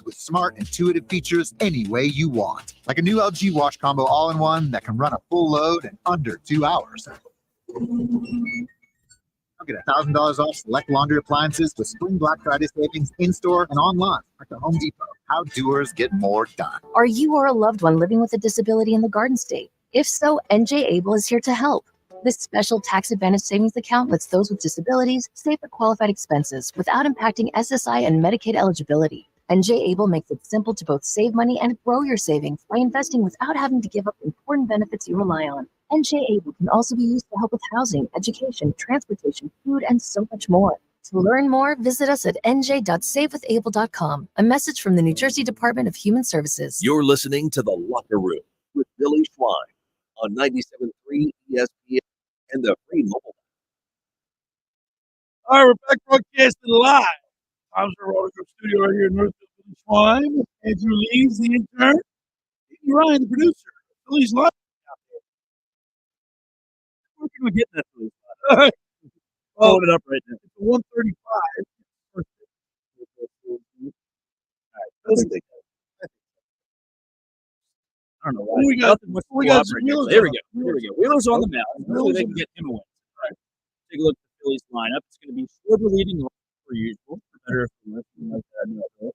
with smart, intuitive features any way you want. Like a new LG wash combo all-in-one that can run a full load in under 2 hours. I'll get $1,000 off select laundry appliances with Spring Black Friday savings in-store and online at the Home Depot. How doers get more done. Are you or a loved one living with a disability in the Garden State? If so, NJ Able is here to help. This special tax advantage savings account lets those with disabilities save their qualified expenses without impacting SSI and Medicaid eligibility. NJ Able makes it simple to both save money and grow your savings by investing without having to give up important benefits you rely on. NJ Able can also be used to help with housing, education, transportation, food, and so much more. To learn more, visit us at nj.savewithable.com. A message from the New Jersey Department of Human Services. You're listening to The Locker Room with Billy Schwein on 97.3 ESPN and the free mobile. All right, we're back broadcasting live. Tom's Roller Studio right here in Northfield. Billy Schwein, Andrew Leeds, the intern, Ryan, the producer. Phillies live. Where can we get that Phillies live? Hold it up right now. It's 135. I don't know why. We got Wheeler's. There we go. Wheeler's on the mound. Hopefully they can get him a win. All right. Take a look at the Phillies lineup. It's going to be Schwarber leading off for usual. Better if you like that.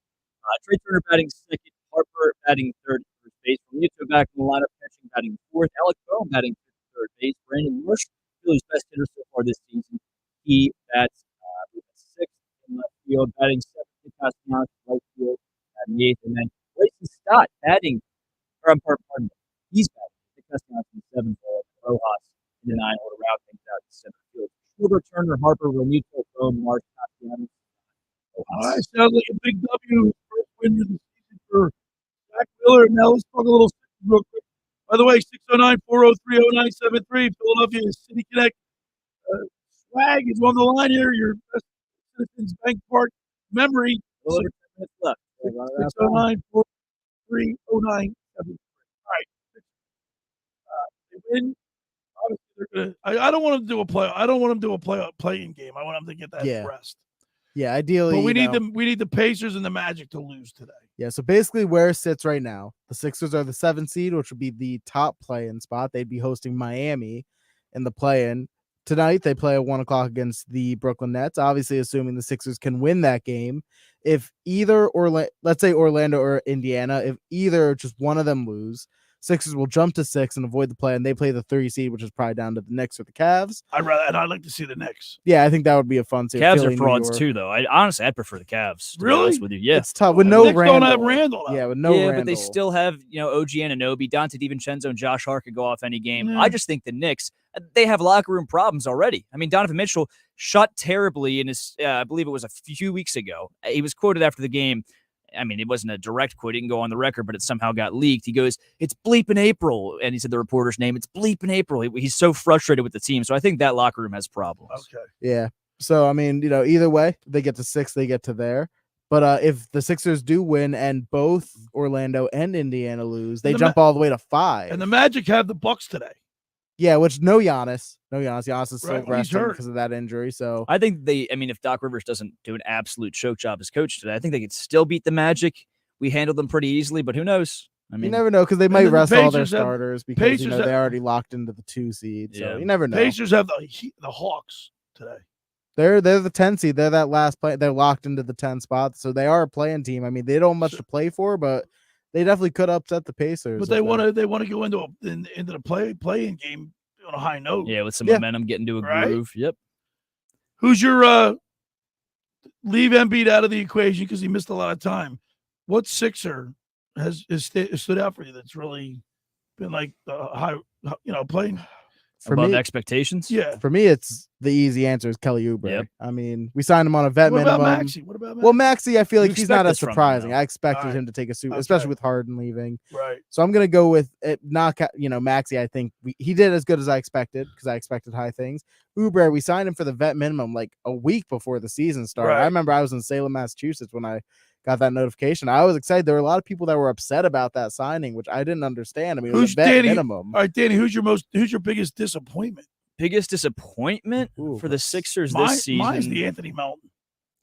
Trey Turner batting second. Harper batting third at first base. Muto back in the lineup, catching batting fourth. Alec Boehm batting third base. Brandon Bush, Phillies' best hitter so far this season. He bats sixth in left field, batting seventh. Castellanos right field, batting eighth, and then Grayson Stott batting. Pardon me. He's batting. Castellanos in seventh. Rojas in the nine to round things out to center field. Schwarber, Turner, Harper, Romuto, Boehm, Marsh, Castellanos. All right, sounds like a big W. First win of the season for Zach Miller. Now let's talk a little real quick. By the way, 609-403-0973, Philadelphia City Connect. Swag is on the line here. Your best Citizens Bank Park memory. 609-403-0973. All right. They win. Obviously, they're gonna. I don't want them to do a play. I don't want them to do a play-in game. I want them to get that rest. Yeah, ideally. But we need the Pacers and the Magic to lose today. Yeah, so basically where it sits right now, the Sixers are the 7th seed, which would be the top play-in spot. They'd be hosting Miami in the play-in. Tonight, they play at 1 o'clock against the Brooklyn Nets, obviously assuming the Sixers can win that game. If either, let's say Orlando or Indiana, if either just one of them lose, Sixers will jump to 6 and avoid the play, and they play the 3 seed, which is probably down to the Knicks or the Cavs. I'd like to see the Knicks. Yeah, I think that would be a fun series. Cavs are frauds too, though. I'd prefer the Cavs. Really? With you. Yeah, it's tough with no Knicks Randall. Don't have Randall. Yeah, with no Randall. But they still have OG Anunoby, Dante DiVincenzo, and Josh Hart could go off any game. I just think the Knicks, they have locker room problems already. I mean, Donovan Mitchell shot terribly in his. I believe it was a few weeks ago. He was quoted after the game. I mean, it wasn't a direct quote. He didn't go on the record, but it somehow got leaked. He goes, "It's bleeping April." And he said the reporter's name. It's bleeping April. He's so frustrated with the team. So I think that locker room has problems. Okay. Yeah. So, I mean, either way, they get to 6, they get to there. But if the Sixers do win and both Orlando and Indiana lose, they jump all the way to 5. And the Magic have the Bucks today. Yeah, which no Giannis. Giannis is still Right, resting because of that injury. So I think if Doc Rivers doesn't do an absolute choke job as coach today, I think they could still beat the Magic we handled them pretty easily, but who knows? I mean, you never know because they might then the rest all their Pacers have- starters because Pacers have- they already locked into the 2 seed. So Yeah. you never know. Pacers have the Hawks today. They're the 10 seed. They're that last play. They're locked into the 10 spot. So they are a playing team. I mean, they don't have much to play for, but they definitely could upset the Pacers. But they want to go into the playing game on a high note. Yeah, with some momentum, get into a Right? groove. Yep. Who's your leave Embiid out of the equation because he missed a lot of time? What Sixer has stood out for you that's really been like high, playing Above expectations? Yeah. For me, it's the easy answer is Kelly Oubre. Yep. I mean, we signed him on a vet What about minimum. Maxey? What about Well, Maxey, I feel You like he's expect not as this from him, surprising. though. I expected Alright. him to take a suit, Okay. especially with Harden leaving. Right. So I'm gonna go with it. Not Maxey. I think he did as good as I expected because I expected high things. Oubre, we signed him for the vet minimum like a week before the season started. Right. I remember I was in Salem, Massachusetts when I got that notification. I was excited. There were a lot of people that were upset about that signing, which I didn't understand. I mean, it was Who's a vet Danny? minimum. All right, Danny. Who's your biggest disappointment? Biggest disappointment for the Sixers Mine- this season. Mine's the Anthony Melton.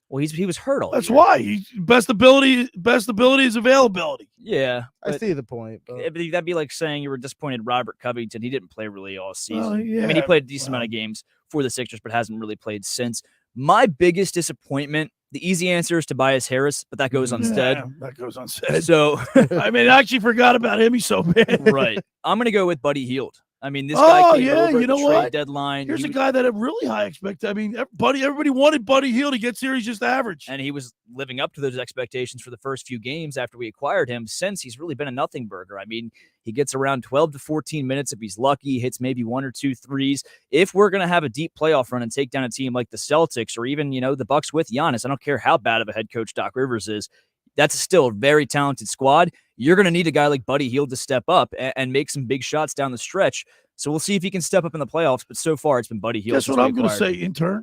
Well, he was hurt all That's year. why best ability is availability. Yeah, I but see the point. But that'd be like saying you were disappointed Robert Covington. He didn't play really all season. Well, I mean, he yeah, played a decent amount of games for the Sixers, but hasn't really played since. My biggest disappointment, the easy answer is Tobias Harris, but that goes unsaid. Yeah, that goes unsaid. So, I mean, I actually forgot about him. He's so bad. right. I'm going to go with Buddy Hield. I mean, this guy came over you at know the trade what? deadline. Here's He a was- guy that had really high expectations. I mean, everybody wanted Buddy Hield. He gets here, he's just average. and he was living up to those expectations for the first few games after we acquired him. Since he's really been a nothing burger. I mean, he gets around 12 to 14 minutes if he's lucky, hits maybe 1 or 2 threes. If we're going to have a deep playoff run and take down a team like the Celtics or even, the Bucks with Giannis, I don't care how bad of a head coach Doc Rivers is. That's still a very talented squad. You're going to need a guy like Buddy Hield to step up and make some big shots down the stretch. So we'll see if he can step up in the playoffs. But so far, it's been Buddy Hield. Guess what I'm going to say, intern?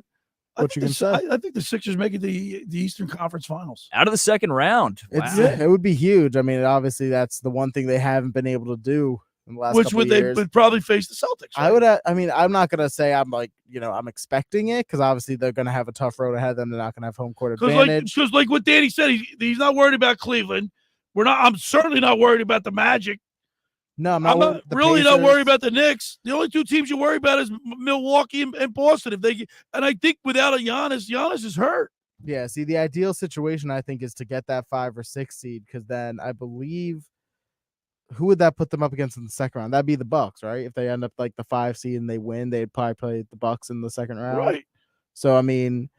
What you gonna say? I think the Sixers make it the Eastern Conference Finals. Out of the second round. It's Wow. it would be huge. I mean, obviously that's the one thing they haven't been able to do in the last Which couple would of they years. would probably face the Celtics. I would. I mean, I'm not gonna say I'm like I'm expecting it because obviously they're gonna have a tough road ahead. Then they're not gonna have home court advantage. Because like what Danny said, he's not worried about Cleveland. I'm certainly not worried about the Magic. No, I'm I'm not. not the really not Pacers. worried about the Knicks. The only 2 teams you worry about is Milwaukee and Boston. And I think without a Giannis is hurt. Yeah. See, the ideal situation I think is to get that 5 or 6 seed because then I believe who would that put them up against in the second round? That'd be the Bucks, right? If they end up like the 5 seed and they win, they'd probably play the Bucks in the second round. Right. So I mean,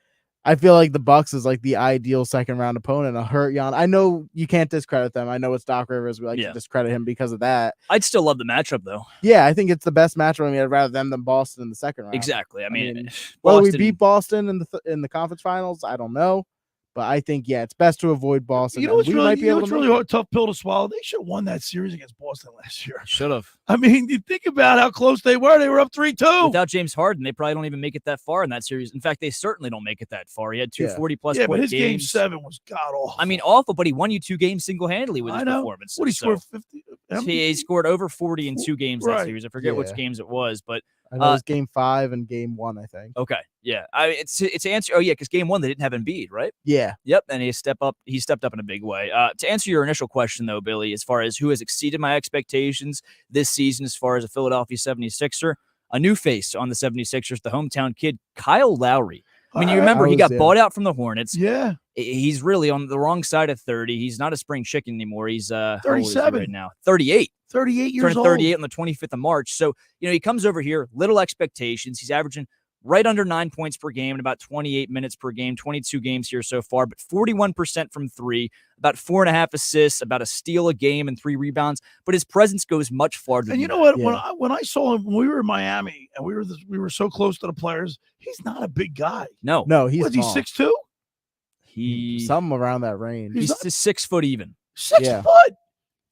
I feel like the Bucks is like the ideal second round opponent. A hurt Giannis. I know you can't discredit them. I know it's Doc Rivers. We like to discredit him because of that. I'd still love the matchup, though. Yeah, I think it's the best matchup. I mean, I'd rather them than Boston in the second round. Exactly. I mean, whether we Boston- beat Boston in the conference finals, I don't know. But I think, it's best to avoid Boston. You know and what's we really, might be able to really make it. hard, tough pill to swallow? They should have won that series against Boston last year. Should have. I mean, you think about how close they were. They were up 3-2. Without James Harden, they probably don't even make it that far in that series. In fact, they certainly don't make it that far. He had 2 40-plus Yeah, point but his game games. 7 was god-awful. I mean, awful, but he won you 2 games single-handedly with his I know. performance. What, he So- scored 50? He scored over 40 in 2 games that Right. series. I forget which Yeah. games it was, but I know it's game 5 and game 1, I think. okay, yeah. It's answer. Oh yeah, because game 1 they didn't have Embiid, right? Yeah. Yep, and he stepped up in a big way. To answer your initial question, though, Billy, as far as who has exceeded my expectations this season as far as a Philadelphia 76er, a new face on the 76ers, the hometown kid, Kyle Lowry. I mean, you remember he got bought out from the Hornets. Yeah. He's really on the wrong side of 30. He's not a spring chicken anymore. He's 37 right now. 38. 38 years Turned old. 38 on the 25th of March. So, he comes over here, little expectations. He's averaging right under 9 points per game and about 28 minutes per game, 22 games here so far, but 41% from 3, about 4.5 assists, about a steal a game and 3 rebounds. But his presence goes much farther. And you know what? When I saw him, when we were in Miami and we were so close to the players, he's not a big guy. No, he's Was he small. 6'2"? Something around that range. He's 6 foot even. 6 Yeah. foot,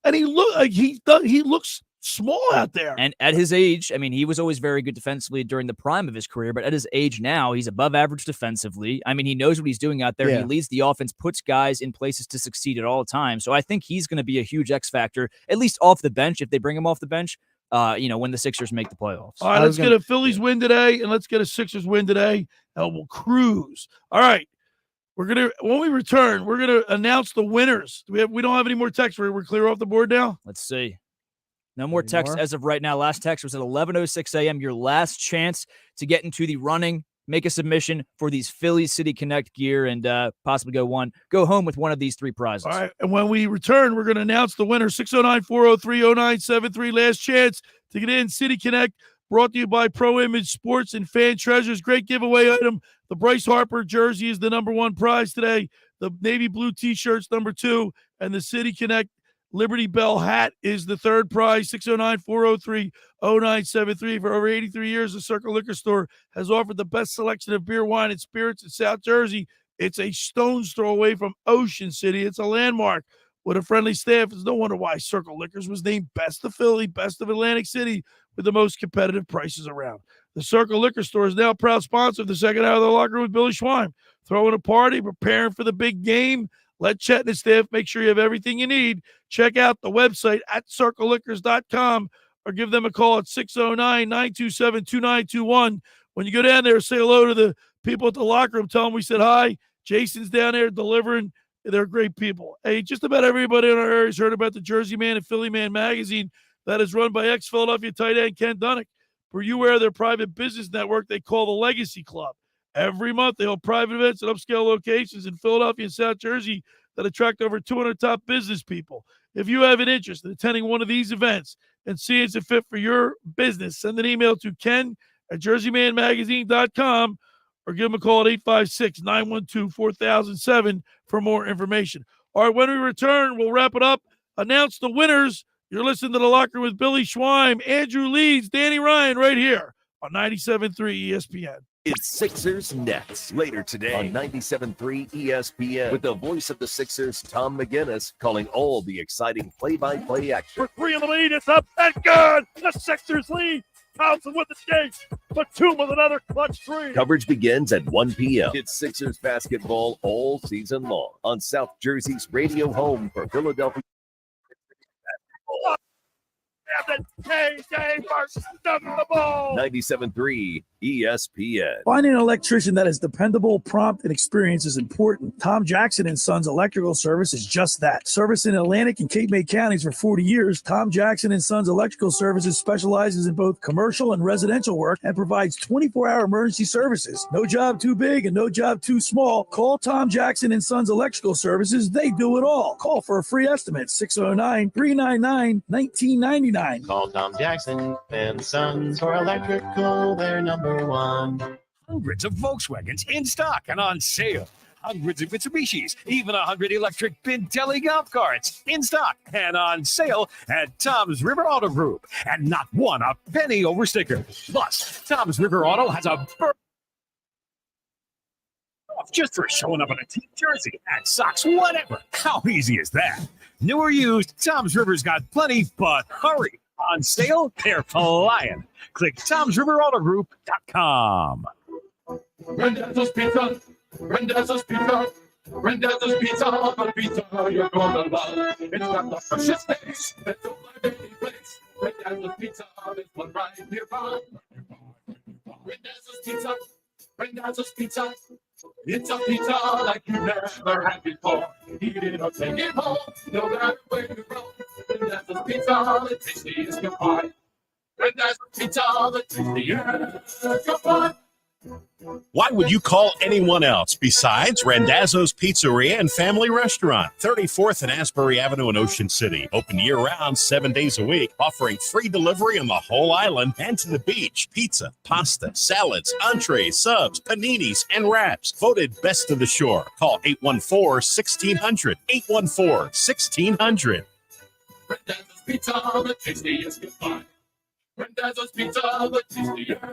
and he looks small out there. And at his age, I mean, he was always very good defensively during the prime of his career, but at his age now, he's above average defensively. I mean, he knows what he's doing out there. Yeah. He leads the offense, puts guys in places to succeed at all times. So I think he's going to be a huge X factor, at least off the bench, if they bring him off the bench, when the Sixers make the playoffs. All right, let's get a Phillies win today, and let's get a Sixers win today, and we'll cruise. All right, When we return, we're gonna announce the winners. We don't have any more text. We're clear off the board now. Let's see. No more text as of right now. Last text was at 11:06 a.m. Your last chance to get into the running. Make a submission for these Phillies City Connect gear and possibly go home with one of these 3 prizes. All right. And when we return, we're going to announce the winner. 609-403-0973. Last chance to get in. City Connect, brought to you by Pro Image Sports and Fan Treasures. Great giveaway item. The Bryce Harper jersey is the number 1 prize today. The navy blue T-shirt's number 2. And the City Connect Liberty Bell hat is the 3rd prize. 609-403-0973. For over 83 years, the Circle Liquor Store has offered the best selection of beer, wine, and spirits in South Jersey. It's a stone's throw away from Ocean City. It's a landmark with a friendly staff. It's no wonder why Circle Liquors was named Best of Philly, Best of Atlantic City, with the most competitive prices around. The Circle Liquor Store is now a proud sponsor of the second hour of the Locker Room with Billy Schwein. Throwing a party, preparing for the big game. Let Chet and his staff make sure you have everything you need. Check out the website at circleliquors.com or give them a call at 609-927-2921. When you go down there, say hello to the people at the locker room. Tell them we said hi. Jason's down there delivering. They're great people. Hey, just about everybody in our area has heard about the Jersey Man and Philly Man magazine that is run by ex-Philadelphia tight end Ken Dunnick. For you aware of their private business network they call the Legacy Club. Every month, they hold private events at upscale locations in Philadelphia and South Jersey that attract over 200 top business people. If you have an interest in attending one of these events and see it's a fit for your business, send an email to ken@jerseymanmagazine.com or give them a call at 856-912-4007 for more information. All right, when we return, we'll wrap it up, announce the winners. You're listening to The Locker Room with Billy Schwein, Andrew Leeds, Danny Ryan, right here on 97.3 ESPN. It's Sixers next, later today on 97.3 ESPN with the voice of the Sixers, Tom McGinnis, calling all the exciting play-by-play action. For 3 in the lead, it's up and good. The Sixers lead. Thompson with the chase. Batum with another clutch 3. Coverage begins at 1 p.m. It's Sixers basketball all season long on South Jersey's radio home for Philadelphia. KJ Marks stuffed the ball. 97.3 ESPN. Finding an electrician that is dependable, prompt, and experienced is important. Tom Jackson & Sons Electrical Service is just that. Servicing Atlantic and Cape May counties for 40 years, Tom Jackson & Sons Electrical Services specializes in both commercial and residential work and provides 24-hour emergency services. No job too big and no job too small. Call Tom Jackson & Sons Electrical Services. They do it all. Call for a free estimate, 609-399-1999. Call Tom Jackson and Sons for electrical. They're number 1. Hundreds of Volkswagens in stock and on sale. Hundreds of Mitsubishis, even 100 electric Pintelli golf carts in stock and on sale at Tom's River Auto Group. And not one a penny over sticker. Plus, Tom's River Auto has a off just for showing up in a team jersey, hat, socks, whatever. How easy is that? New or used, Tom's River's got plenty, but hurry. On sale, they're flying. Click Tom'sRiverAutoGroup.com. Randazzo's Pizza, Randazzo's Pizza, Randazzo's Pizza, the pizza you're gonna love. It's got the freshest taste, that's all my baby place. Randazzo's Pizza, there's one right nearby. Randazzo's Pizza, Randazzo's Pizza. It's a pizza like you never had before. Eat it or take it home, no matter where you go. Randazzo's Pizza, the tastiest you find. Randazzo's Pizza, the tastiest you find. Why would you call anyone else besides Randazzo's Pizzeria and Family Restaurant, 34th and Asbury Avenue in Ocean City. Open year-round, 7 days a week, offering free delivery on the whole island and to the beach. Pizza, pasta, salads, entrees, subs, paninis, and wraps. Voted best of the shore. Call 814-1600. 814-1600. Randazzo's Pizza, the tastiest you find. Randazzo's Pizza, the tastiest.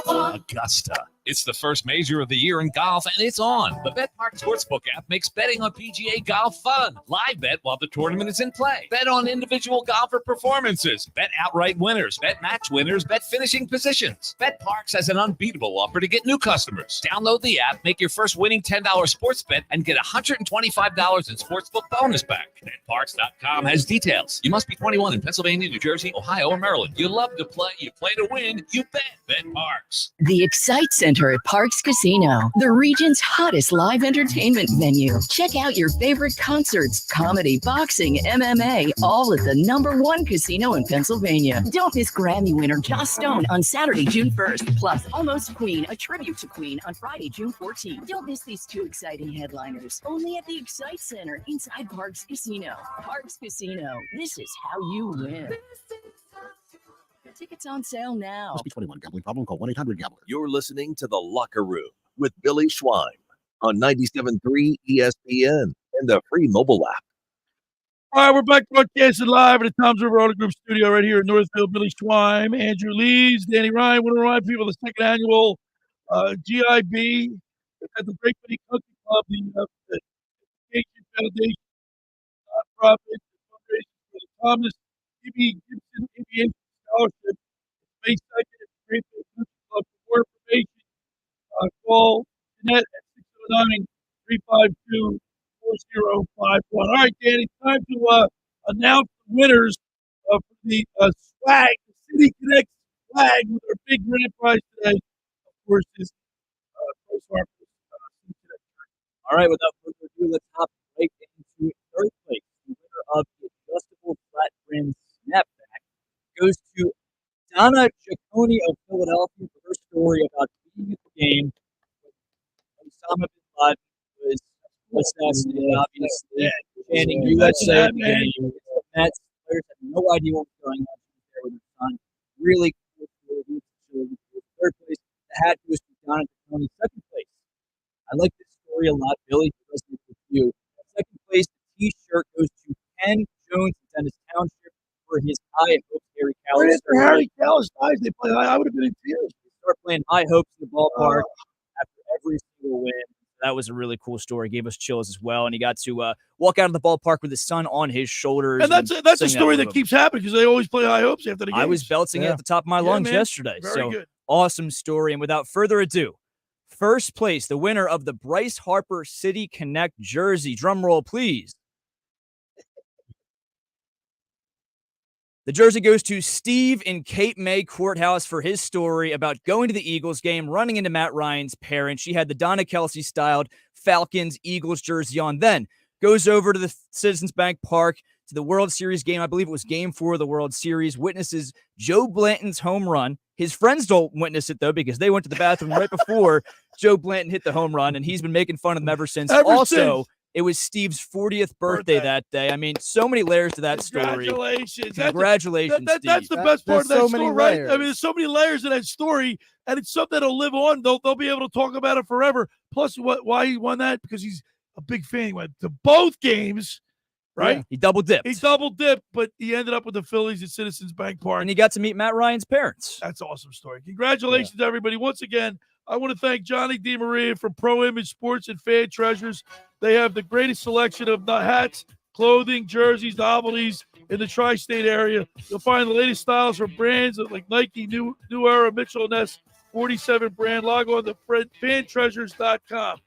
Augusta. It's the first major of the year in golf, and it's on. The BetPark Sportsbook app makes betting on PGA golf fun. Live bet while the tournament is in play. Bet on individual golfer performances. Bet outright winners. Bet match winners. Bet finishing positions. BetParks has an unbeatable offer to get new customers. Download the app, make your first winning $10 sports bet, and get $125 in sportsbook bonus back. BetParks.com has details. You must be 21 in Pennsylvania, New Jersey, Ohio, or Maryland. You love to play. You play to win. You bet. BetParks. The Excite Center Enter Parks Casino, the region's hottest live entertainment venue. Check out your favorite concerts, comedy, boxing, MMA, all at the #1 casino in Pennsylvania. Don't miss Grammy winner Joss Stone on Saturday, June 1st, plus Almost Queen, a tribute to Queen on Friday, June 14th. Don't miss these two exciting headliners, only at the Excite Center inside Parks Casino. Parks Casino, this is how you win. Tickets on sale now. Must be 21. Gambling problem? Call 1-800-GAMBLER. You're listening to The Locker Room with Billy Schwein on 97.3 ESPN and the free mobile app. All right, we're back broadcasting live at the Tom's River Auto Group studio right here in Northfield. Billy Schwein, Andrew Leeds, Danny Ryan. Want to remind people of the second annual GIB at the Great City Country Club, the Education Foundation nonprofit fundraising for the Thomas E.B. Gibson Aviation Scholarship. May 2nd at the Great City Country Club. For more information, call Jeanette at 609-352-4051. All right, Danny, time to announce the winners of the swag, the City Connect swag, with our big grand prize today. Of course, is Bryce Harper's City Connect. All right, without further ado, let's hop right into third place. The winner of the adjustable flat brim snapback goes to Donna Ciccone of Philadelphia for her story about being at the game when Osama bin Laden was assassinated, obviously, chanting USA at the game. The Mets players had no idea what was going on there with her son. Really cool story. Third place, the hat goes to Donna Ciccone. Second place, I like this story a lot, Billy. It resonates with you. Second place, the T-shirt goes to Ken Jones in Dennis Township for his High Hopes Harry Callis. Right after Harry Callis dies, they play. I would have been in tears. They start playing High Hopes in the ballpark after every single win. That was a really cool story. Gave us chills as well. And he got to walk out of the ballpark with his son on his shoulders. And that's a story that keeps happening because they always play High Hopes after the game. I was belting it at the top of my lungs yesterday. Very good. Awesome story. And without further ado, first place, the winner of the Bryce Harper City Connect jersey. Drum roll, please. The jersey goes to Steve in Cape May Courthouse for his story about going to the Eagles game, running into Matt Ryan's parents. She had the Donna Kelsey-styled Falcons-Eagles jersey on. Then goes over to the Citizens Bank Park to the World Series game. I believe it was Game 4 of the World Series. Witnesses Joe Blanton's home run. His friends don't witness it, though, because they went to the bathroom right before Joe Blanton hit the home run, and he's been making fun of them ever since. It was Steve's 40th birthday that day. I mean, so many layers to that story. Congratulations. Congratulations, That's Steve. the best part of that story, right? Layers. I mean, there's so many layers to that story, and it's something that'll live on. They'll be able to talk about it forever. Plus, why he won that? Because he's a big fan. He went to both games, right? Yeah, he double dipped. But he ended up with the Phillies at Citizens Bank Park. And he got to meet Matt Ryan's parents. That's an awesome story. Congratulations, everybody. Once again, I want to thank Johnny DiMaria from Pro Image Sports and Fan Treasures. They have the greatest selection of hats, clothing, jerseys, novelties in the tri-state area. You'll find the latest styles from brands like Nike, New Era, Mitchell & Ness, 47 brand. Log on to fantreasures.com.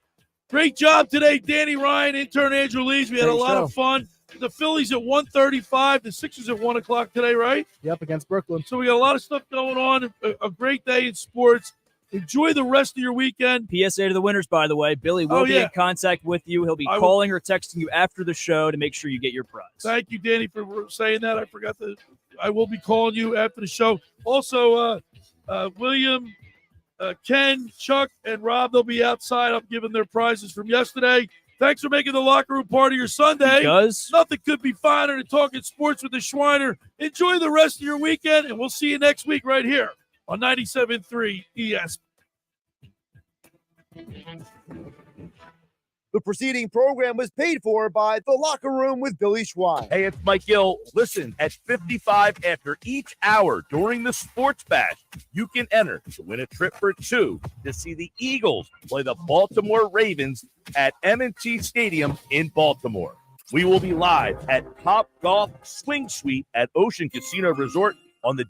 Great job today, Danny Ryan, intern Andrew Leeds. We had a lot of fun. The Phillies at 1:35, the Sixers at 1 o'clock today, right? Yep, against Brooklyn. So we got a lot of stuff going on. A great day in sports. Enjoy the rest of your weekend. PSA to the winners, by the way. Billy will be in contact with you. He'll be calling or texting you after the show to make sure you get your prize. Thank you, Danny, for saying that. I forgot that. I will be calling you after the show. Also, William, Ken, Chuck, and Rob, they'll be outside. I'm giving their prizes from yesterday. Thanks for making the locker room part of your Sunday. Because nothing could be finer than talking sports with the Schweiner. Enjoy the rest of your weekend, and we'll see you next week right here on 97.3 ES. The preceding program was paid for by The Locker Room with Billy Schwein. Hey, it's Mike Gill. Listen, at 55 after each hour during the Sports Bash, you can enter to win a trip for two to see the Eagles play the Baltimore Ravens at M&T Stadium in Baltimore. We will be live at Top Golf Swing Suite at Ocean Casino Resort on the